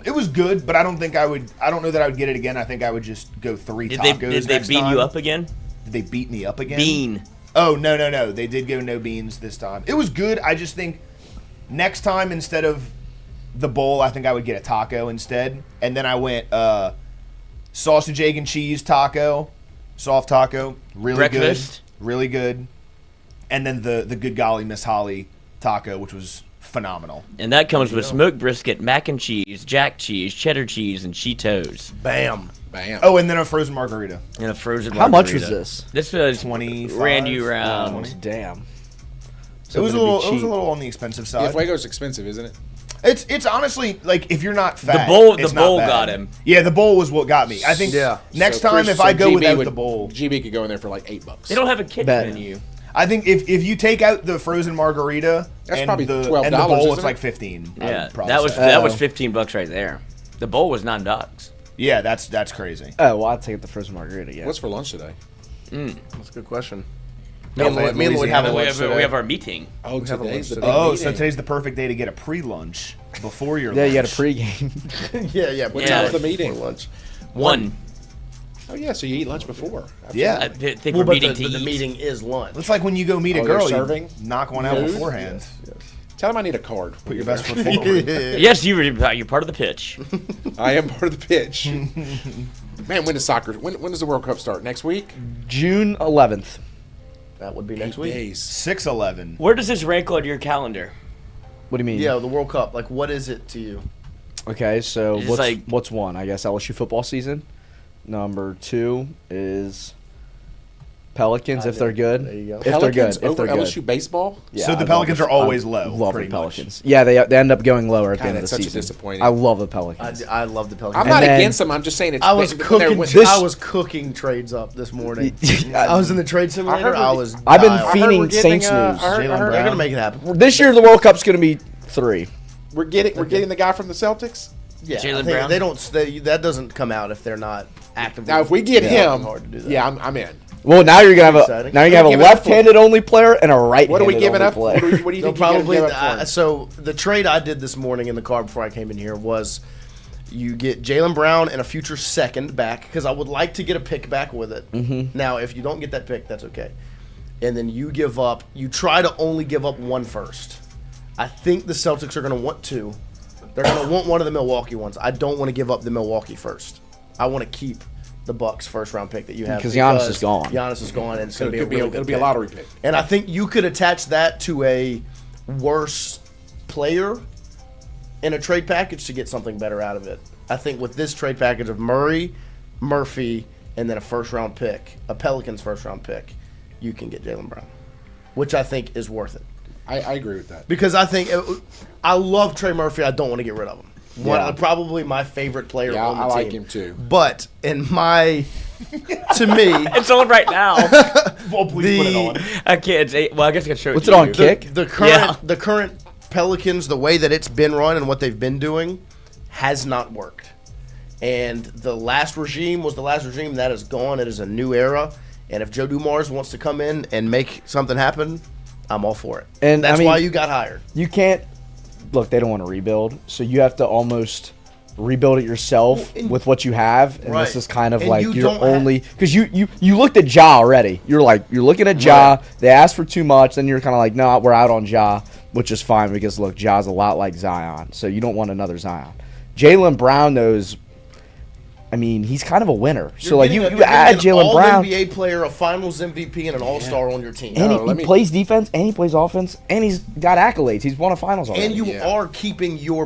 It was good, but I don't know that I would get it again. I think I would just go 3 Did tacos. they next beat time. you up again? Did they beat me up again? Bean. Oh, no. They did go no beans this time. It was good. I just think next time, instead of the bowl, I think I would get a taco instead. And then I went sausage, egg, and cheese taco, soft taco, really Breakfast. good, really good. And then the Good Golly Miss Holly taco, which was phenomenal. And that comes with smoked brisket, mac and cheese, jack cheese, cheddar cheese, and Cheetos. Bam. Bam. Oh, and then a frozen margarita. And a frozen How much was margarita. this? This was 25. ran you around. Damn. It was a gonna be little. It was a cheap. little on the expensive Yeah, side. Fuego's expensive, isn't it? It's honestly like if you're not fat, bowl- it's the not bowl bad. got him. Yeah, the bowl was what got me. I think Yeah. next So time Chris- if I so go GB without would- the bowl, GB could go in there for like $8. They don't have a kid Bet. menu. I think if you take out the frozen margarita That's and probably the $12, and the bowl, isn't it's it? like 15. I Yeah, would probably that was say. that was $15 right there. The bowl was $9. Yeah, that's crazy. Oh, well, I'd take the frozen margarita, yeah. What's for lunch today? That's a good question. No, Me and Lloyd have a we, lunch have, today. we have our meeting. Oh, have a today's the lunch big today. Oh, meeting. so today's the perfect day to get a pre-lunch before your Yeah, lunch. you got a pregame. Yeah. What Yeah. time's the meeting? For lunch. One. Oh yeah, so you eat lunch before. Yeah. I think Well, we're but meeting the to eat. meeting is lunch. It's like when you go meet a Oh, they're girl, serving you knock one out food? beforehand. Tell him I need a card. Put your best foot forward. Yes, you're part of the pitch. I am part of the pitch. Man, when does soccer? When does the World Cup start? Next week? June 11th. That would be next 8 week. days. 6-11. Where does this rank on your calendar? What do you mean? Yeah, the World Cup. Like, what is it to you? Okay, so It's what's like- what's one? I guess LSU football season. Number 2 is Pelicans if they're good. There you go. If Pelicans they're good. If over they're LSU good. baseball? Yeah, So the I Pelicans love are always I low, Love pretty the much. Pelicans. Yeah, they end up going lower at the God, end of that's the such a season. disappointing. I love the Pelicans. I love the Pelicans. I'm not And then- against them. I'm just saying it's. I was when they're cooking. win- This- I was cooking trades up this morning. I I was in the trade simulator. I I heard- was. I've been dialed. feeding Saints news. Jalen Brown. They're gonna make it happen. This year the World Cup's going to be 3. we're getting the guy from the Celtics. Yeah, Jalen I think Brown? They don't. that doesn't come out if they're not actively. Now, if we get him, hard to do that. yeah, I'm in. Well, now you're gonna have Exciting. a What are we giving up for? left-handed only player and a right-handed What are we giving only up? player. What do you They'll think you're gonna probably. give up for him? So the trade I did this morning in the car before I came in here was, you get Jalen Brown and a future second back because I would like to get a pick back with it. Mm-hmm. Now, if you don't get that pick, that's okay. And then you give up. You try to only give up one first. I think the Celtics are going to want 2. They're going to want one of the Milwaukee ones. I don't want to give up the Milwaukee first. I want to keep the Bucks first round pick that you have Because Giannis is gone. Giannis is gone, and it's So going it to could be be a a, really it'll good be a pick. lottery pick. And I think you could attach that to a worse player in a trade package to get something better out of it. I think with this trade package of Murray, Murphy, and then a first-round pick, a Pelicans first-round pick, you can get Jalen Brown, which I think is worth it. I agree with that. Because I think I love Trey Murphy. I don't want to get rid of him. Probably my favorite player Yeah, on the I like team. him too. But to me, It's on right now. Well, please put it on. I can't. Well, I guess I can show it What's to it on, you. Kick? the current Yeah. the current Pelicans, the way that it's been run and what they've been doing, has not worked. And the last regime was the last regime. That is gone. It is a new era. And if Joe Dumars wants to come in and make something happen, I'm all for it. And, that's I mean, why you got hired. You can't look. They don't want to rebuild, so you have to almost rebuild it yourself with what you have. And Right. this is kind of And like you you're don't only because you looked at Ja already. You're looking at Ja. Right. They asked for too much. Then you're kind of like, no, we're out on Ja, which is fine because look, Ja's a lot like Zion, so you don't want another Zion. Jalen Brown knows. I mean, he's kind of a winner. So like you add Jalen Brown. NBA player, a Finals MVP, and an All-Star on your team. And let he me- plays defense, and he plays offense, and he's got accolades. He's won a finals already. And you Yeah. are keeping your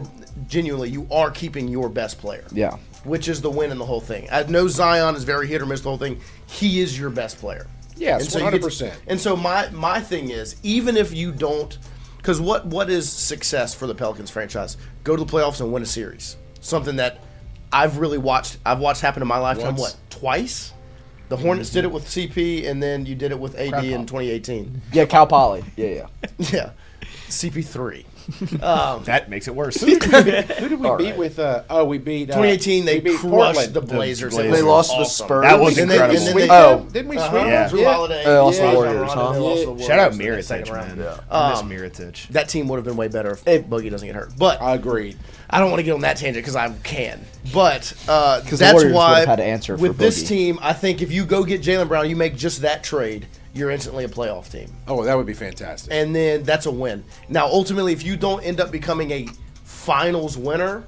best player. yeah. Which is the win in the whole thing. I know Zion is very hit or miss the whole thing. He is your best player. Yes, And so you 100%. And so my thing is, even if you don't, because what is success for the Pelicans franchise? Go to the playoffs and win a series. Something that I've watched happen in my lifetime. Once. What, twice? The Hornets did it with CP, and then you did it with AD in 2018. Yeah, Cal Poly. Yeah. Yeah, CP3. That makes it worse. Who did we beat with? We beat 2018. They we beat crushed Portland. the Blazers. Blazers. It was They lost to the awesome. Spurs. That was And incredible. then they, Oh. Didn't we Uh-huh. sweep Yeah. them? Drew Holiday. They lost to Yeah, the Warriors, Ron huh? Rondo lost to the Shout Warriors out in the Miritich, second round. man. I miss Miritich. That team would have been way better if Boogie doesn't get hurt. But I agreed. I don't want to get on that tangent because I can. But the that's Warriors why would've had to answer with for this Boogie. team, I think if you go get Jalen Brown, you make just that trade, you're instantly a playoff team. Oh, that would be fantastic. And then that's a win. Now, ultimately, if you don't end up becoming a finals winner,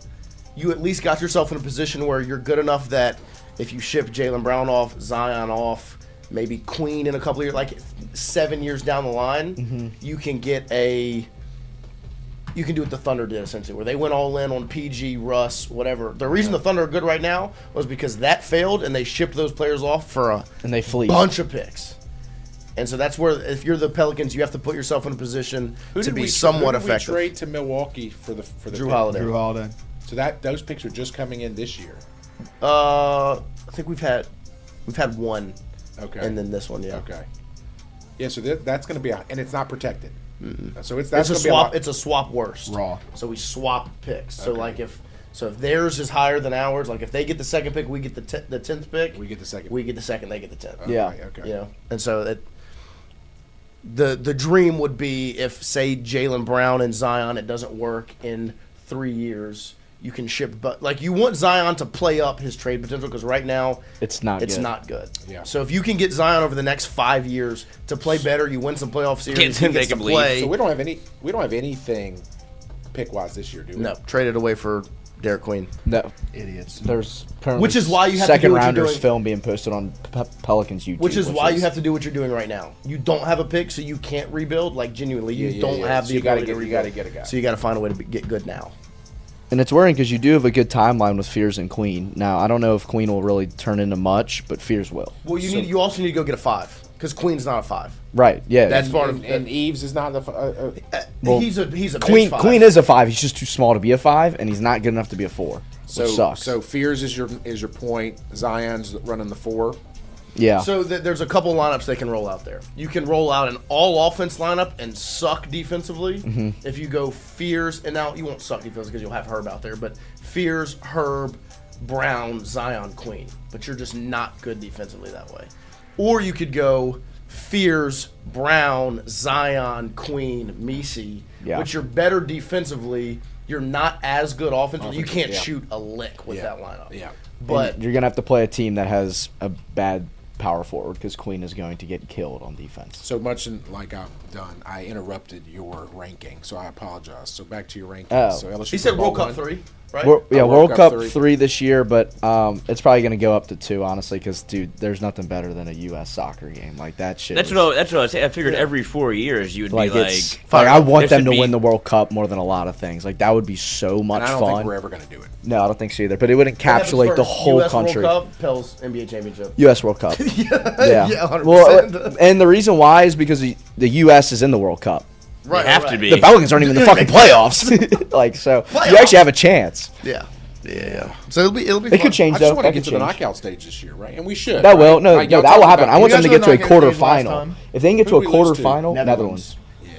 you at least got yourself in a position where you're good enough that if you ship Jaylen Brown off, Zion off, maybe Queen in a couple of years, like 7 years down the line, you can get you can do what the Thunder did, essentially, where they went all in on PG, Russ, whatever. The reason the Thunder are good right now was because that failed, and they shipped those players off for a bunch of picks. And so that's where, if you're the Pelicans, you have to put yourself in a position to be somewhat effective. Who did we trade to Milwaukee for the Drew Holiday. Drew Holiday. So those picks are just coming in this year. I think we've had one. Okay. And then this one, yeah. Okay. Yeah, so that's going to be and it's not protected. So that's a going to be swap. It's a swap worst. Raw. So we swap picks. So Okay. like if theirs is higher than ours, like if they get the second pick, we get the 10th pick. We get the second. We get the second. They get the 10th. Yeah. Okay. You know, and so the dream would be if, say, Jaylen Brown and Zion, it doesn't work in 3 years, you can ship. But like you want Zion to play up his trade potential because right now It's not good. Yeah. So if you can get Zion over the next 5 years to play better, you win some playoff series. Can't he make gets to him leave. play. So we don't have anything pick wise this year, do we? No, traded away for Derek Queen. No, Idiots. there's apparently Which is why you have to second do what you're rounders doing. film being posted on Pelicans YouTube. Which is why you have to do what you're doing right now. You don't have a pick, so you can't rebuild. Like genuinely, you don't have So the you gotta ability to you gotta rebuild. get a guy. So you got to find a way to get good now. And it's worrying because you do have a good timeline with Fears and Queen. Now, I don't know if Queen will really turn into much, but Fears will. Well, you also need to go get a 5 because Queen's not a 5. Right, yeah. That's part of and Eves is not the. Well, he's a Queen. bench 5. Queen is a 5. He's just too small to be a 5, and he's not good enough to be a 4, which sucks. So Fears is your point. Zion's running the 4. yeah. So there's a couple lineups they can roll out there. You can roll out an all-offense lineup and suck defensively. If you go Fears, and now you won't suck defensively because you'll have Herb out there, but Fears, Herb, Brown, Zion, Queen. But you're just not good defensively that way. Or you could go Fears, Brown, Zion, Queen, Messi, which you're better defensively. You're not as good offensively. You can't shoot a lick with that lineup. Yeah. But And you're going to have to play a team that has a bad power forward because Queen is going to get killed on defense. So much like I've done, I interrupted your ranking, so I apologize. So back to your rankings. Oh. So LSU he said football World Cup 1. 3, right? World Cup 3. 3 this year, but it's probably going to go up to 2, honestly, because, dude, there's nothing better than a U.S. soccer game. Like, that shit That's is- what I was saying. I figured every 4 years you would Like, be like, it's like I want there them should to be- win the World Cup more than a lot of things. Like, that would be so much And I don't fun. think we're ever going to do it. No, I don't think so either. But it would encapsulate the whole country. World Cup, Pels NBA championship. U.S. World Cup. Yeah, 100%. Well, and the reason why is because the U.S. is in the World Cup. Right, have to be. The Pelicans aren't even in the fucking playoffs. Like, so you actually have a chance. Yeah. So it'll be. They fun. could change I just though. want to That get could to the change. knockout stage this year, right? And we should. That will right? no, Like, no, y'all that will talked happen. about- I want You them to guys get to a know the knockout stage last quarterfinal. time? If they can get to Who a did we lose to? quarterfinal, Netherlands. Yeah.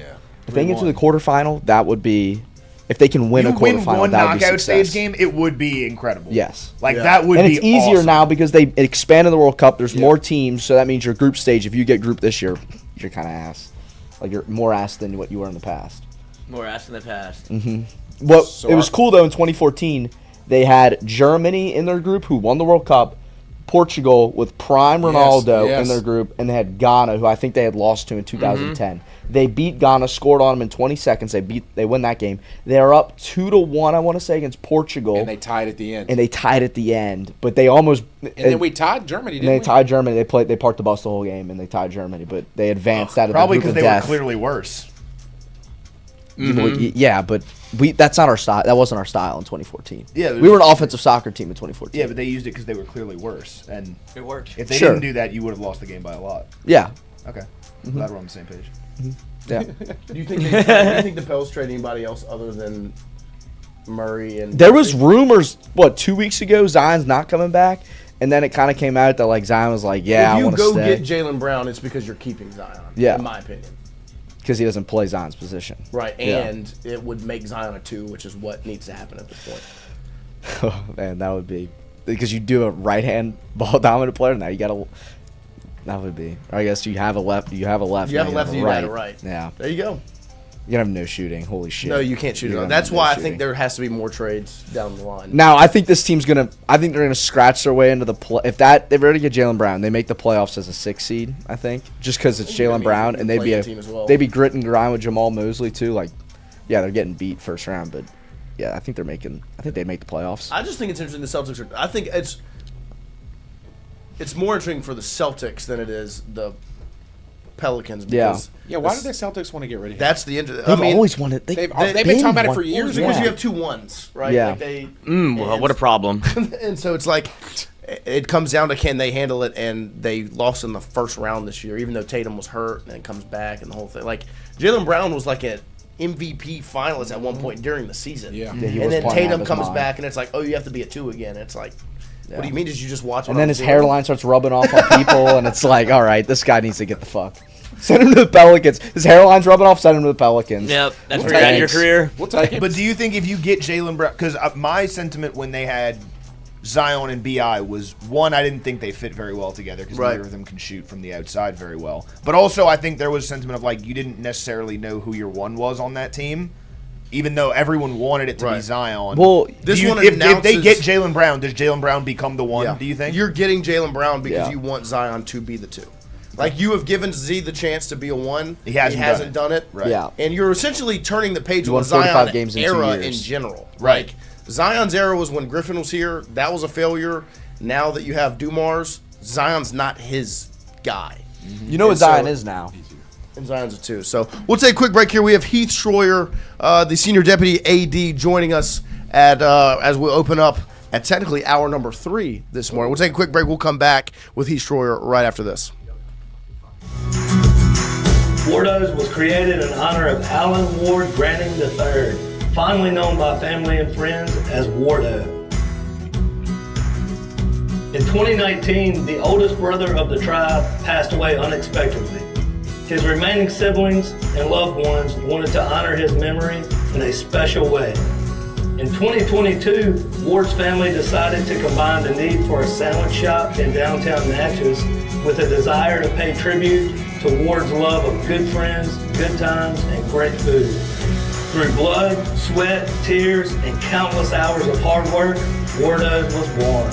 If they can get to the quarterfinal, that would be. If they can win You a quarterfinal, win one that would be knockout success. stage game, it would be incredible. Yes. Like that would And be it's easier awesome. now because they expanded the World Cup. There's more teams, so that means your group stage. If you get group this year, you're kind of ass. Like you're more ass than what you were in the past. more ass in the past. What So it was cool though in 2014, they had Germany in their group who won the World Cup, Portugal with prime Ronaldo yes. in their group, and they had Ghana, who I think they had lost to in 2010. They beat Ghana, scored on them in 20 seconds. They win that game. They are up 2-1, I want to say, against Portugal, And they tied at the end. and they tied at the end. But they almost And then we tied Germany, and didn't they we? tied Germany. They parked the bus the whole game, and they tied Germany. But they advanced out of Probably the group because of they were death. clearly worse. Yeah, but that's not our style. That wasn't our style in 2014. Yeah, we were an offensive soccer team in 2014. Yeah, but they used it because they were clearly worse. And It worked. if they Sure. didn't do that, you would have lost the game by a lot. Yeah. Okay. Glad we're on the same page. Yeah. Do you think the Pels trade anybody else other than Murray and? There was rumors 2 weeks ago Zion's not coming back, and then it kind of came out that like Zion was like, yeah, If I you want to go stay get Jaylen Brown, it's because you're keeping Zion. Yeah. in my opinion. because he doesn't play Zion's position. Right, Yeah. and it would make Zion a 2, which is what needs to happen at this point. Oh, man, that would be because you do a right hand ball dominant player now. You got to. That would be. Or I guess you have a left. You have a left. You have now a left, you got a right. Yeah. There you go. You have no shooting. Holy shit. No, you can't shoot You it. have That's no why I shooting. think there has to be more trades down the line. Now I think this team's gonna. I think they're gonna scratch their way into the play. If they've already get Jaylen Brown, they make the playoffs as a 6 seed. I think just because it's I Jaylen mean, Brown, you and they'd play be the team as well. they'd be grit and grind with Jamal Mosley too. Like, yeah, they're getting beat first round, but I think they make the playoffs. I just think it's interesting. The Celtics I think it's more interesting for the Celtics than it is the Pelicans. Because Yeah, why do the Celtics want to get rid of him? that's the interest. They've always wanted. They've been talking about it for years. because Yeah. you have 2 1s, right? Yeah. Like Well, what a problem. and so it's like it comes down to can they handle it, and they lost in the first round this year, even though Tatum was hurt and then comes back and the whole thing. Like Jaylen Brown was like an MVP finalist at one point during the season. Yeah. Yeah, he and was then playing out of Tatum his comes mind. back, and it's like, oh, you have to be at 2 again. It's like, what do you mean? Did you just watch? And then his hairline starts rubbing off on people, and it's like, all right, this guy needs to get the fuck. Send him to the Pelicans. His hairline's rubbing off. Send him to the Pelicans. Yep, that's Well, where you end your thanks. career. We'll take him. But do you think if you get Jaylen Brown, because my sentiment when they had Zion and BI was, one, I didn't think they fit very well together because Right. neither of them can shoot from the outside very well. But also I think there was a sentiment of like you didn't necessarily know who your one was on that team, even though everyone wanted it to be Right. Zion. Well, This one if they announces- get Jaylen Brown, does Jaylen Brown become the one, do you think? You're getting Jaylen Brown because Yeah. you want Zion to be the 2. Like, you have given Z the chance to be a 1. He hasn't done it. Right. Yeah. And you're essentially turning the page You on won the 45 Zion games in 2 era in years. general. Right. Like, Zion's era was when Griffin was here. That was a failure. Now that you have Dumars, Zion's not his guy. You know what And so- Zion is now. And Zion's a 2. So we'll take a quick break here. We have Heath Schroyer, the senior deputy AD, joining us at as we open up at technically hour number 3 this morning. We'll take a quick break. We'll come back with Heath Schroyer right after this. Wardo's was created in honor of Alan Ward Granning III, fondly known by family and friends as Wardo. In 2019, the oldest brother of the tribe passed away unexpectedly. His remaining siblings and loved ones wanted to honor his memory in a special way. In 2022, Ward's family decided to combine the need for a sandwich shop in downtown Natchez with a desire to pay tribute to Ward's love of good friends, good times, and great food. Through blood, sweat, tears, and countless hours of hard work, Wardo's was born.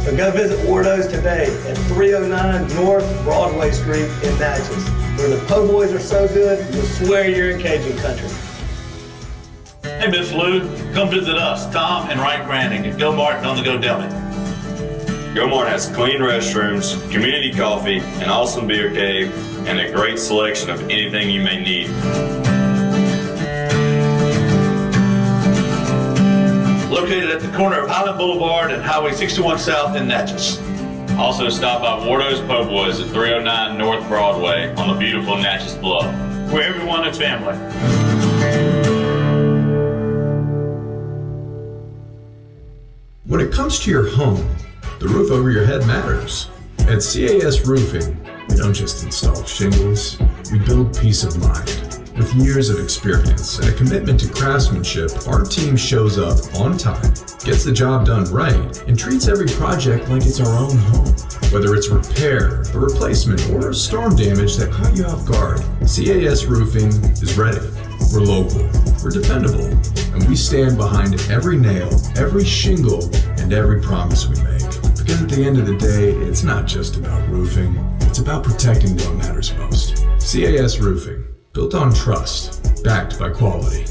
So go visit Wardo's today at 309 North Broadway Street in Natchez, where the po' boys are so good, you'll swear you're in Cajun country. Hey, Miss Lou, come visit us, Tom and Wright Granning at GOMART on the Go Deli. GOMART has clean restrooms, community coffee, an awesome beer cave, and a great selection of anything you may need. Located at the corner of Highland Boulevard and Highway 61 South in Natchez. Also stop by Wardo's Po' Boys at 309 North Broadway on the beautiful Natchez Bluff. Where everyone is family. When it comes to your home, the roof over your head matters. At CAS Roofing, we don't just install shingles, we build peace of mind. With years of experience and a commitment to craftsmanship, our team shows up on time, gets the job done right, and treats every project like it's our own home. Whether it's repair, a replacement, or storm damage that caught you off guard, CAS Roofing is ready. We're local, we're dependable, and we stand behind every nail, every shingle, and every promise we make. Because at the end of the day, it's not just about roofing, it's about protecting what matters most. CAS Roofing, built on trust, backed by quality.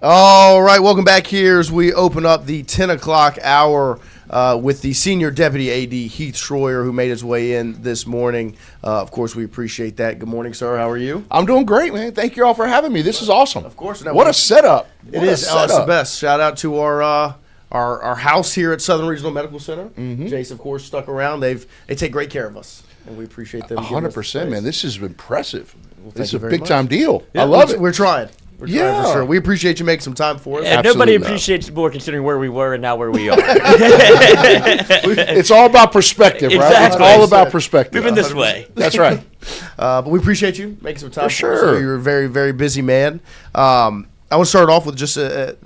All right, welcome back here as we open up the 10 o'clock hour with the Senior Deputy AD, Heath Schroyer, who made his way in this morning. Of course, we appreciate that. Good morning, sir. How are you? I'm doing great, man. Thank you all for having me. This is awesome. Of course. What a setup. It is. It's the best. Shout out to our house here at Southern Regional Medical Center. Jace, of course, stuck around. They take great care of us, and we appreciate them. 100%, man. This is impressive. This is a very big-time deal. Yeah, I love it. We're trying. We're trying for sure. We appreciate you making some time for us. And nobody appreciates it more considering where we were and now where we are. It's all about perspective, right? Exactly. It's all about perspective. Moving this way. That's right. But we appreciate you making some time for us. sure. You're a very, very busy man. I want to start off with just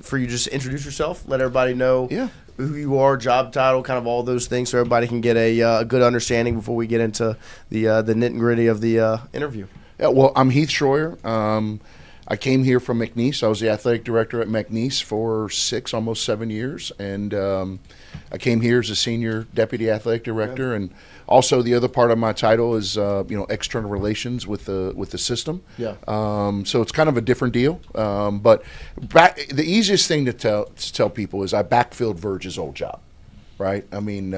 for you just to introduce yourself, let everybody know who you are, job title, kind of all those things, so everybody can get a good understanding before we get into the nit and gritty of the interview. Yeah, well, I'm Heath Schroyer. I came here from McNeese. I was the athletic director at McNeese for almost 7 years, and I came here as a senior deputy athletic director, and also the other part of my title is external relations with the system. Yeah. So it's kind of a different deal. But the easiest thing to tell people is I backfilled Verge's old job. Right. I mean,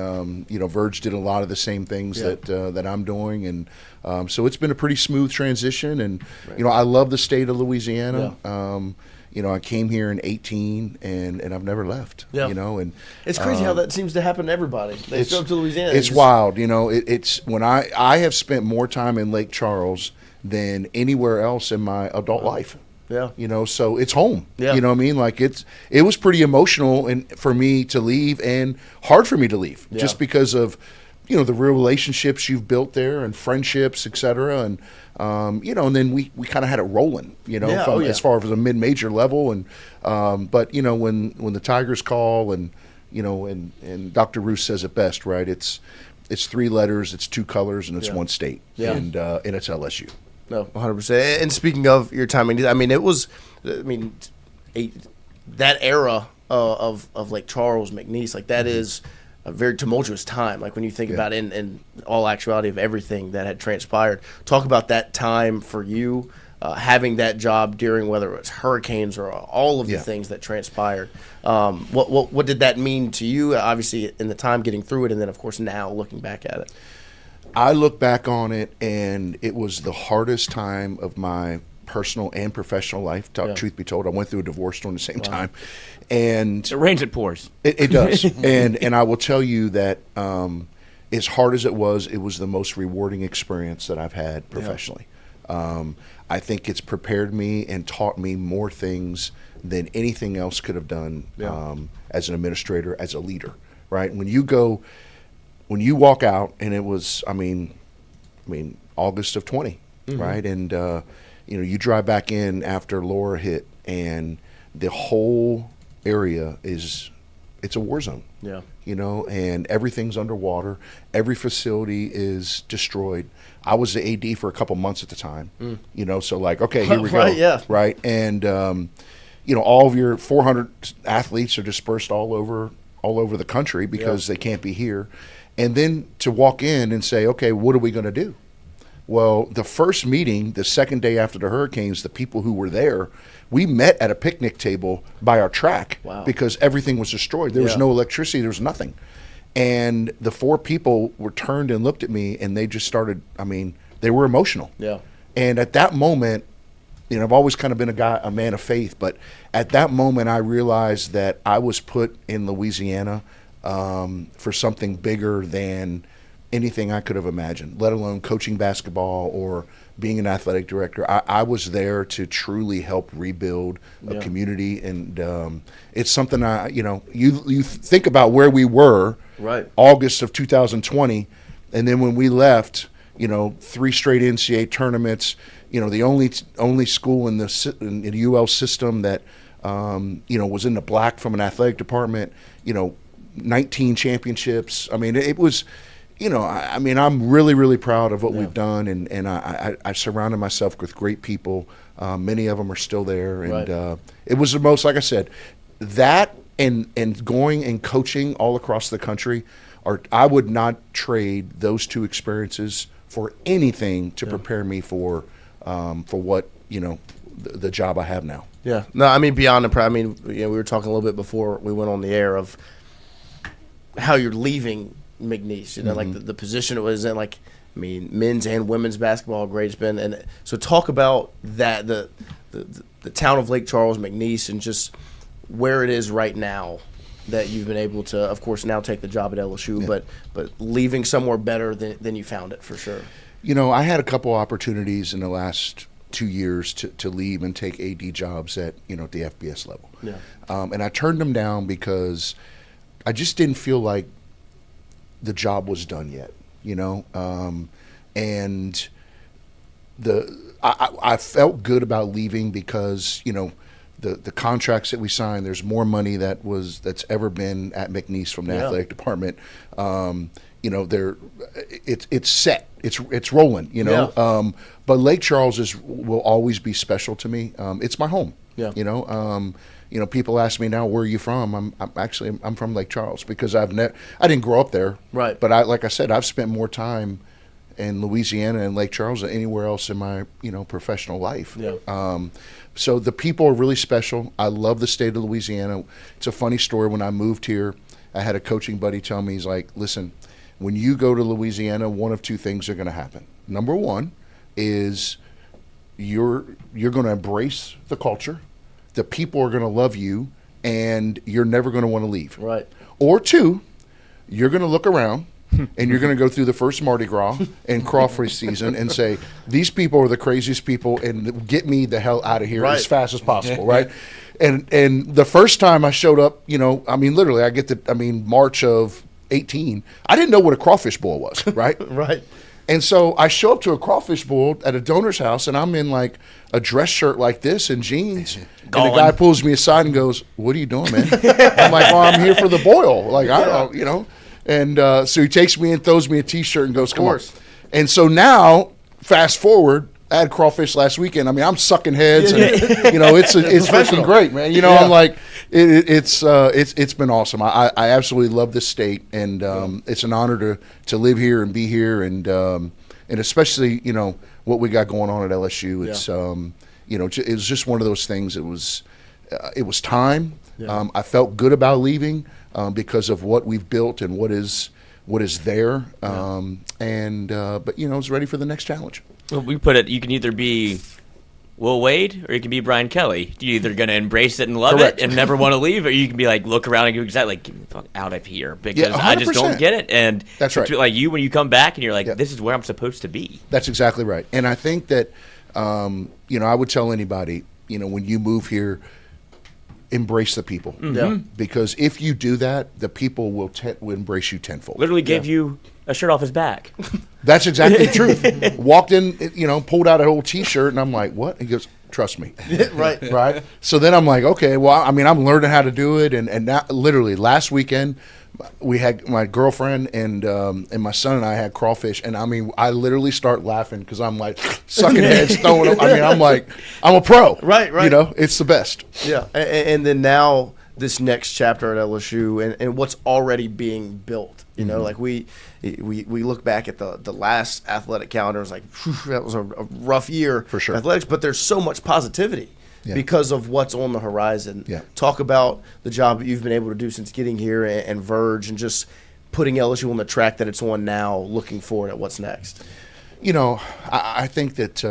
Verge did a lot of the same things that I'm doing, and so it's been a pretty smooth transition. And I love the state of Louisiana. I came here in 2018, and I've never left. Yeah. And it's crazy how that seems to happen to everybody. They go to Louisiana. It's wild. It's when I have spent more time in Lake Charles than anywhere else in my adult life. Yeah. So it's home. Yeah. You know what I mean? Like it was pretty emotional for me to leave and hard for me to leave just because of, the real relationships you've built there and friendships, et cetera. And, and then we kind of had it rolling, as far as a mid-major level. And, but when the Tigers call and Dr. Roos says it best, right? It's 3 letters, it's 2 colors, and it's 1 state. Yeah. And it's LSU. No, 100%. And speaking of your time, that era of like Charles McNeese, like that is a very tumultuous time. Like when you think about it in all actuality of everything that had transpired. Talk about that time for you, having that job during whether it was hurricanes or all of the things that transpired. What did that mean to you? Obviously, in the time getting through it, and then of course now looking back at it. I look back on it, and it was the hardest time of my personal and professional life. Truth be told, I went through a divorce during the same time, and it rains, it pours. It does, and I will tell you that as hard as it was the most rewarding experience that I've had professionally. I think it's prepared me and taught me more things than anything else could have done as an administrator, as a leader. Right when you walk out, and it was, August of 20, right? And, you drive back in after Laura hit, and the whole area it's a war zone. Yeah. And everything's underwater. Every facility is destroyed. I was the AD for a couple months at the time, so like, okay, here we go. Right, yeah. Right. And, all of your 400 athletes are dispersed all over the country because they can't be here. And then to walk in and say, okay, what are we going to do? Well, the first meeting, the second day after the hurricanes, the people who were there, we met at a picnic table by our track because everything was destroyed. There was no electricity. There was nothing. And the 4 people were turned and looked at me, and they just started, they were emotional. Yeah. And at that moment, I've always kind of been a man of faith, but at that moment I realized that I was put in Louisiana for something bigger than anything I could have imagined, let alone coaching basketball or being an athletic director. I was there to truly help rebuild a community, and it's something you think about where we were, right? August of 2020, and then when we left, 3 straight NCAA tournaments, the only school in the UL system that was in the black from an athletic department, 19 championships. It was, I'm really, really proud of what we've done, and I surrounded myself with great people. Many of them are still there, and it was the most, like I said, that and going and coaching all across the country, I would not trade those 2 experiences for anything to prepare me for what the job I have now. Yeah. No, I mean, beyond the I mean, we were talking a little bit before we went on the air of how you're leaving McNeese, like the position it was in, like, I mean, men's and women's basketball, great it's been. And so talk about that, the town of Lake Charles, McNeese, and just where it is right now that you've been able to, of course, now take the job at LSU, but leaving somewhere better than you found it, for sure. I had a couple opportunities in the last 2 years to leave and take AD jobs at the FBS level. Yeah. And I turned them down because I just didn't feel like the job was done yet, and I felt good about leaving because, the contracts that we signed, there's more money that's ever been at McNeese from the athletic department. It's set, it's rolling, but Lake Charles will always be special to me. It's my home. Yeah. People ask me now, where are you from? I'm from Lake Charles because I didn't grow up there. Right. But like I said, I've spent more time in Louisiana and Lake Charles than anywhere else in my, professional life. Yeah. So the people are really special. I love the state of Louisiana. It's a funny story. When I moved here, I had a coaching buddy tell me, he's like, listen, when you go to Louisiana, one of two things are going to happen. Number one is you're going to embrace the culture. The people are going to love you, and you're never going to want to leave. Right. Or two, you're going to look around, and you're going to go through the first Mardi Gras and crawfish season and say, these people are the craziest people, and get me the hell out of here as fast as possible, right? And the first time I showed up, literally, March of 18, I didn't know what a crawfish boil was, right? Right. And so I show up to a crawfish boil at a donor's house, and I'm in like a dress shirt like this and jeans. And the guy pulls me aside and goes, "What are you doing, man?" I'm like, "Oh, I'm here for the boil." Like, I don't know, And so he takes me and throws me a T-shirt and goes, "Come on." And so now, fast forward, I had crawfish last weekend. I'm sucking heads, and it's freaking great, man. I'm like, it's been awesome. I absolutely love this state, and it's an honor to live here and be here, and especially what we got going on at LSU. It's it was just one of those things. It was time. Yeah. I felt good about leaving because of what we've built and what is there, but I was ready for the next challenge. Well, we put it, you can either be Will Wade or you can be Brian Kelly. You're either going to embrace it and love it and never want to leave, or you can be like, look around and go, exactly, like, get me the fuck out of here because I just don't get it. And that's right. Like you, when you come back and you're like, this is where I'm supposed to be. That's exactly right. And I think that, I would tell anybody, when you move here, embrace the people. Yeah. Because if you do that, the people will embrace you tenfold. Literally gave you a shirt off his back. That's exactly the truth. Walked in, pulled out a whole T-shirt, and I'm like, what? He goes, trust me. Right. So then I'm like, okay, well, I'm learning how to do it. And now, literally, last weekend, we had my girlfriend and my son and I had crawfish, and I literally start laughing because I'm like sucking heads, throwing them. I'm like, I'm a pro. Right. It's the best. Yeah. And then now this next chapter at LSU and what's already being built. Like we look back at the last athletic calendar. It's like, whew, that was a rough year for sure. Athletics, but there's so much positivity. Yeah. Because of what's on the horizon. Yeah. Talk about the job that you've been able to do since getting here and Verge and just putting LSU on the track that it's on now, looking forward at what's next. I think that,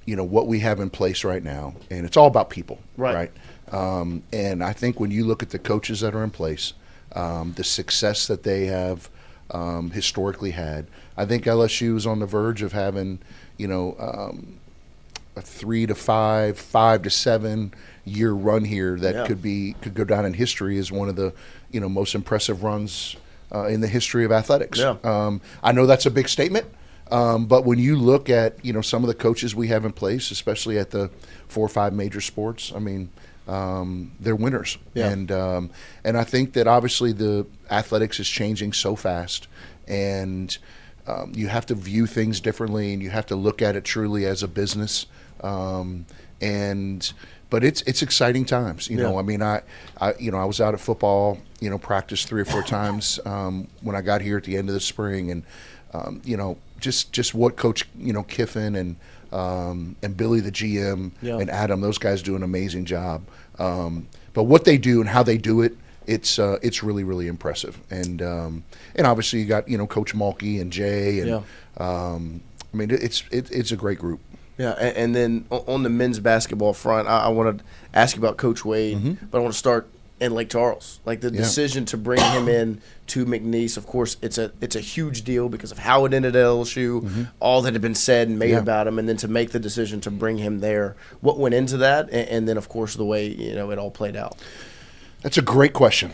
what we have in place right now, and it's all about people, right? And I think when you look at the coaches that are in place, the success that they have historically had, I think LSU is on the verge of having, a 3 to 5, 5 to 7 year run here that could go down in history as one of the most impressive runs in the history of athletics. Yeah. I know that's a big statement, but when you look at some of the coaches we have in place, especially at the 4 or 5 major sports, they're winners. Yeah. And I think that obviously the athletics is changing so fast, and you have to view things differently, and you have to look at it truly as a business. But it's exciting times. I was out at football, practice 3 or 4 times when I got here at the end of the spring, and just what Coach Kiffin and Billy the GM and Adam, those guys do an amazing job. But what they do and how they do it, it's really, really impressive. And obviously you got Coach Malky and Jay and it's a great group. Yeah, and then on the men's basketball front, I want to ask you about Coach Wade, but I want to start in Lake Charles. Like the decision to bring him in to McNeese, of course, it's a huge deal because of how it ended at LSU, all that had been said and made about him, and then to make the decision to bring him there. What went into that, and then, of course, the way it all played out? That's a great question.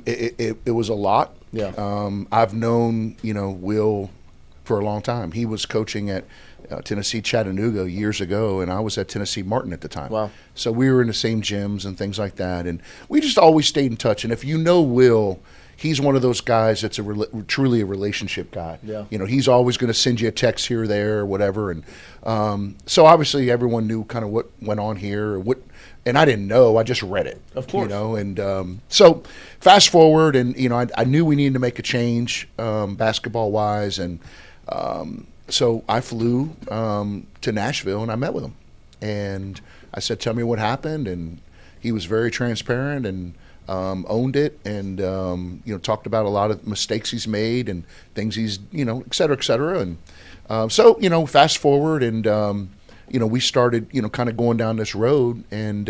It was a lot. Yeah. I've known Will for a long time. He was coaching at Tennessee Chattanooga years ago, and I was at Tennessee Martin at the time. Wow. So we were in the same gyms and things like that, and we just always stayed in touch. And if you know Will, he's one of those guys that's truly a relationship guy. Yeah. He's always going to send you a text here or there or whatever. And so obviously everyone knew kind of what went on here, and I didn't know. I just read it. Of course. And so fast forward, and I knew we needed to make a change basketball-wise, and so I flew to Nashville, and I met with him. And I said, tell me what happened. And he was very transparent and owned it, and talked about a lot of mistakes he's made and things he's, et cetera, et cetera. And so, fast forward, and we started, kind of going down this road. And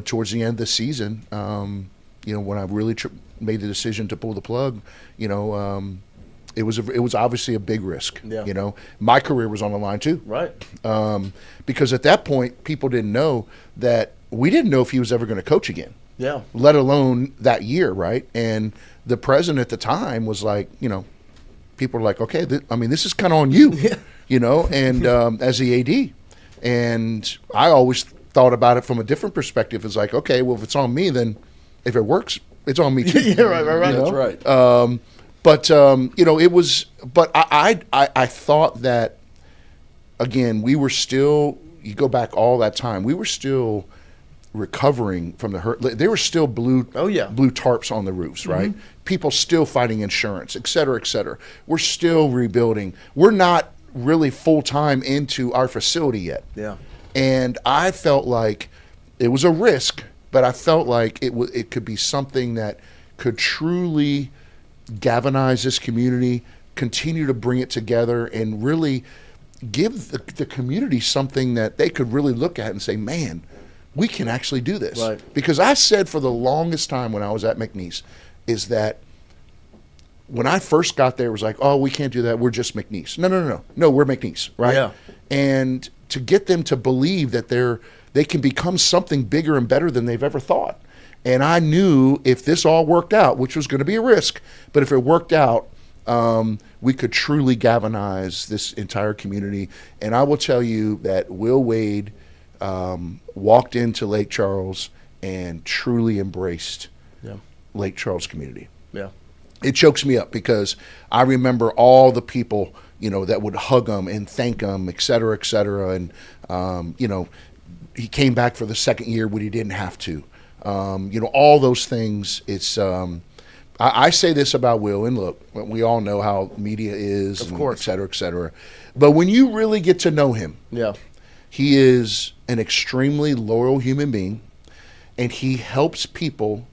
towards the end of the season, when I really made the decision to pull the plug, it was obviously a big risk. Yeah. My career was on the line too. Right. Because at that point, people didn't know that we didn't know if he was ever going to coach again. Yeah. Let alone that year, right? And the president at the time was like, people were like, okay, this is kind of on you, and as the AD. And I always thought about it from a different perspective. It's like, okay, well, if it's on me, then if it works, it's on me too. Yeah, right. That's right. But it was. But I thought that, again, we were still. You go back all that time, we were still recovering from the hurt. There were still blue tarps on the roofs, right? People still fighting insurance, et cetera, et cetera. We're still rebuilding. We're not really full time into our facility yet. Yeah. And I felt like it was a risk, but I felt like it could be something that could truly galvanize this community, continue to bring it together, and really give the community something that they could really look at and say, man, we can actually do this. Right. Because I said for the longest time when I was at McNeese is that when I first got there, it was like, oh, we can't do that. We're just McNeese. No, we're McNeese, right? Yeah. And to get them to believe that they can become something bigger and better than they've ever thought. And I knew if this all worked out, which was going to be a risk, but if it worked out, we could truly galvanize this entire community. And I will tell you that Will Wade walked into Lake Charles and truly embraced Lake Charles community. Yeah. It chokes me up because I remember all the people, that would hug him and thank him, et cetera, et cetera. And, he came back for the second year when he didn't have to. All those things. It's I say this about Will, and look, we all know how media is, of course, et cetera, et cetera. But when you really get to know him, he is an extremely loyal human being, and he helps people,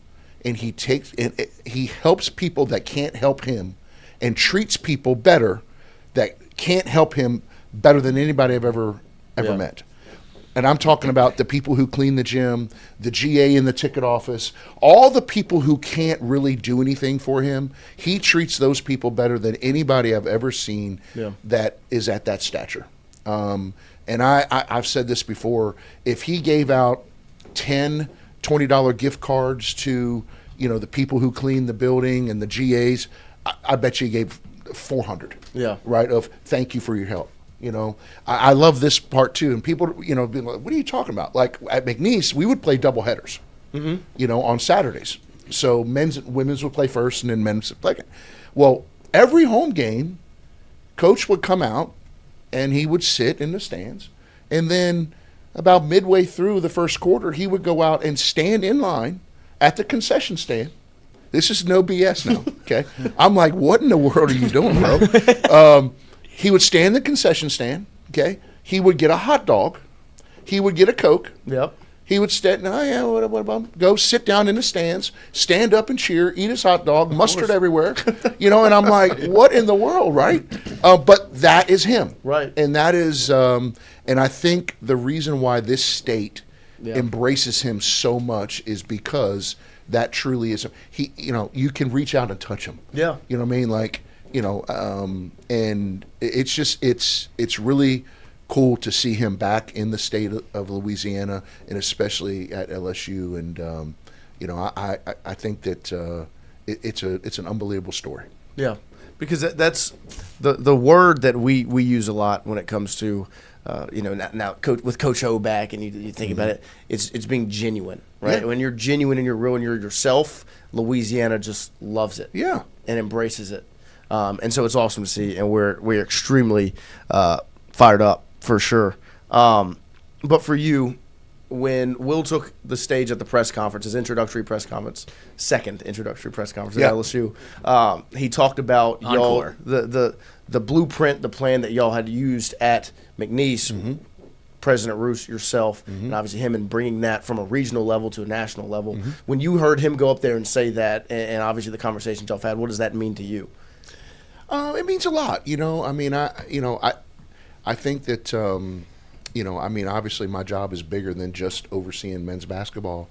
and he helps people that can't help him, and treats people better that can't help him better than anybody I've ever met. And I'm talking about the people who clean the gym, the GA in the ticket office, all the people who can't really do anything for him. He treats those people better than anybody I've ever seen that is at that stature. And I've said this before. If he gave out 10 $20 gift cards to, the people who clean the building and the GAs, I bet you he gave 400. Yeah. Right, of thank you for your help. I love this part too. And people, be like, what are you talking about? Like at McNeese, we would play double headers, on Saturdays. So men's and women's would play first and then men's would play second. Well, every home game, coach would come out and he would sit in the stands. And then about midway through the first quarter, he would go out and stand in line at the concession stand This is no BS now. Okay. I'm like, what in the world are you doing, bro? He would stand in the concession stand. Okay. He would get a hot dog. He would get a Coke. Yep. He would stand, go sit down in the stands, stand up and cheer, eat his hot dog, mustard everywhere, and I'm like, what in the world, right? But that is him. Right. And that is, and I think the reason why this state embraces him so much is because that truly is, he, you can reach out and touch him. Yeah. You know what I mean? Like, and it's just, it's really cool to see him back in the state of Louisiana, and especially at LSU. And I think that it's an unbelievable story. Yeah, because that's the word that we use a lot when it comes to now with Coach O back, and you think about it, it's being genuine, right? Yeah. When you're genuine and you're real and you're yourself, Louisiana just loves it, Yeah. and embraces it, and so it's awesome to see, and we're extremely fired up. For sure. But for you, when Will took the stage at the press conference, his introductory press conference, second introductory press conference at LSU, he talked about y'all, the blueprint, the plan that y'all had used at McNeese, President Roos, yourself, and obviously him, and bringing that from a regional level to a national level. When you heard him go up there and say that, and obviously the conversations y'all had, what does that mean to you? It means a lot. I think that, obviously my job is bigger than just overseeing men's basketball.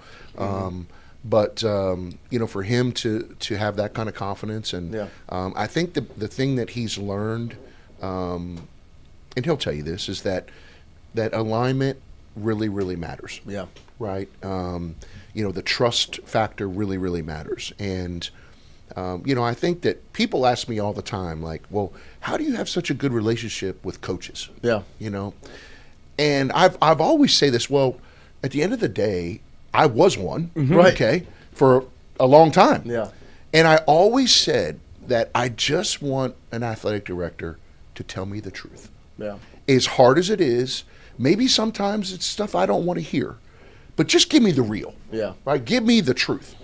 But for him to have that kind of confidence, and I think the thing that he's learned, and he'll tell you this, is that alignment really, really matters. Yeah. Right? The trust factor really, really matters. And I think that people ask me all the time, like, well, how do you have such a good relationship with coaches? Yeah. And I've always say this, well, at the end of the day, I was one, Right. okay, for a long time. Yeah. And I always said that I just want an athletic director to tell me the truth. Yeah. As hard as it is, maybe sometimes it's stuff I don't want to hear, but just give me the real. Yeah. Right? Give me the truth.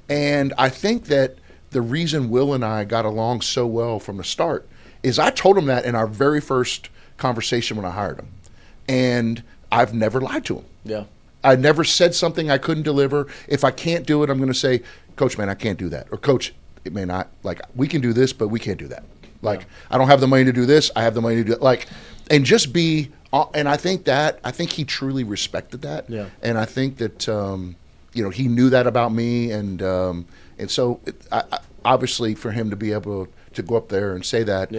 And I think that the reason Will and I got along so well from the start is I told him that in our very first conversation when I hired him. And I've never lied to him. Yeah. I never said something I couldn't deliver. If I can't do it, I'm going to say, Coach, man, I can't do that. Or Coach, man, we can do this, but we can't do that. Like, I don't have the money to do this. I have the money to do it. Like, and just be, and I think he truly respected that. Yeah. And I think that, he knew that about me. And so obviously for him to be able to go up there and say that,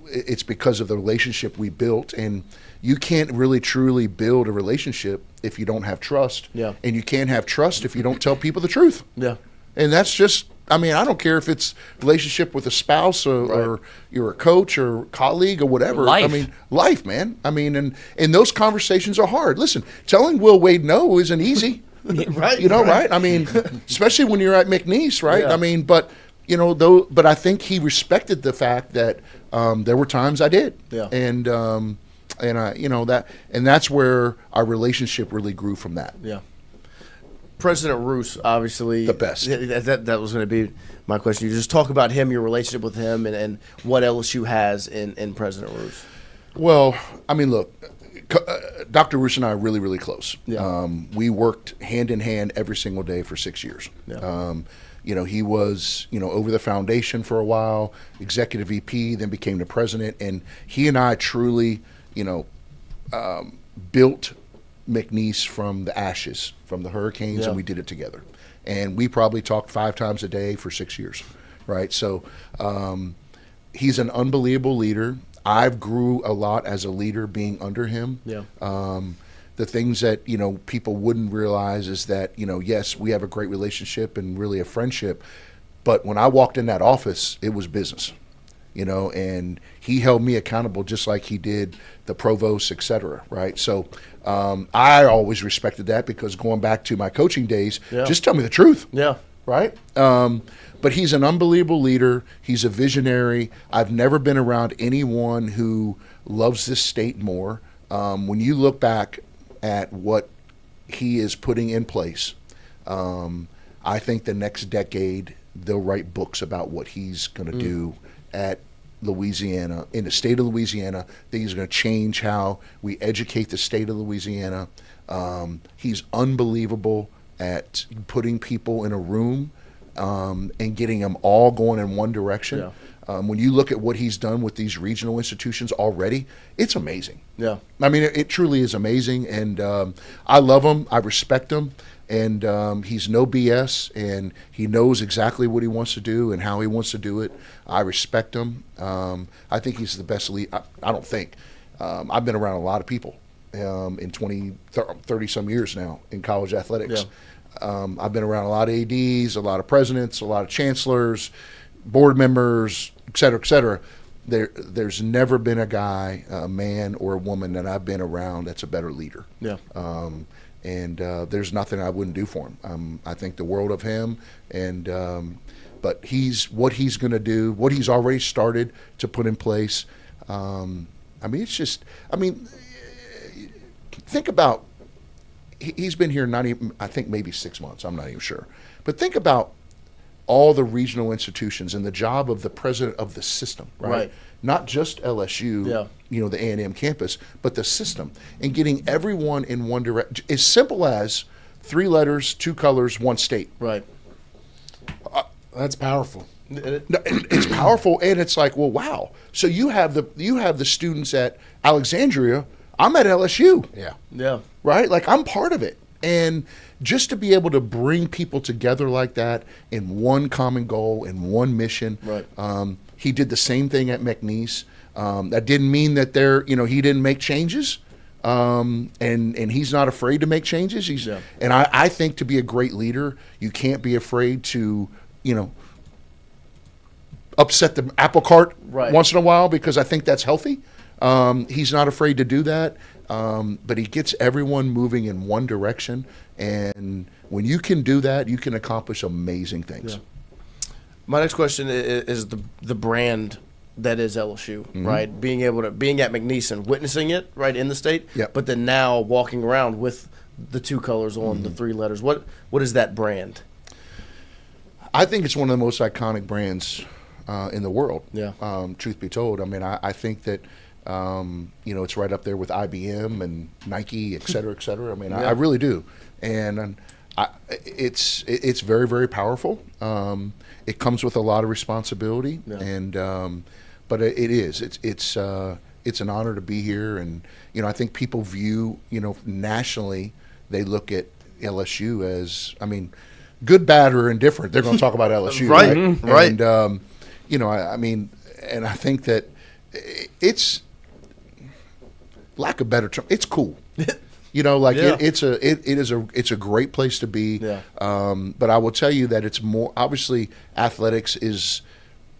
it's because of the relationship we built. And you can't really truly build a relationship if you don't have trust. Yeah. And you can't have trust if you don't tell people the truth. Yeah. And that's just, I don't care if it's relationship with a spouse or you're a coach or colleague or whatever. Life. Life, man. And those conversations are hard. Listen, telling Will Wade no isn't easy. Right. Right? Especially when you're at McNeese, right? Yeah. But I think he respected the fact that there were times I did. Yeah. And that's where our relationship really grew from that. Yeah. President Roos, obviously The best. That was going to be my question. You just talk about him, your relationship with him, and what LSU has in President Roos. Well, look, Dr. Roos and I are really, really close. Yeah. We worked hand in hand every single day for 6 years. Yeah. He was, over the foundation for a while, executive VP, then became the president. And he and I truly, built McNeese from the ashes, from the hurricanes, and we did it together. And we probably talked 5 times a day for 6 years, right? So he's an unbelievable leader. I've grew a lot as a leader being under him. Yeah. The things that, people wouldn't realize is that, yes, we have a great relationship and really a friendship, but when I walked in that office, it was business, and he held me accountable just like he did the provost, et cetera, right? So I always respected that because going back to my coaching days, just tell me the truth. Yeah. Right? But he's an unbelievable leader. He's a visionary. I've never been around anyone who loves this state more. When you look back at what he is putting in place, I think the next decade they'll write books about what he's going to do at Louisiana, in the state of Louisiana. That he's going to change how we educate the state of Louisiana. He's unbelievable at putting people in a room and getting them all going in one direction. Yeah. When you look at what he's done with these regional institutions already, it's amazing. Yeah. I mean, it truly is amazing, and I love him. I respect him, and he's no BS, and he knows exactly what he wants to do and how he wants to do it. I respect him. I think he's the best lead. I don't think. I've been around a lot of people in 30-some years now in college athletics. Yeah. I've been around a lot of ADs, a lot of presidents, a lot of chancellors, board members, et cetera, et cetera. There's never been a guy, a man or a woman that I've been around that's a better leader. Yeah. And there's nothing I wouldn't do for him. I think the world of him, and but what he's going to do, what he's already started to put in place. I mean, it's just, I mean, think about, he's been here not even, I think maybe 6 months. I'm not even sure. But think about all the regional institutions and the job of the president of the system, right? Not just LSU, the A&M campus, but the system, and getting everyone in one direction. As simple as 3 letters, 2 colors, 1 state. Right. That's powerful. It's powerful, and it's like, well, wow. So you have the students at Alexandria. I'm at LSU. Yeah. Right? Like, I'm part of it. And just to be able to bring people together like that in one common goal, in one mission. Right. He did the same thing at McNeese. That didn't mean that he didn't make changes. And he's not afraid to make changes. And I think to be a great leader, you can't be afraid to, upset the apple cart once in a while, because I think that's healthy. He's not afraid to do that. But he gets everyone moving in one direction, and when you can do that, you can accomplish amazing things. Yeah. My next question is the brand that is LSU, right? Being at McNeese and witnessing it right in the state, but then now walking around with the 2 colors on the 3 letters. What is that brand? I think it's one of the most iconic brands in the world. Yeah. Truth be told, I mean, I think that. It's right up there with IBM and Nike, et cetera, et cetera. I mean, I really do. And it's very, very powerful. It comes with a lot of responsibility, and but it's an honor to be here. And I think people view, nationally, they look at LSU as, I mean, good, bad, or indifferent. They're going to talk about LSU, right? Right. And I mean, and I think that it's, lack of better term, it's cool. It's a great place to be. Yeah. But I will tell you that it's more, obviously, athletics is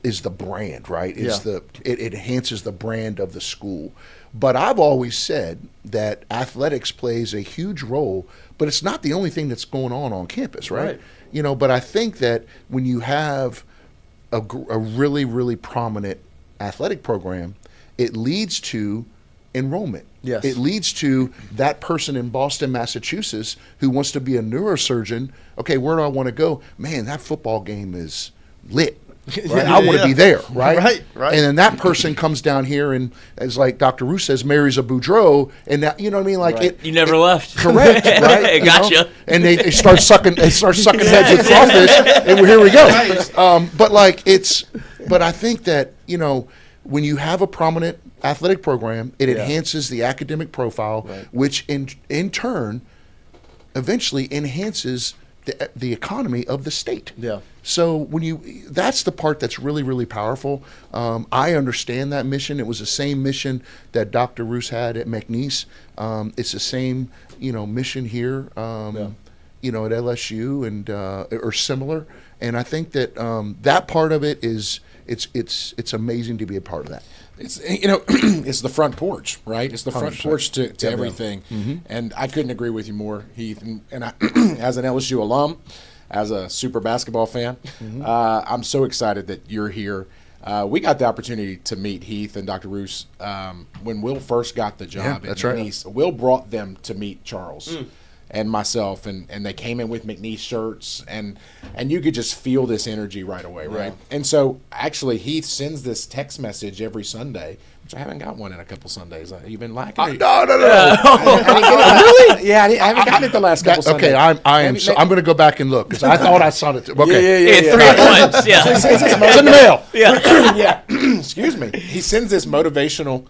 the brand, right? It enhances the brand of the school. But I've always said that athletics plays a huge role, but it's not the only thing that's going on campus, right? But I think that when you have a really, really prominent athletic program, it leads to enrollment. Yes. It leads to that person in Boston, Massachusetts, who wants to be a neurosurgeon. Okay, where do I want to go? Man, that football game is lit. Right? I want to be there, right? Right. And then that person comes down here and, as like Dr. Roos says, marries a Boudreaux, and that, you know what I mean? Like you never left. Correct, right? Gotcha. And they start sucking. They start sucking heads with crawfish, and here we go. But I think that when you have a prominent athletic program, it enhances the academic profile, which in turn eventually enhances the economy of the state. Yeah. So that's the part that's really, really powerful. I understand that mission. It was the same mission that Dr. Roos had at McNeese. It's the same, mission here, at LSU and or similar. And I think that that part of it is it's amazing to be a part of that. It's it's the front porch, right? It's the front porch to everything. Mm-hmm. And I couldn't agree with you more, Heath. And I, as an LSU alum, as a super basketball fan, I'm so excited that you're here. We got the opportunity to meet Heath and Dr. Roos when Will first got the job. Yeah, that's right. Will brought them to meet Charles. and myself, and they came in with McNeese shirts, and you could just feel this energy right away, right? And so actually Heath sends this text message every Sunday, which I haven't got one in a couple Sundays. You've been lacking. No. Really? Yeah, I haven't gotten it the last couple Sundays. Okay, I'm going to go back and look because I thought I saw it. Yeah, Okay. 3 at once. Yeah. It's in the mail. Yeah. Excuse me. He sends this motivational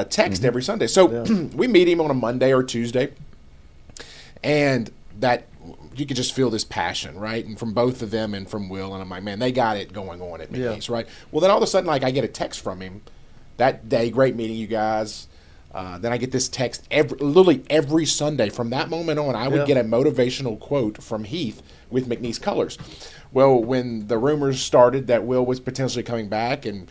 text every Sunday. So we meet him on a Monday or Tuesday, and that you could just feel this passion, right? And from both of them and from Will, and I'm like, man, they got it going on at McNeese, right? Well, then all of a sudden, like, I get a text from him that day. Great meeting you guys. Then I get this text literally every Sunday. From that moment on, I would get a motivational quote from Heath with McNeese colors. Well, when the rumors started that Will was potentially coming back and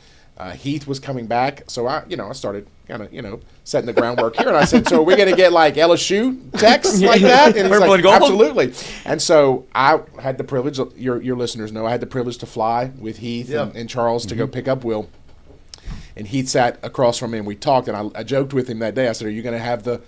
Heath was coming back, so I started kind of, setting the groundwork here. And I said, so are we going to get like LSU texts like that? And he's like, absolutely. And so I had the privilege, your listeners know, I had the privilege to fly with Heath and Charles to go pick up Will. And Heath sat across from me and we talked, and I joked with him that day. I said, are you going to have the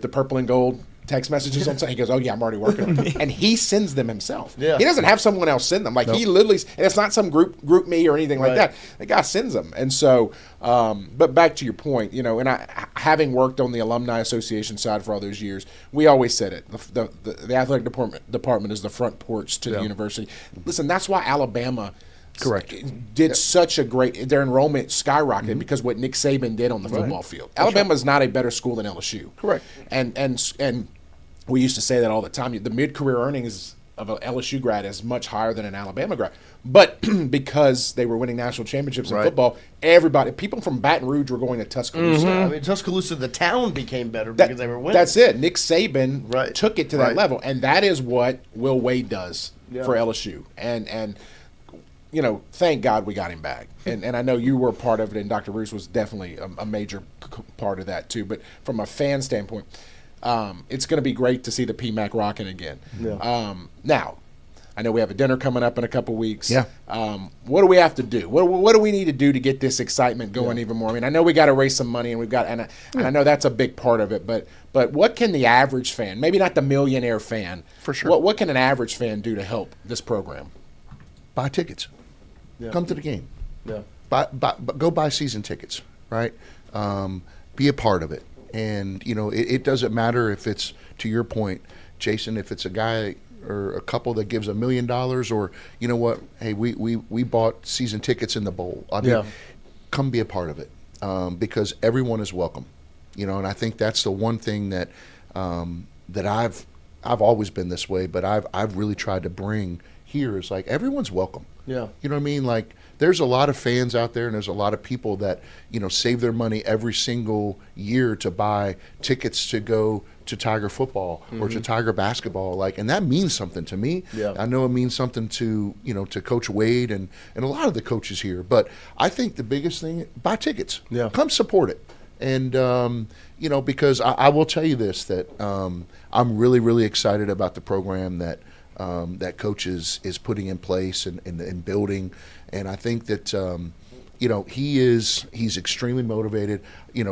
purple and gold text messages on Sunday? He goes, oh yeah, I'm already working on it. And he sends them himself. He doesn't have someone else send them. Like he literally, and it's not some group me or anything like that. The guy sends them. And so, but back to your point, and I, having worked on the Alumni Association side for all those years, we always said it. The athletic department is the front porch to the university. Listen, that's why Alabama did such a great, their enrollment skyrocketed because what Nick Saban did on the football field. Alabama is not a better school than LSU. And we used to say that all the time. The mid-career earnings of an LSU grad is much higher than an Alabama grad. But because they were winning national championships in football, people from Baton Rouge were going to Tuscaloosa. I mean, Tuscaloosa, the town became better because they were winning. That's it. Nick Saban took it to that level. And that is what Will Wade does for LSU. And thank God we got him back. And I know you were a part of it, and Dr. Bruce was definitely a major part of that too. But from a fan standpoint, it's going to be great to see the PMAC rocking again. Now, I know we have a dinner coming up in a couple weeks. What do we have to do? What do we need to do to get this excitement going even more? I mean, I know we got to raise some money, and we've got, and I know that's a big part of it. But what can the average fan, maybe not the millionaire fan, for sure, what can an average fan do to help this program? Buy tickets. Come to the game. Go buy season tickets, right? Be a part of it. And, it doesn't matter if it's, to your point, Jason, if it's a guy or a couple that gives $1 million or, you know what, hey, we bought season tickets in the bowl. I mean, come be a part of it because everyone is welcome. And I think that's the one thing that that I've always been this way, but I've really tried to bring here is like everyone's welcome. You know what I mean? Like there's a lot of fans out there and there's a lot of people that, save their money every single year to buy tickets to go to Tiger football or to Tiger basketball. Like, and that means something to me. I know it means something to, to Coach Wade and a lot of the coaches here. But I think the biggest thing, buy tickets. Come support it. And, because I will tell you this, that I'm really, really excited about the program that that coach is putting in place and building. And I think that, he's extremely motivated.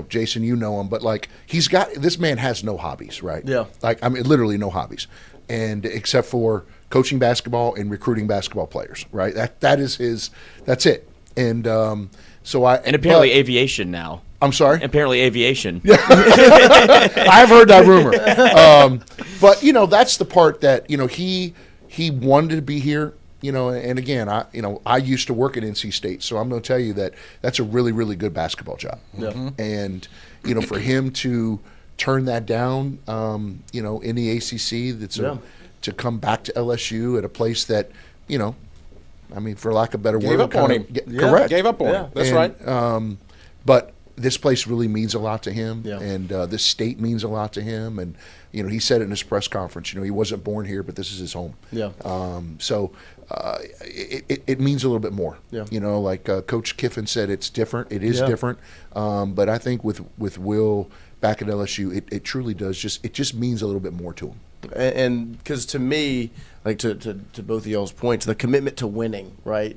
Jason, you know him, but like this man has no hobbies, right? Like, I mean, literally no hobbies. And except for coaching basketball and recruiting basketball players, right? That's it. And and apparently aviation now. I'm sorry? Apparently aviation. I've heard that rumor. But, that's the part that, he wanted to be here, and again, I used to work at NC State, so I'm going to tell you that that's a really, really good basketball job. And, for him to turn that down, in the ACC, to come back to LSU at a place that, I mean, for lack of a better word. Gave up on him. Correct. Gave up on him. That's right. But this place really means a lot to him, and this state means a lot to him. And, he said it in his press conference, he wasn't born here, but this is his home. So it means a little bit more. Like Coach Kiffin said, it's different. It is different. But I think with Will back at LSU, it truly does it just means a little bit more to him. And because to me, like to both of y'all's points, the commitment to winning, right?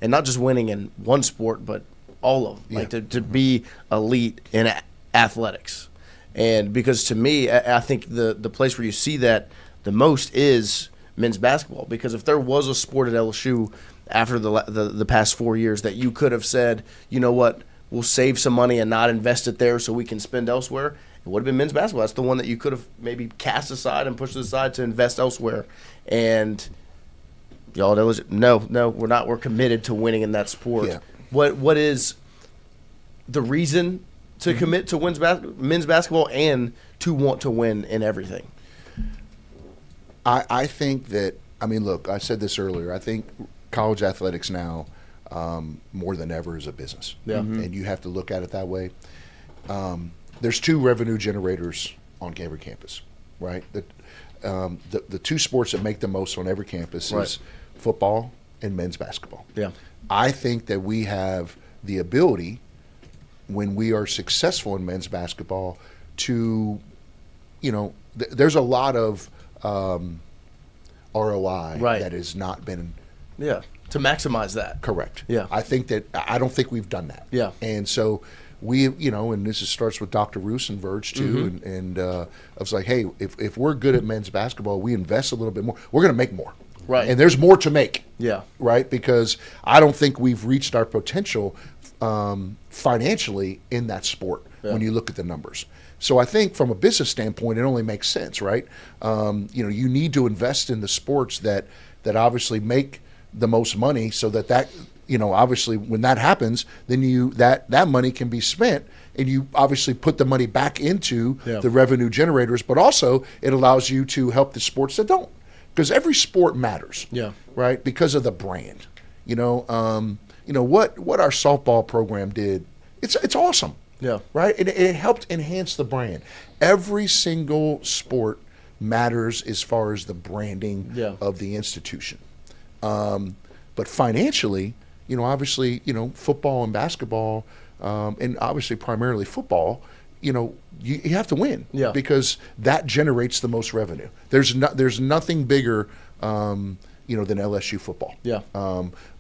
And not just winning in one sport, but all of them. Like to be elite in athletics. And because to me, I think the place where you see that the most is men's basketball. Because if there was a sport at LSU after the past 4 years that you could have said, you know what, we'll save some money and not invest it there so we can spend elsewhere, it would have been men's basketball. That's the one that you could have maybe cast aside and pushed aside to invest elsewhere. And y'all, no, we're not. We're committed to winning in that sport. Yeah. What is the reason to commit to men's basketball and to want to win in everything? I think that, I mean, look, I said this earlier. I think college athletics now, more than ever, is a business. Yeah. And you have to look at it that way. There's two revenue generators on every campus, right? The two sports that make the most on every campus is football and men's basketball. Yeah. I think that we have the ability, when we are successful in men's basketball, to, there's a lot of ROI that has not been to maximize that. correct. Yeah. I don't think we've done that. Yeah. And so we, and this starts with Dr. Roos and Verge too, and I was like, hey, if we're good at men's basketball, we invest a little bit more, we're going to make more. Right. And there's more to make. Yeah. Right? Because I don't think we've reached our potential financially in that sport when you look at the numbers. So I think from a business standpoint, it only makes sense, right? You need to invest in the sports that obviously make the most money, so that obviously when that happens, then that money can be spent, and you obviously put the money back into the revenue generators, but also it allows you to help the sports that don't. Because every sport matters, right? Because of the brand, what our softball program did. It's awesome, right? It helped enhance the brand. Every single sport matters as far as the branding of the institution. But financially, obviously, football and basketball, and obviously primarily football, you have to win because that generates the most revenue. There's nothing bigger, than LSU football.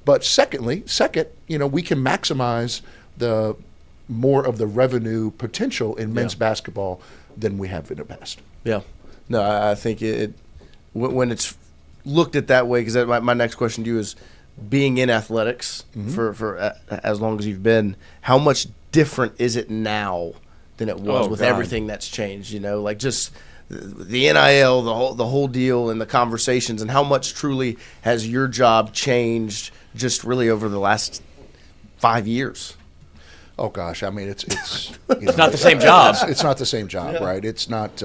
But second, we can maximize the more of the revenue potential in men's basketball than we have in the past. Yeah. No, I think when it's looked at that way, because my next question to you is, being in athletics for as long as you've been, how much different is it now than it was with everything that's changed? Like just the NIL, the whole deal, and the conversations, and how much truly has your job changed just really over the last 5 years? Oh gosh, I mean it's it's not the same job. It's not the same job, right? It's not.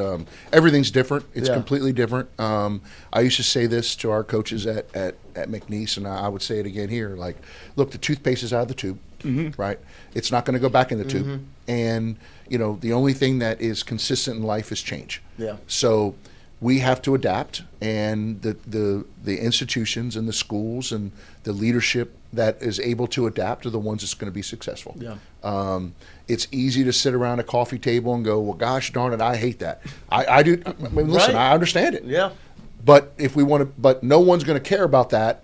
Everything's different. It's completely different. I used to say this to our coaches at McNeese, and I would say it again here. Like, look, the toothpaste is out of the tube, right? It's not going to go back in the tube, and the only thing that is consistent in life is change. Yeah. So we have to adapt, and the institutions and the schools and the leadership that is able to adapt are the ones that's going to be successful. Yeah. It's easy to sit around a coffee table and go, well, gosh darn it, I hate that. I do. I mean, listen, I understand it. Yeah. But if we want to, but no one's going to care about that,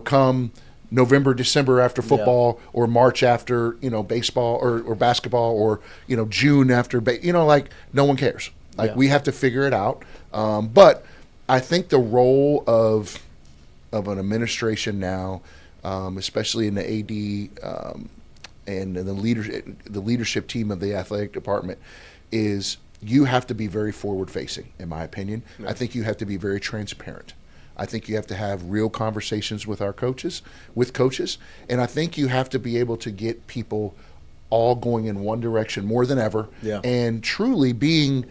come November, December after football, or March after, baseball or basketball, or, June after, like no one cares. Like we have to figure it out. But I think the role of an administration now, especially in the AD and the leadership team of the athletic department, is you have to be very forward-facing, in my opinion. I think you have to be very transparent. I think you have to have real conversations with coaches, and I think you have to be able to get people all going in one direction more than ever, and truly being,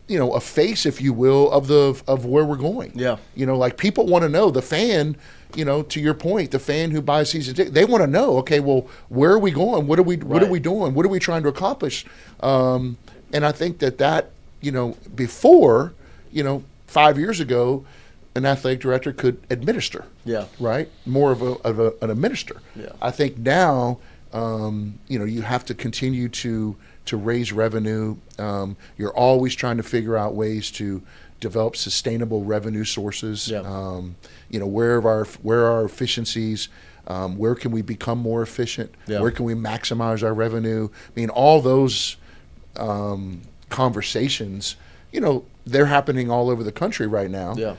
a face, if you will, of where we're going. Yeah. Like people want to know, the fan, to your point, the fan who buys season tickets, they want to know, okay, well, where are we going? What are we doing? What are we trying to accomplish? And I think that before, 5 years ago, an athletic director could administer. Yeah. Right? More of an administrator. Yeah. I think now, you have to continue to raise revenue. You're always trying to figure out ways to develop sustainable revenue sources. Yeah. Where are our efficiencies? Where can we become more efficient? Yeah. Where can we maximize our revenue? I mean, all those conversations, they're happening all over the country right now. Yeah.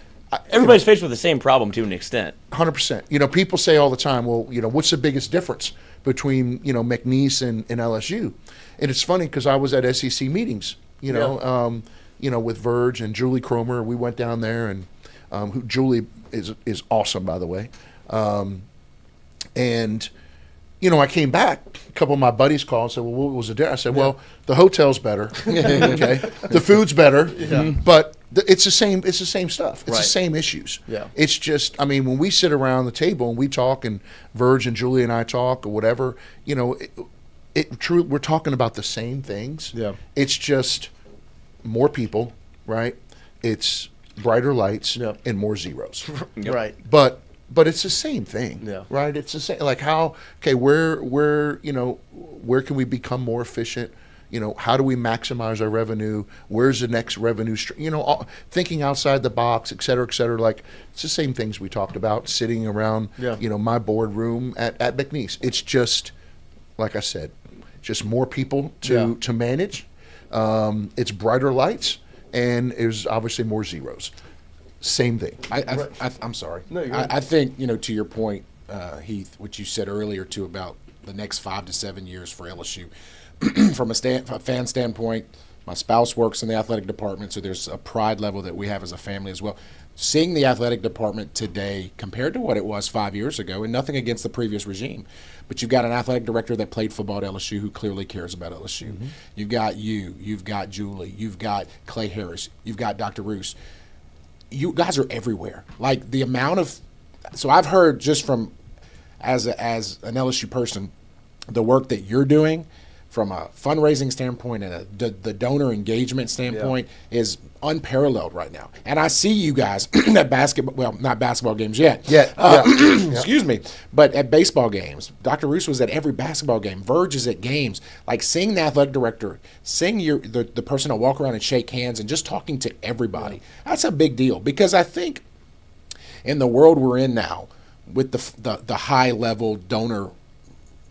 Everybody's faced with the same problem to an extent. 100%. People say all the time, well, what's the biggest difference between, McNeese and LSU? And it's funny because I was at SEC meetings, with Verge and Julie Cromer. We went down there, and who Julie is awesome, by the way. And I came back. A couple of my buddies called and said, well, what was it there? I said, well, the hotel's better. Okay. The food's better. But it's the same stuff. It's the same issues. Yeah. It's just, when we sit around the table and we talk, and Verge and Julie and I talk or whatever, we're talking about the same things. Yeah. It's just more people, right? It's brighter lights and more zeros. Right. But it's the same thing, right? It's the same. Like where can we become more efficient? How do we maximize our revenue? Where's the next revenue stream? Thinking outside the box, et cetera, et cetera. Like, it's the same things we talked about sitting around, my boardroom at McNeese. It's just, like I said, just more people to manage. It's brighter lights, and there's obviously more zeros. Same thing. I'm sorry. No, you're I think, to your point, Heath, what you said earlier, too, about the next 5 to 7 years for LSU. From a fan standpoint, my spouse works in the athletic department, so there's a pride level that we have as a family as well. Seeing the athletic department today compared to what it was 5 years ago, and nothing against the previous regime, but you've got an athletic director that played football at LSU who clearly cares about LSU. Mm-hmm. You've got you've got Julie, you've got Clay Harris, you've got Dr. Roos. You guys are everywhere. Like the amount of – so I've heard just from as an LSU person, the work that you're doing – from a fundraising standpoint and the donor engagement standpoint is unparalleled right now. And I see you guys at not basketball games yet. Excuse me. But at baseball games. Dr. Roos was at every basketball game. Verge is at games. Like seeing the athletic director, seeing the person that walk around and shake hands and just talking to everybody. That's a big deal because I think in the world we're in now with the high level donor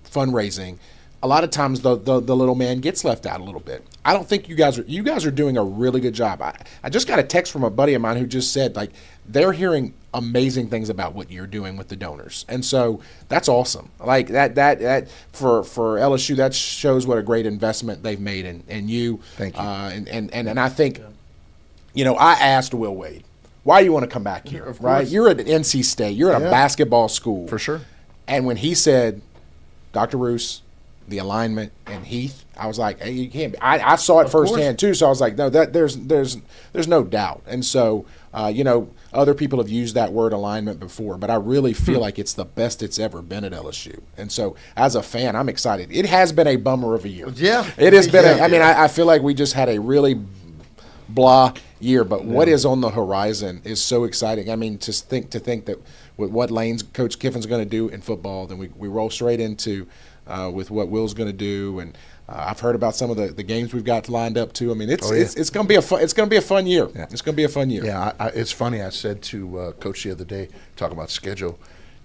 fundraising, a lot of times the little man gets left out a little bit. I don't think you guys are doing a really good job. I just got a text from a buddy of mine who just said like they're hearing amazing things about what you're doing with the donors, and so that's awesome. Like that for LSU, that shows what a great investment they've made in you. Thank you. And I think, I asked Will Wade, why do you want to come back here? Right? You're at NC State. You're at a basketball school for sure. And when he said, Dr. Roos, the alignment, and Heath, I was like, hey, you can't be. I saw it firsthand too, so I was like, no, there's no doubt. And so, other people have used that word alignment before, but I really feel like it's the best it's ever been at LSU. And so, as a fan, I'm excited. It has been a bummer of a year. Yeah, it has been. I feel like we just had a really blah year, but what is on the horizon is so exciting. I mean, to think that with what lanes Coach Kiffin's going to do in football, then we roll straight into. With what Will's going to do, and I've heard about some of the games we've got lined up too. I mean, it's going to be a fun year. Yeah. It's going to be a fun year. Yeah, it's funny. I said to Coach the other day, talking about schedule.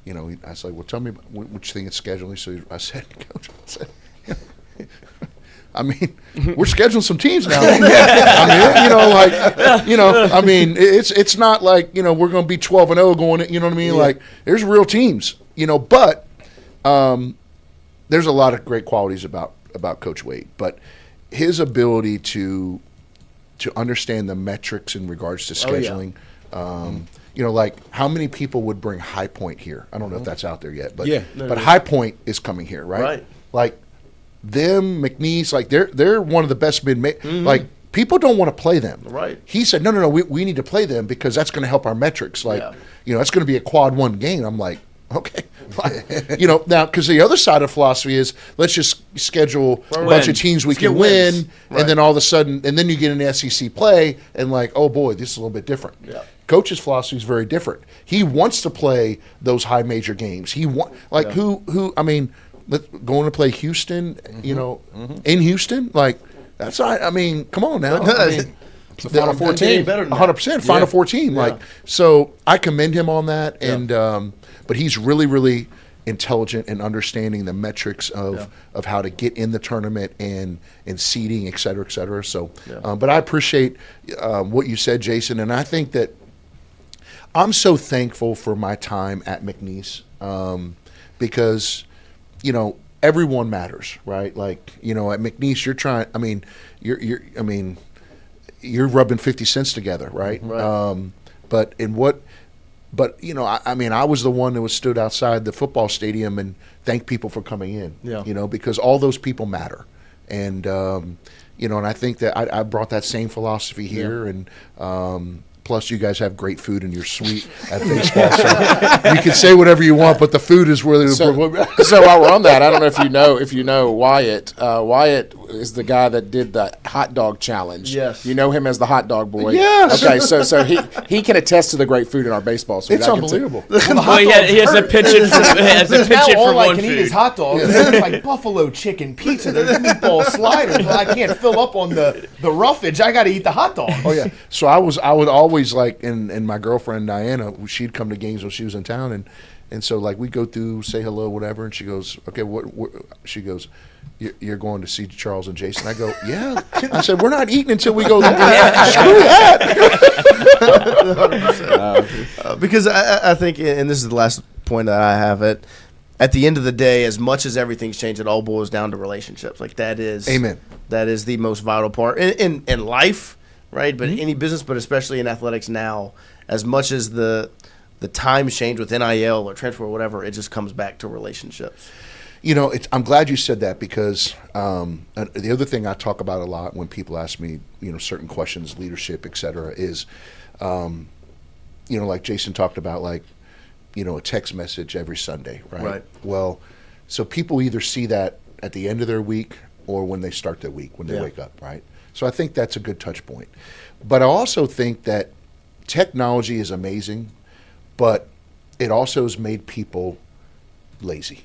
I was like, well, tell me what you think of scheduling. So I said, Coach, we're scheduling some teams now. It's not like we're going to be 12-0 going. You know what I mean? Yeah. Like, there's real teams. But. There's a lot of great qualities about Coach Wade, but his ability to understand the metrics in regards to scheduling. Like how many people would bring High Point here? I don't know if that's out there yet, but High Point is coming here, right? Right. Like them, McNeese, like they're one of the best like people don't want to play them. Right. He said, no, we need to play them because that's going to help our metrics. Like, that's going to be a quad 1 game. I'm like, okay. Now, because the other side of philosophy is let's just schedule a bunch of teams we can win, and then all of a sudden, and then you get an SEC play, and like, oh boy, this is a little bit different. Yeah. Coach's philosophy is very different. He wants to play those high major games. He going to play Houston, in Houston, like that's not. I mean, come on now. The Final 14, 100% Final 14. Like, so I commend him on that, and but he's really, really, intelligent and understanding the metrics of how to get in the tournament and seeding, et cetera, et cetera. So, but I appreciate what you said, Jason, and I think that I'm so thankful for my time at McNeese because, you know, everyone matters, right? Like, you know, at McNeese, you're rubbing 50 cents together, right? But you know, I was the one that was stood outside the football stadium and thanked people for coming in, you know, because all those people matter. And, you know, and I think that I brought that same philosophy here. And, plus, you guys have great food and you're sweet at baseball. So you can say whatever you want, but the food is really so while we're on that, I don't know if you know Wyatt. Wyatt is the guy that did the hot dog challenge. Yes. You know him as the hot dog boy. Yes. Okay, so he can attest to the great food in our baseball suite. It's unbelievable. Well, he has a penchant for all I one can food. eat is hot dogs. There's like buffalo chicken pizza. There's meatball sliders. I can't fill up on the roughage. I got to eat the hot dog. Oh yeah. So I would always like, and my girlfriend Diana, she'd come to games when she was in town, and so like we'd go through, say hello, whatever, and she goes, okay, what she goes, you're going to see Charles and Jason. I go, yeah. I said, we're not eating until we go. Screw that. Because I think, and this is the last point that I have, at the end of the day, as much as everything's changed, it all boils down to relationships. Like that is, amen. That is the most vital part in life, right? But any business, but especially in athletics now, as much as the times change with NIL or transfer or whatever, it just comes back to relationships. You know, I'm glad you said that because the other thing I talk about a lot when people ask me, you know, certain questions, leadership, et cetera, is, you know, like Jason talked about, like, you know, a text message every Sunday, right? Right. Well, so people either see that at the end of their week or when they start their week, when they wake up, right? So I think that's a good touch point. But I also think that technology is amazing, but it also has made people lazy.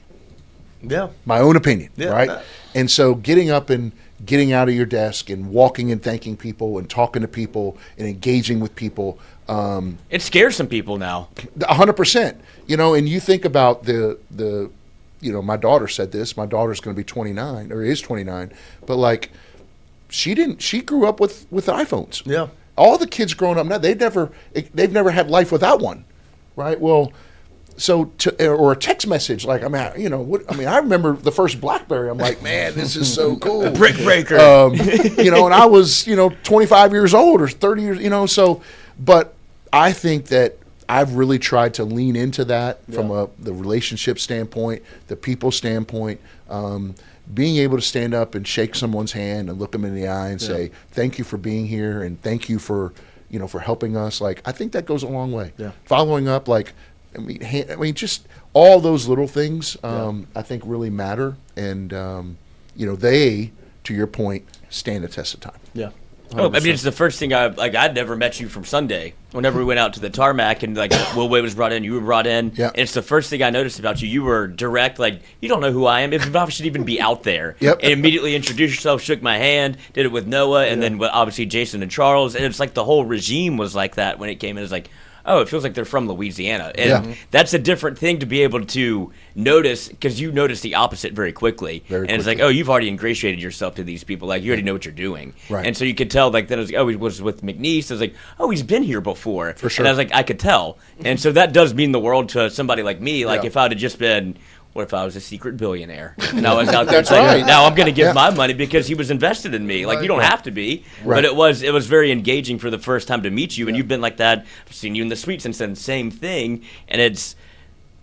Yeah. My own opinion, right? And so getting up and getting out of your desk and walking and thanking people and talking to people and engaging with people. It scares some people now. 100%. You know, and you think about the you know, my daughter said this. My daughter's going to be 29 or is 29, but like she grew up with iPhones. Yeah. All the kids growing up now, they've never had life without one, right? Well, so or a text message, like I remember the first BlackBerry. I'm like, man, this is so cool. A brick breaker. You know, and I was 25 years old or 30 years, you know. So, but I think that I've really tried to lean into that from the relationship standpoint, the people standpoint. Being able to stand up and shake someone's hand and look them in the eye and say, thank you for being here and thank you for helping us. Like, I think that goes a long way. Yeah. Following up, like, I mean, just all those little things, I think really matter. And, they, to your point, stand the test of time. Yeah. 100%. Oh, I mean, it's the first thing I'd never met you from Sunday. Whenever we went out to the tarmac and like Will Wade was brought in, you were brought in. Yeah. And it's the first thing I noticed about you. You were direct, like you don't know who I am. If I should even be out there. Yep. And immediately introduced yourself, shook my hand, did it with Noah, and then obviously Jason and Charles. And it's like the whole regime was like that when it came in. It's like, oh, it feels like they're from Louisiana. And that's a different thing to be able to notice because you notice the opposite very quickly. It's like, oh, you've already ingratiated yourself to these people. Like, you already know what you're doing. Right. And so you could tell, like, then it was like, oh, he was with McNeese. I was like, oh, he's been here before. For sure. And I was like, I could tell. And so that does mean the world to somebody like me. Like, if I would have just been, what if I was a secret billionaire? And I was out there saying, now I'm going to give my money because he was invested in me. Like, you don't have to be. Right. But it was very engaging for the first time to meet you. And you've been like that. I've seen you in the suite since then. Same thing. And it's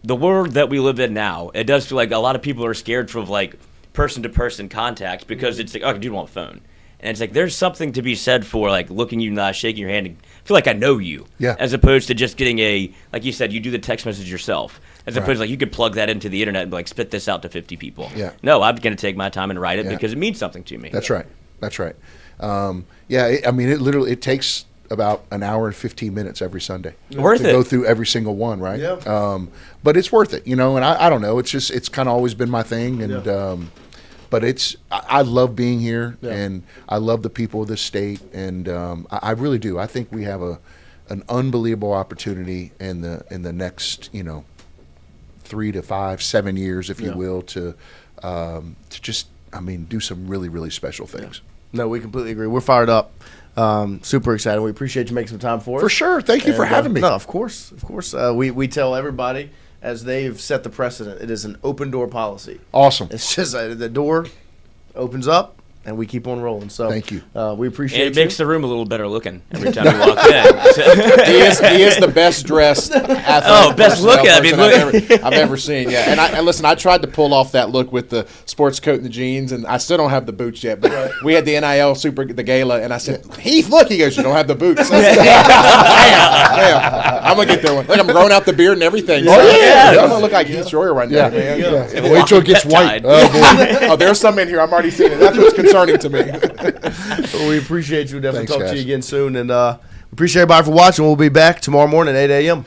the world that we live in now. It does feel like a lot of people are scared from, like, person-to-person contact because it's like, oh, I can do it on the phone. And it's like there's something to be said for, like, looking you in the eye, shaking your hand, and feel like I know you. Yeah. As opposed to just getting like you said, you do the text message yourself. As opposed to, like, you could plug that into the internet and, like, spit this out to 50 people. Yeah. No, I'm going to take my time and write it because it means something to me. That's right. That's right. It takes about an hour and 15 minutes every Sunday. Worth to it. go through every single one, right? Yeah. But it's worth it, and I don't know. It's kind of always been my thing, and but I love being here, and I love the people of this state, and I really do. I think we have an unbelievable opportunity in the next 3 to 5, 7 years, if you Yeah. will, to just, do some really, really special things. No, we completely agree. We're fired up. Super excited. We appreciate you making some time for us. For sure. Thank you for having me. No, of course. Of course. We tell everybody, as they've set the precedent, it is an open door policy. Awesome. It's just the door opens up, and we keep on rolling. So Thank you. We appreciate And it. it makes the room a little better looking every time you walk in. He is the best dressed athletic best looking, I've ever seen. Yeah, and listen, I tried to pull off that look with the sports coat and the jeans, and I still don't have the boots yet. But we had the NIL the gala, and I said, Heath, look. He goes, you don't have the boots. I said, damn. I'm gonna get there one. Look, I'm growing out the beard and everything. I'm gonna look like Heath Schroyer one day, man. Yeah. Wait till it gets white. Oh, there's some in here. I'm already seeing it. That's what's concerning to me. Well, we appreciate you. Definitely Thanks, talk to guys. you again soon. And we appreciate everybody for watching. We'll be back tomorrow morning at 8 a.m.